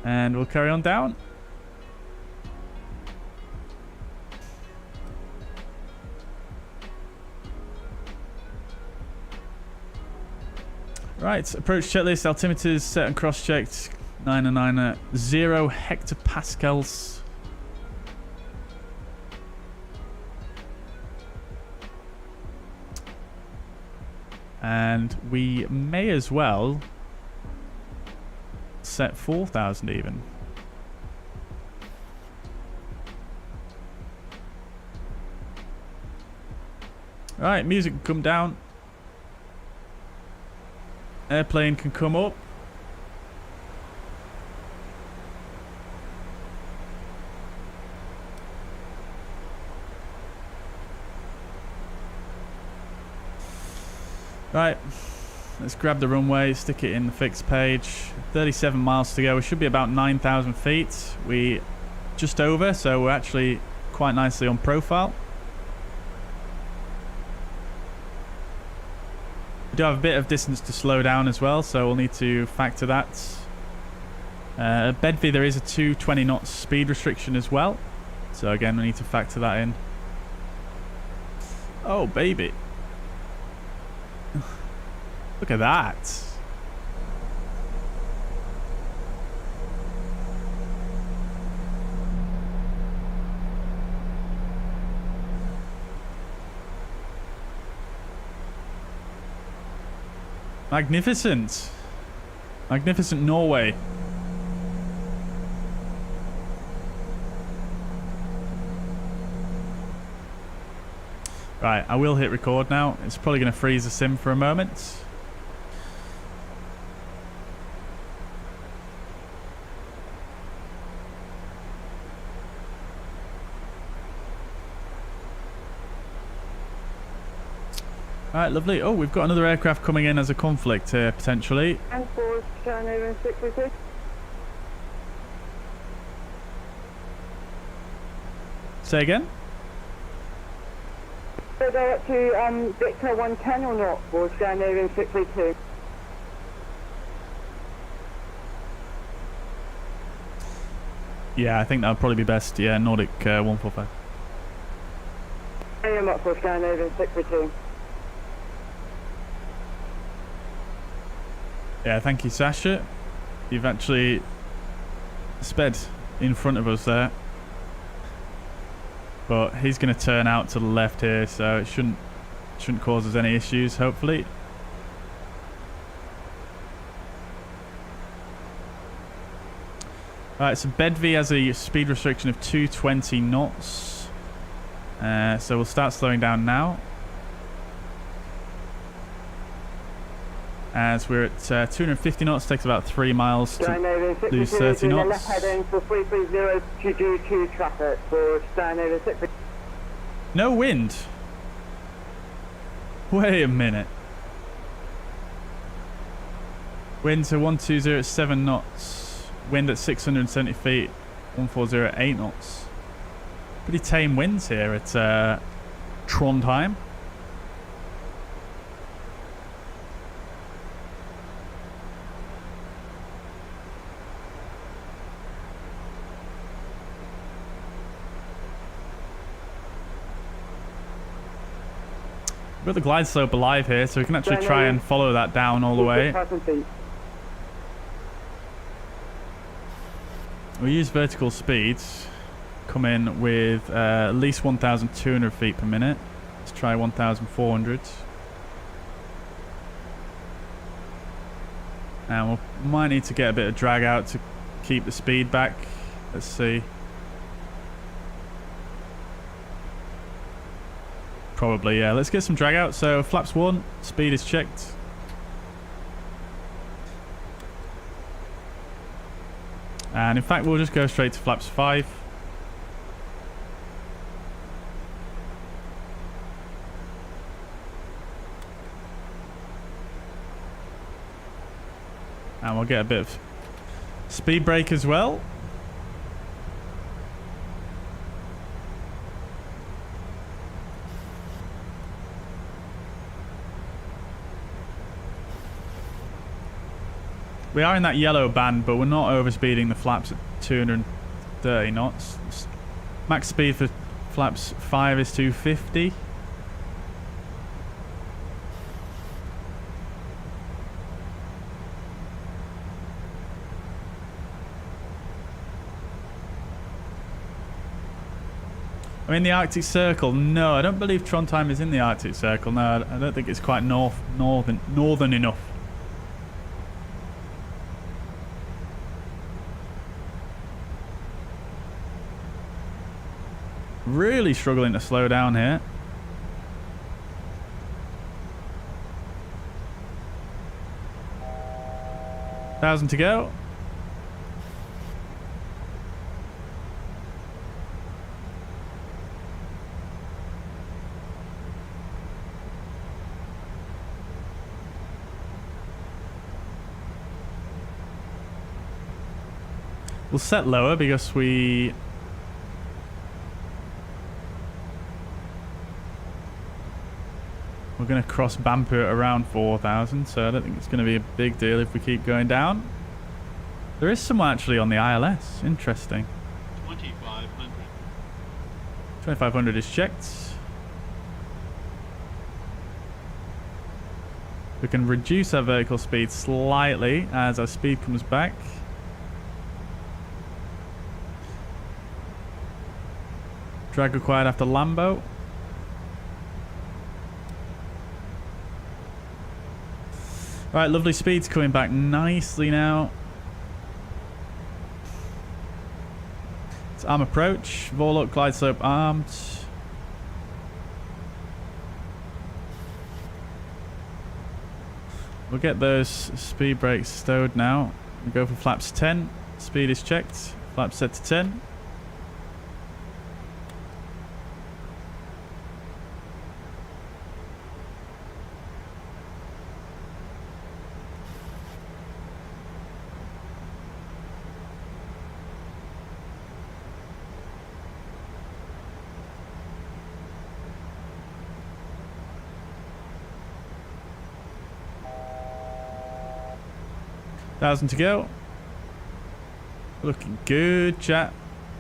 And we'll carry on down. Right, approach checklist, altimeters set and cross-checked. 990 hectopascals. And we may as well set 4,000 even. Right, music can come down. Airplane can come up. Right, let's grab the runway, stick it in the fixed page. 37 miles to go. We should be about 9,000 feet. We just over, so we're actually quite nicely on profile. We do have a bit of distance to slow down as well, so we'll need to factor that. At Bedby there is a 220 knots speed restriction as well, so again we need to factor that in. Oh baby, look at that. Magnificent. Magnificent Norway. Right, I will hit record now. It's probably going to freeze the sim for a moment. Alright, lovely. Oh, we've got another aircraft coming in as a conflict here, potentially. And 4, turn over in 632. Say again? Go direct to Victor 110 or not, or turn over in 632. Yeah, I think that would probably be best. Yeah, Nordic 145. AM up for turn over in 632. Yeah, thank you, Sasha. You've actually sped in front of us there. But he's going to turn out to the left here, so it shouldn't cause us any issues, hopefully. Alright, so Bedby has a speed restriction of 220 knots. So we'll start slowing down now. As we're at 250 knots, takes about 3 miles to lose 30 knots. Left heading for 330 to do 2 traffic for stand over 6. No wind. Wait a minute. Wind to 120 at 7 knots. Wind at 670 feet, 140 at 8 knots. Pretty tame winds here at Trondheim. We've got the glide slope alive here, so we can actually try and follow that down all the way. We'll use vertical speeds. Come in with at least 1,200 feet per minute. Let's try 1,400. And we might need to get a bit of drag out to keep the speed back. Let's see. Probably, yeah. Let's get some drag out. So flaps 1, speed is checked. And in fact, we'll just go straight to flaps 5. And we'll get a bit of speed brake as well. We are in that yellow band, but we're not overspeeding the flaps at 230 knots. Max speed for flaps 5 is 250. I'm in the Arctic Circle. No, I don't believe Trondheim is in the Arctic Circle. No, I don't think it's quite northern enough. Really struggling to slow down here. Thousand to go. We'll set lower because we're going to cross Bampu at around 4,000, so I don't think it's going to be a big deal if we keep going down. There is someone actually on the ILS. Interesting. 2,500. 2,500 is checked. We can reduce our vertical speed slightly as our speed comes back. Drag required after Lambo. Right, lovely speed's coming back nicely now. It's arm approach. Vorlock, glide slope armed. We'll get those speed brakes stowed now. We go for flaps 10. Speed is checked. Flaps set to 10. Thousand to go. Looking good, chat.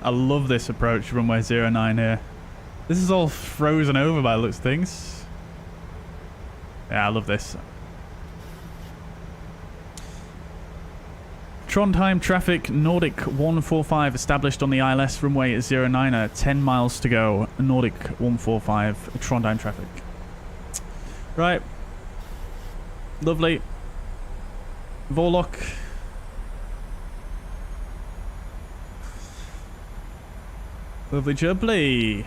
I love this approach runway 09 here. This is all frozen over by the looks of things. Yeah, I love this. Trondheim traffic, Nordic 145 established on the ILS runway 09, 10 miles to go. Nordic 145, Trondheim traffic. Right. Lovely. Vorlock. Lovely jubbly.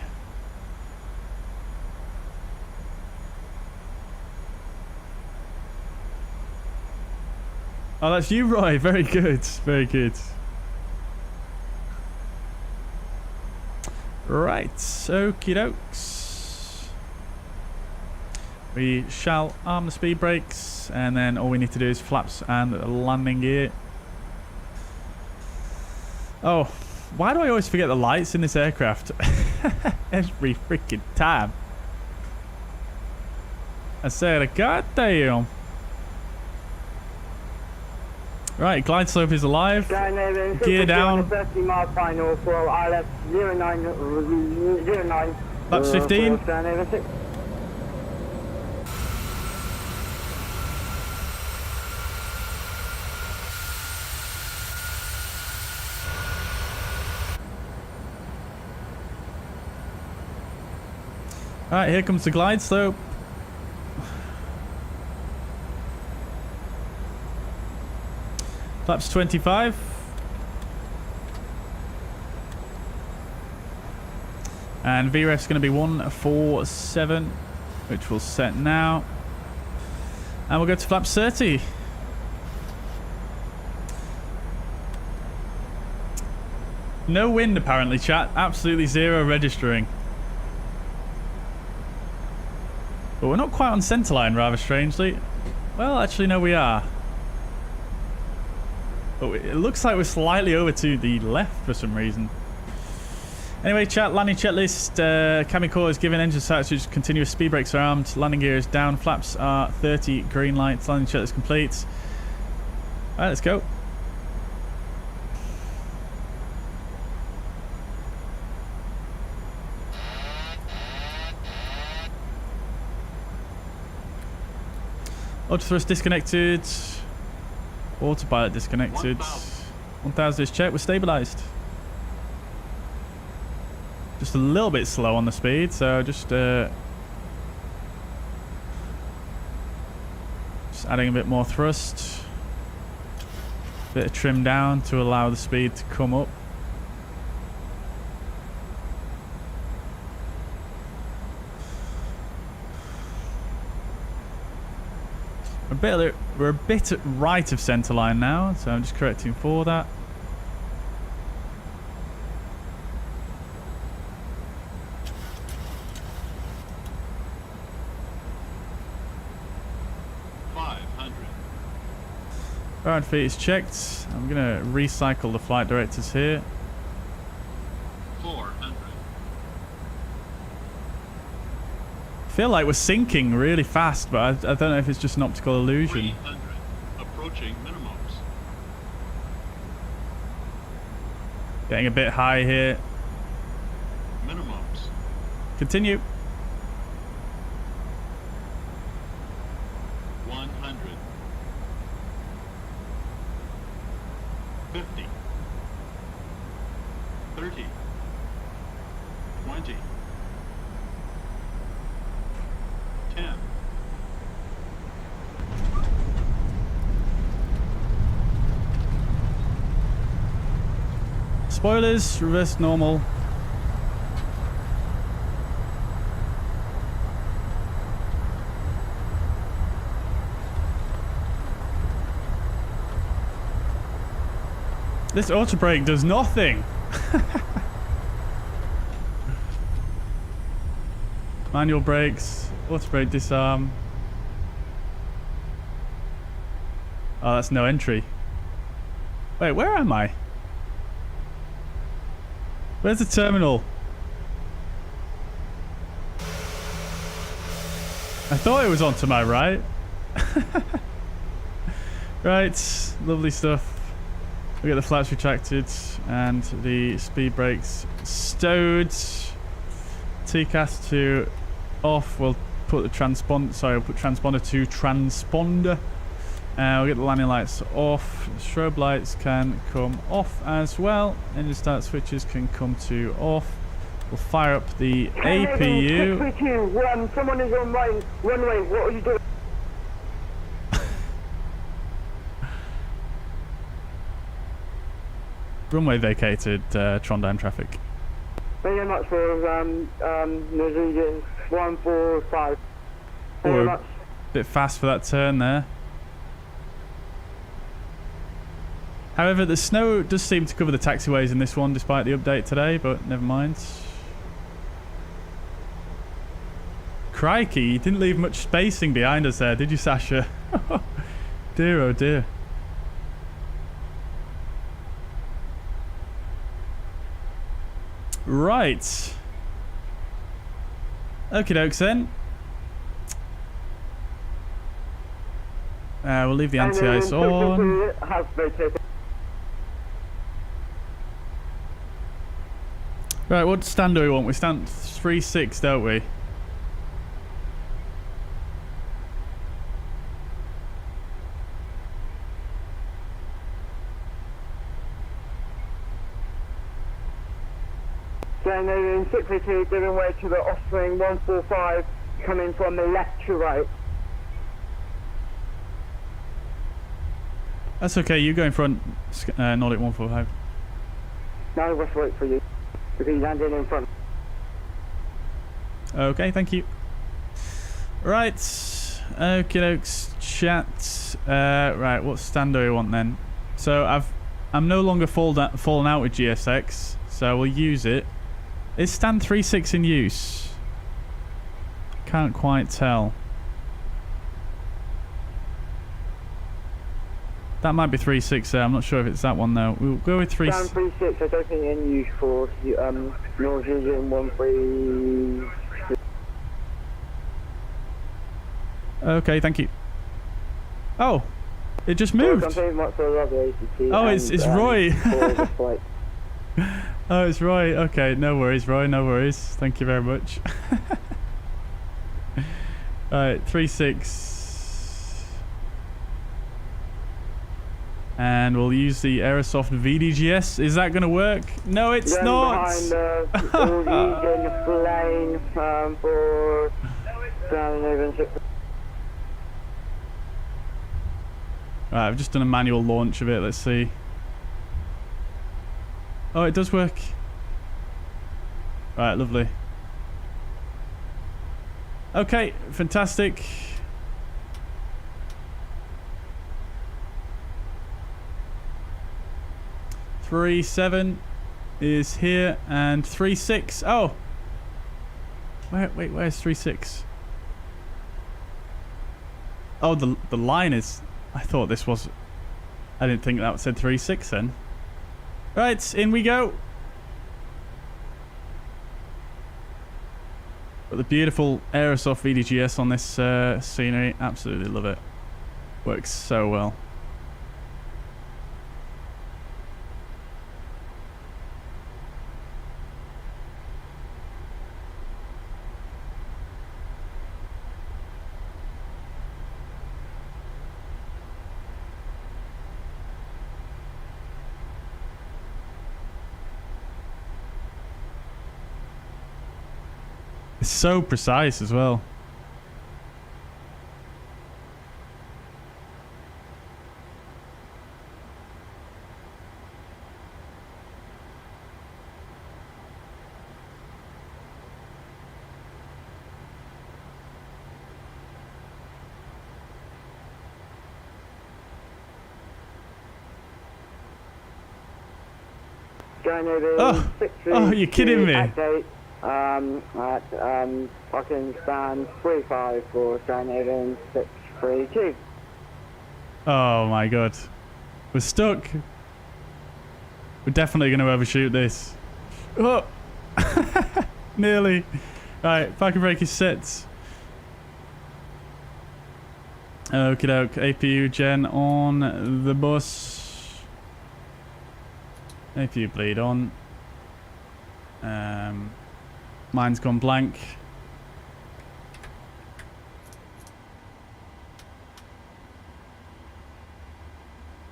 Oh, that's you, Roy. Very good. Very good. Right. Okie dokes. We shall arm the speed brakes, and then all we need to do is flaps and landing gear. Oh, why do I always forget the lights in this aircraft? Every freaking time. I said, God damn. Right, glide slope is alive. Gear down. 30 mile final for ILS 09. Laps 15. Alright, here comes the glide slope. Flaps 25. And VREF's going to be 147, which we'll set now. And we'll go to flaps 30. No wind apparently, chat. Absolutely zero registering. But we're not quite on centerline, rather strangely. Well, actually, no, we are. But it looks like we're slightly over to the left for some reason. Anyway, chat, landing checklist. Cabin core is given, engine sights, continuous speed brakes are armed, landing gear is down, flaps are 30, green lights, landing checklist complete. Alright, let's go. Auto thrust disconnected. Autopilot disconnected. 1000 is checked. We're stabilized. Just a little bit slow on the speed, so just adding a bit more thrust. Bit of trim down to allow the speed to come up. We're a bit right of centre line now, so I'm just correcting for that. Ground feet is checked. I'm going to recycle the flight directors here. 400. I feel like we're sinking really fast, but I don't know if it's just an optical illusion. 300. Approaching minimums. Getting a bit high here. Minimums. Continue. 100. 50. 30. 20. 10. Spoilers, reverse normal. This auto brake does nothing. Manual brakes, auto brake disarm. Oh, that's no entry. Wait, where am I? Where's the terminal? I thought it was on to my right. Right, lovely stuff. We get the flaps retracted and the speed brakes stowed. TCAS to off. We'll put the transponder. Sorry, we'll put transponder to transponder. We'll get the landing lights off. Strobe lights can come off as well. Engine start switches can come to off. We'll fire up the APU. 632, someone is on runway. What are you doing? Runway vacated, Trondheim traffic. Thank you very much for Norwegian 145. Thank you very much. Bit fast for that turn there. However, the snow does seem to cover the taxiways in this one despite the update today, but never mind. Crikey, you didn't leave much spacing behind us there, did you, Sasha? Dear, oh dear. Right. Okie dokes then. We'll leave the anti-ice on. Right, what stand do we want? We stand 3-6, don't we? Then in 632, giving way to the offspring 145, coming from the left to right. That's okay, you go in front, Nordic 145. No, let's wait for you, because you landed in front. Okay, thank you. Right, okie dokes, chat. Right, what stand do we want then? So I've I'm no longer falling out with GSX, so we'll use it. Is stand 3.6 in use? Can't quite tell. That might be 3.6 there. I'm not sure if it's that one though. We'll go with 3. Stand 3.6, I don't think in use for Norwegian 13. Okay, thank you. Oh, it just moved. Oh, it's Roy. Oh, it's Roy. Okay, no worries, Roy. No worries. Thank you very much. Alright, 3.6. And we'll use the Aerosoft VDGS. Is that going to work? No, it's not. Behind the Norwegian plane for Right, I've just done a manual launch of it. Let's see. Oh, it does work. Right, lovely. Okay, fantastic. Three 7 is here, and 3.6. Oh, wait, where's 3.6? Oh, the line is. I thought this was. I didn't think that said 3.6 then. Right, in we go. Got the beautiful Aerosoft VDGS on this scenery. Absolutely love it. Works so well. It's so precise as well. Oh, you're kidding me. Fucking stand 3.5 for Scandinavian 632. Oh my god. We're stuck. We're definitely going to overshoot this. Oh! Nearly. Right, parking brake is set. Okie doke. APU gen on the bus. APU bleed on. Mine's gone blank.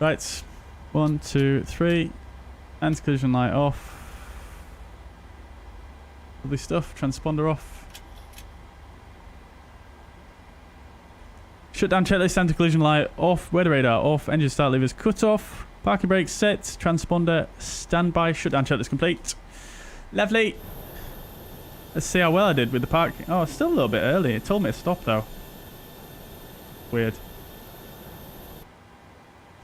Right, 1, 2, 3. Anti-collision light off. Lovely stuff. Transponder off. Shutdown checklist. Anti-collision light off. Weather radar off. Engine start levers cut off. Parking brake set. Transponder standby. Shutdown checklist complete. Lovely. Let's see how well I did with the parking. Oh, still a little bit early. It told me to stop though. Weird.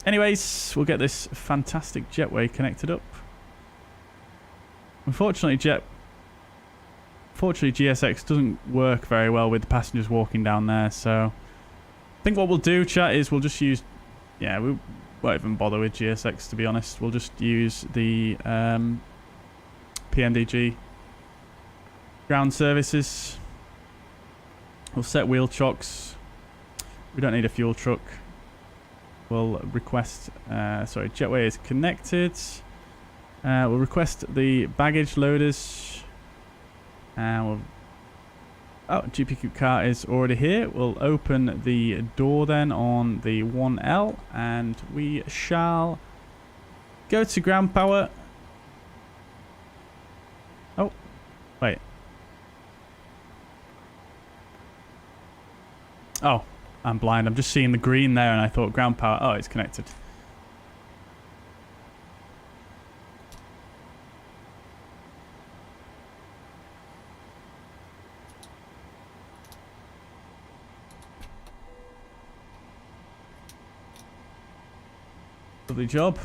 Anyways, we'll get this fantastic jetway connected up. Unfortunately, GSX doesn't work very well with the passengers walking down there, so I think what we'll do, chat, is we'll just use, yeah, we won't even bother with GSX, to be honest. We'll just use the PMDG ground services. We'll set wheel chocks. We don't need a fuel truck. We'll request, jetway is connected. We'll request the baggage loaders. Oh, GPQ car is already here. We'll open the door then on the 1L and we shall go to ground power. Oh, wait. Oh, I'm blind. I'm just seeing the green there and I thought ground power. Oh, it's connected. Lovely job.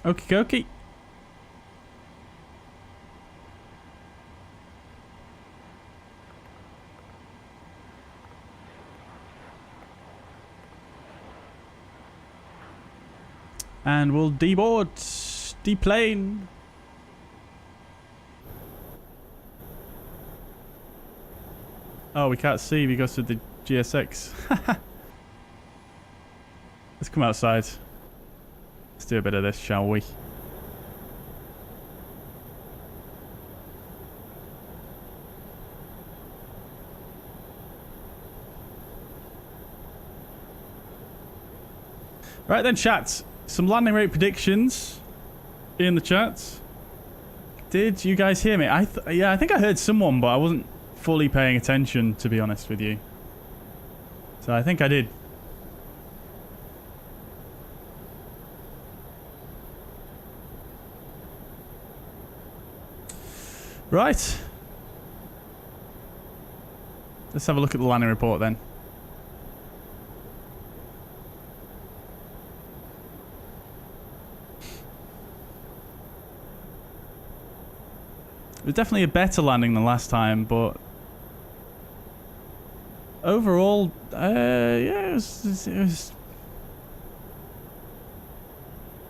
Okie dokie. And we'll deboard, deplane. Oh, we can't see because of the GSX. Let's come outside. Let's do a bit of this, shall we? Right then, chat. Some landing rate predictions in the chat. Did you guys hear me? Yeah, I think I heard someone, but I wasn't fully paying attention, to be honest with you. So I think I did. Right. Let's have a look at the landing report then. It was definitely a better landing than last time, but overall, yeah, it was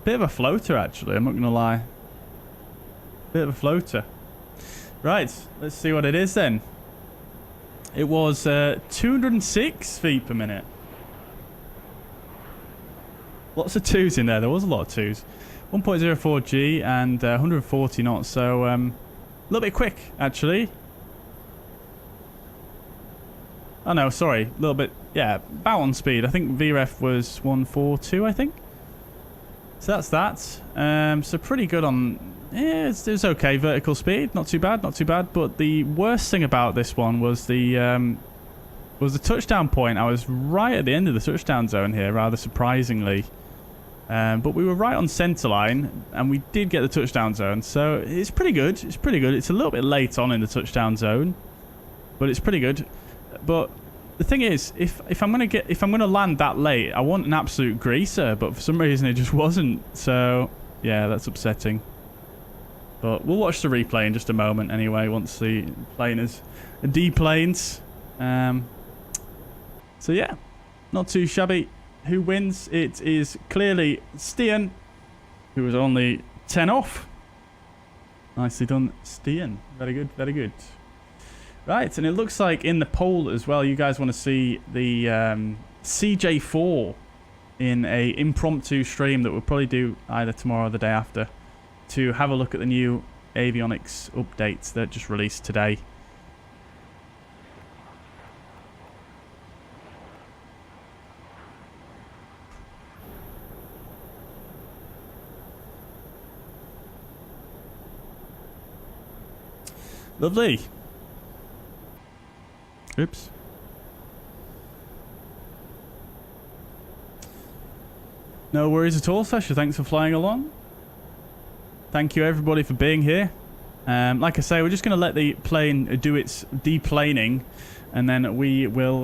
a bit of a floater, actually. I'm not going to lie. Bit of a floater. Right, let's see what it is then. It was 206 feet per minute. Lots of twos in there. There was a lot of twos. 1.04 G and 140 knots, so a little bit quick, actually. Oh no, sorry, a little bit, yeah, about on speed. I think VREF was 142, I think. So that's that. So pretty good on, yeah, it was okay. Vertical speed, not too bad, not too bad. But the worst thing about this one was the touchdown point. I was right at the end of the touchdown zone here, rather surprisingly. But we were right on centerline, and we did get the touchdown zone. So it's pretty good. It's pretty good. It's a little bit late on in the touchdown zone, but it's pretty good. But the thing is, if I'm gonna land that late, I want an absolute greaser. But for some reason, it just wasn't. So yeah, that's upsetting. But we'll watch the replay in just a moment anyway, once the plane is deplanes. So yeah, not too shabby. Who wins? It is clearly Stian, who was only 10 off. Nicely done, Stian. Very good, very good. Right, and it looks like in the poll as well, you guys want to see the CJ4 in a impromptu stream that we'll probably do either tomorrow or the day after, to have a look at the new avionics updates that just released today. Lovely. Oops. No worries at all, Sasha. Thanks for flying along. Thank you, everybody, for being here. Like I say, we're just going to let the plane do its deplaning, and then we will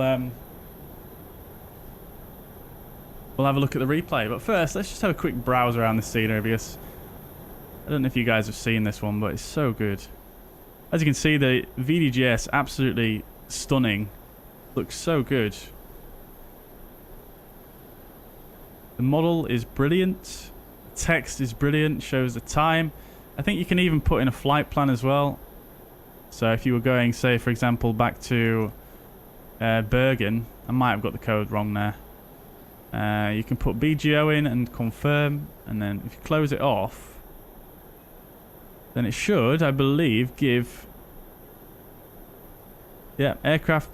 we'll have a look at the replay. But first, let's just have a quick browse around the scenery, because I don't know if you guys have seen this one, but it's so good. As you can see, the VDGS, absolutely stunning. Looks so good. The model is brilliant. The text is brilliant. Shows the time. I think you can even put in a flight plan as well. So if you were going, say, for example, back to Bergen, I might have got the code wrong there. You can put BGO in and confirm, and then if you close it off, then it should, I believe, give, yeah, aircraft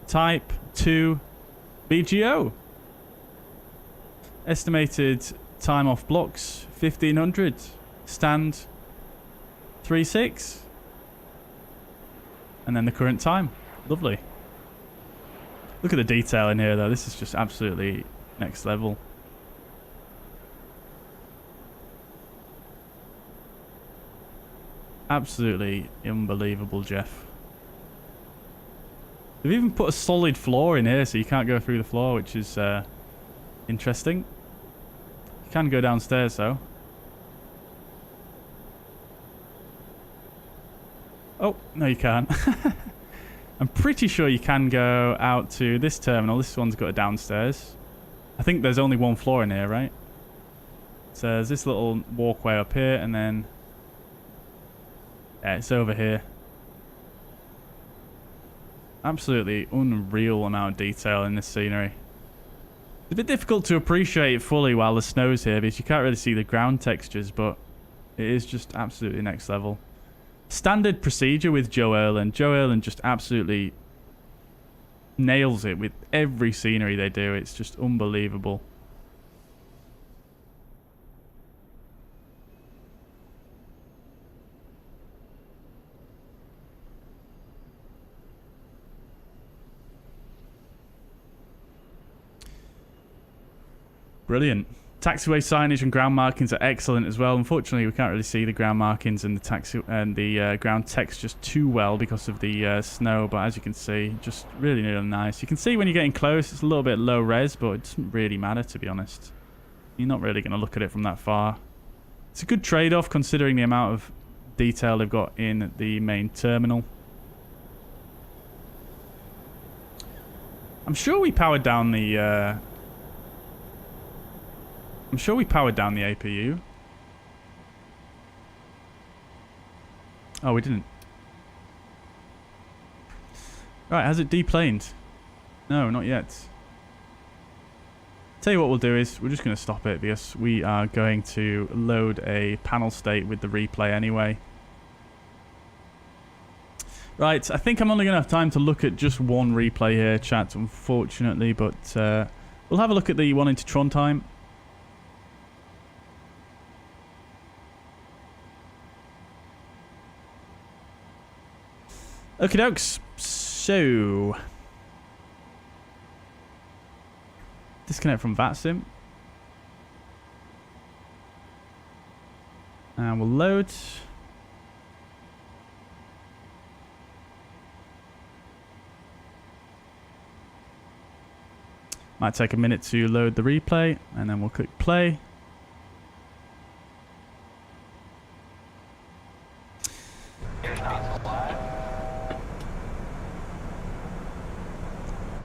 type to BGO. Estimated time off blocks 1500. Stand 36. And then the current time. Lovely. Look at the detail in here, though. This is just absolutely next level. Absolutely unbelievable, Jeff. They've even put a solid floor in here, so you can't go through the floor, which is interesting. You can go downstairs, though. Oh, no you can't. I'm pretty sure you can go out to this terminal. This one's got a downstairs. I think there's only one floor in here, right? So there's this little walkway up here, and then... yeah, it's over here. Absolutely unreal amount of detail in this scenery. It's a bit difficult to appreciate it fully while the snow's here, because you can't really see the ground textures, but it is just absolutely next level. Standard procedure with Joe Erland. Joe Erland just absolutely nails it with every scenery they do. It's just unbelievable. Brilliant. Taxiway signage and ground markings are excellent as well. Unfortunately, we can't really see the ground markings and the ground text just too well because of the snow. But as you can see, just really, really nice. You can see when you're getting close, it's a little bit low res, but it doesn't really matter, to be honest. You're not really going to look at it from that far. It's a good trade-off considering the amount of detail they've got in the main terminal. I'm sure we powered down the... I'm sure we powered down the APU. Oh, we didn't. Right, has it deplaned? No, not yet. Tell you what we'll do is, we're just going to stop it because we are going to load a panel state with the replay anyway. Right, I think I'm only going to have time to look at just one replay here, chat, unfortunately, but we'll have a look at the one into Trondheim. Okie dokes. So, disconnect from VATSIM. And we'll load. Might take a minute to load the replay, and then we'll click play.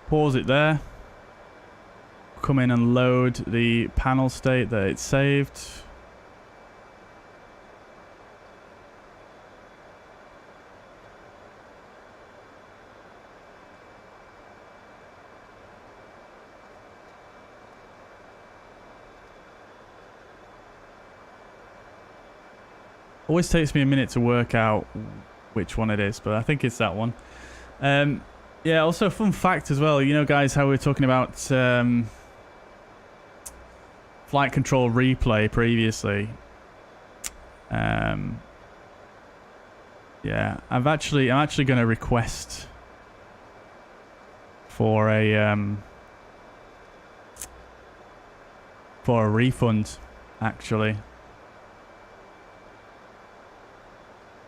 Pause it there. Come in and load the panel state that it's saved. Always takes me a minute to work out which one it is, but I think it's that one. Yeah, also a fun fact as well, you know guys how we were talking about flight control replay previously. Yeah, I'm actually going to request for a refund actually.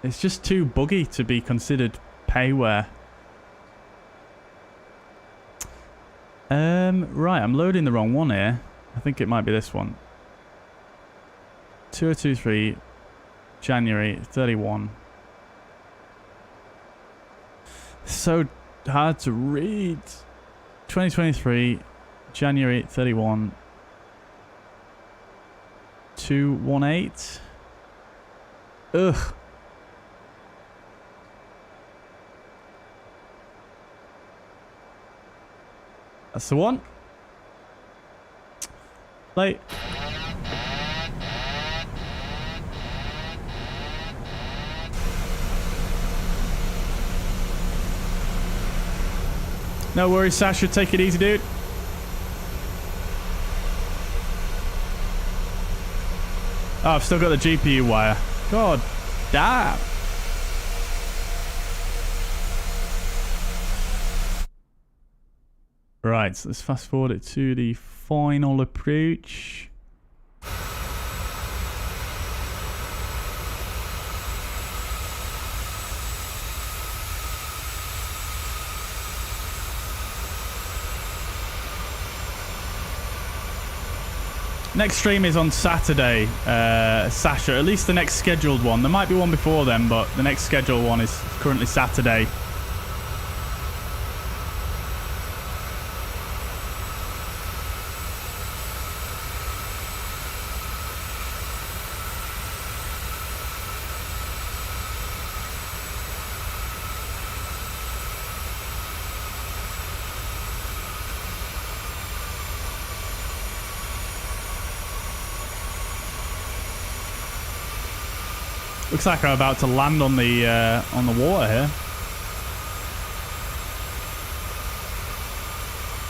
It's just too buggy to be considered payware. Right, I'm loading the wrong one here. I think it might be this one. 2023, January 31. So hard to read. 2023, January 31. 218. Ugh. That's the one. Play. No worries, Sasha. Take it easy, dude. Oh, I've still got the GPU wire. God damn. Right, so let's fast forward it to the final approach. Next stream is on Saturday, Sasha. At least the next scheduled one. There might be one before then, but the next scheduled one is currently Saturday. Looks like I'm about to land on the water here.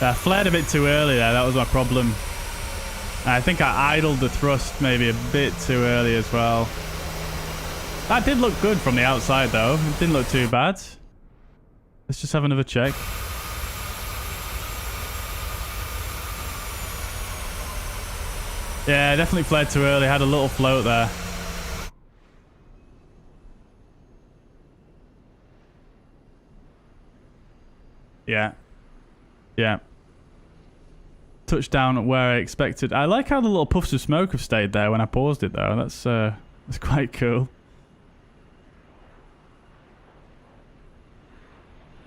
I flared a bit too early there. That was my problem. I think I idled the thrust maybe a bit too early as well. That did look good from the outside though. It didn't look too bad. Let's just have another check. Yeah, definitely flared too early. Had a little float there. Yeah. Yeah. Touchdown where I expected. I like how the little puffs of smoke have stayed there when I paused it though. That's quite cool.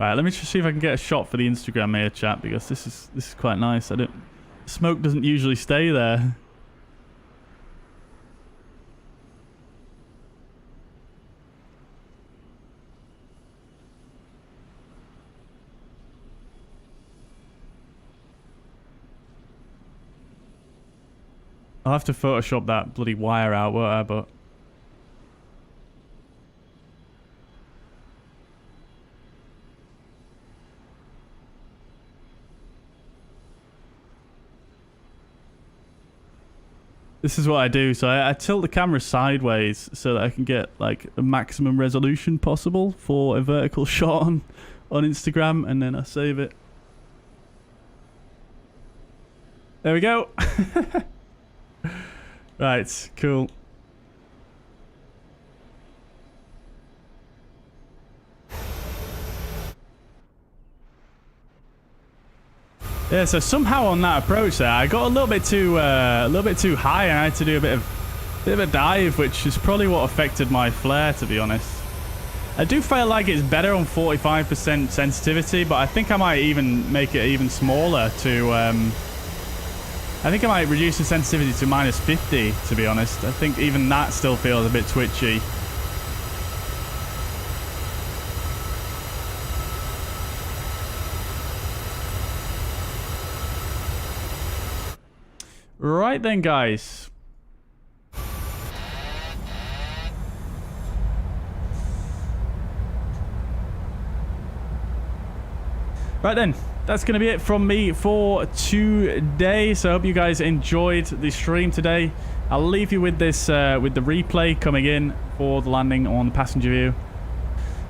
Right, let me just see if I can get a shot for the Instagram here, chat, because this is quite nice. Smoke doesn't usually stay there. I'll have to Photoshop that bloody wire out, won't I? But this is what I do. So I tilt the camera sideways so that I can get like the maximum resolution possible for a vertical shot on Instagram, and then I save it. There we go. Right, cool. Yeah, so somehow on that approach there, I got a little bit too high, and I had to do a bit of a dive, which is probably what affected my flare, to be honest. I do feel like it's better on 45% sensitivity, but I think I might even make it even smaller to. I think I might reduce the sensitivity to -50, to be honest. I think even that still feels a bit twitchy. Right then, guys. Right then. That's going to be it from me for today. So I hope you guys enjoyed the stream today. I'll leave you with this, with the replay coming in for the landing on the passenger view.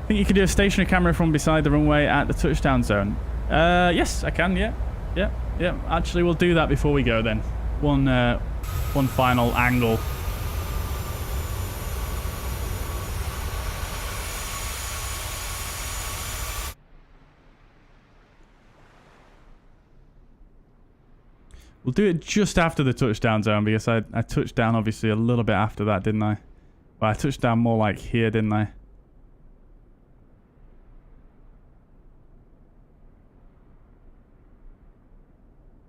I think you can do a stationary camera from beside the runway at the touchdown zone. Yes, I can. Yeah. Actually, we'll do that before we go then. One final angle. We'll do it just after the touchdown zone, because I touched down obviously a little bit after that, didn't I? Well, I touched down more like here, didn't I?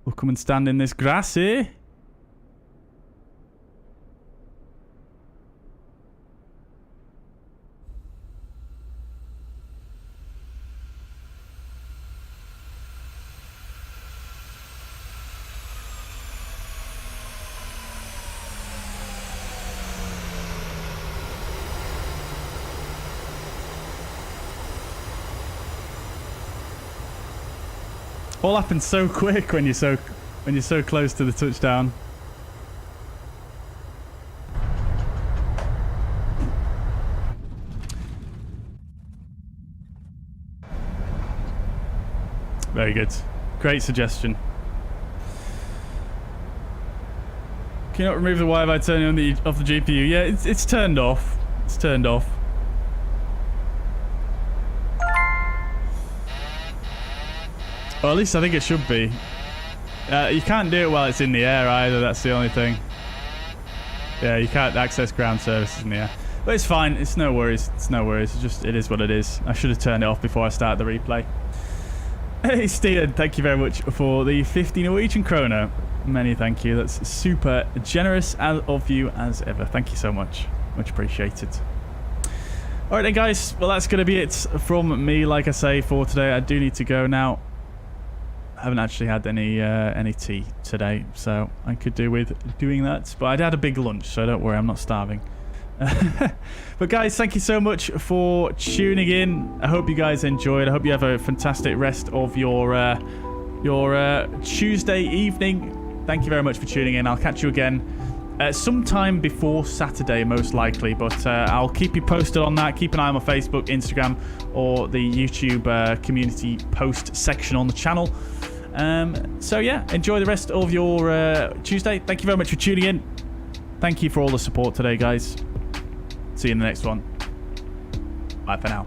We'll come and stand in this grass here. All happens so quick when you're so close to the touchdown. Very good. Great suggestion. Can you not remove the wire by turning on off the GPU? Yeah, it's turned off. It's turned off. Or at least I think it should be. You can't do it while it's in the air either. That's the only thing. Yeah, you can't access ground services in the air. But it's fine. It's no worries. It's no worries. It's just, it is what it is. I should have turned it off before I started the replay. Hey, Steven, thank you very much for the 50 Norwegian kroner. Many thank you. That's super generous of you as ever. Thank you so much. Much appreciated. All right, then, guys. Well, that's going to be it from me, like I say, for today. I do need to go now. I haven't actually had any tea today, so I could do with doing that. But I had a big lunch, so don't worry, I'm not starving. But guys, thank you so much for tuning in. I hope you guys enjoyed. I hope you have a fantastic rest of your Tuesday evening. Thank you very much for tuning in. I'll catch you again sometime before Saturday, most likely. But I'll keep you posted on that. Keep an eye on my Facebook, Instagram, or the YouTube community post section on the channel. So yeah, enjoy the rest of your Tuesday. Thank you very much for tuning in. Thank you for all the support today, guys. See you in the next one. Bye for now.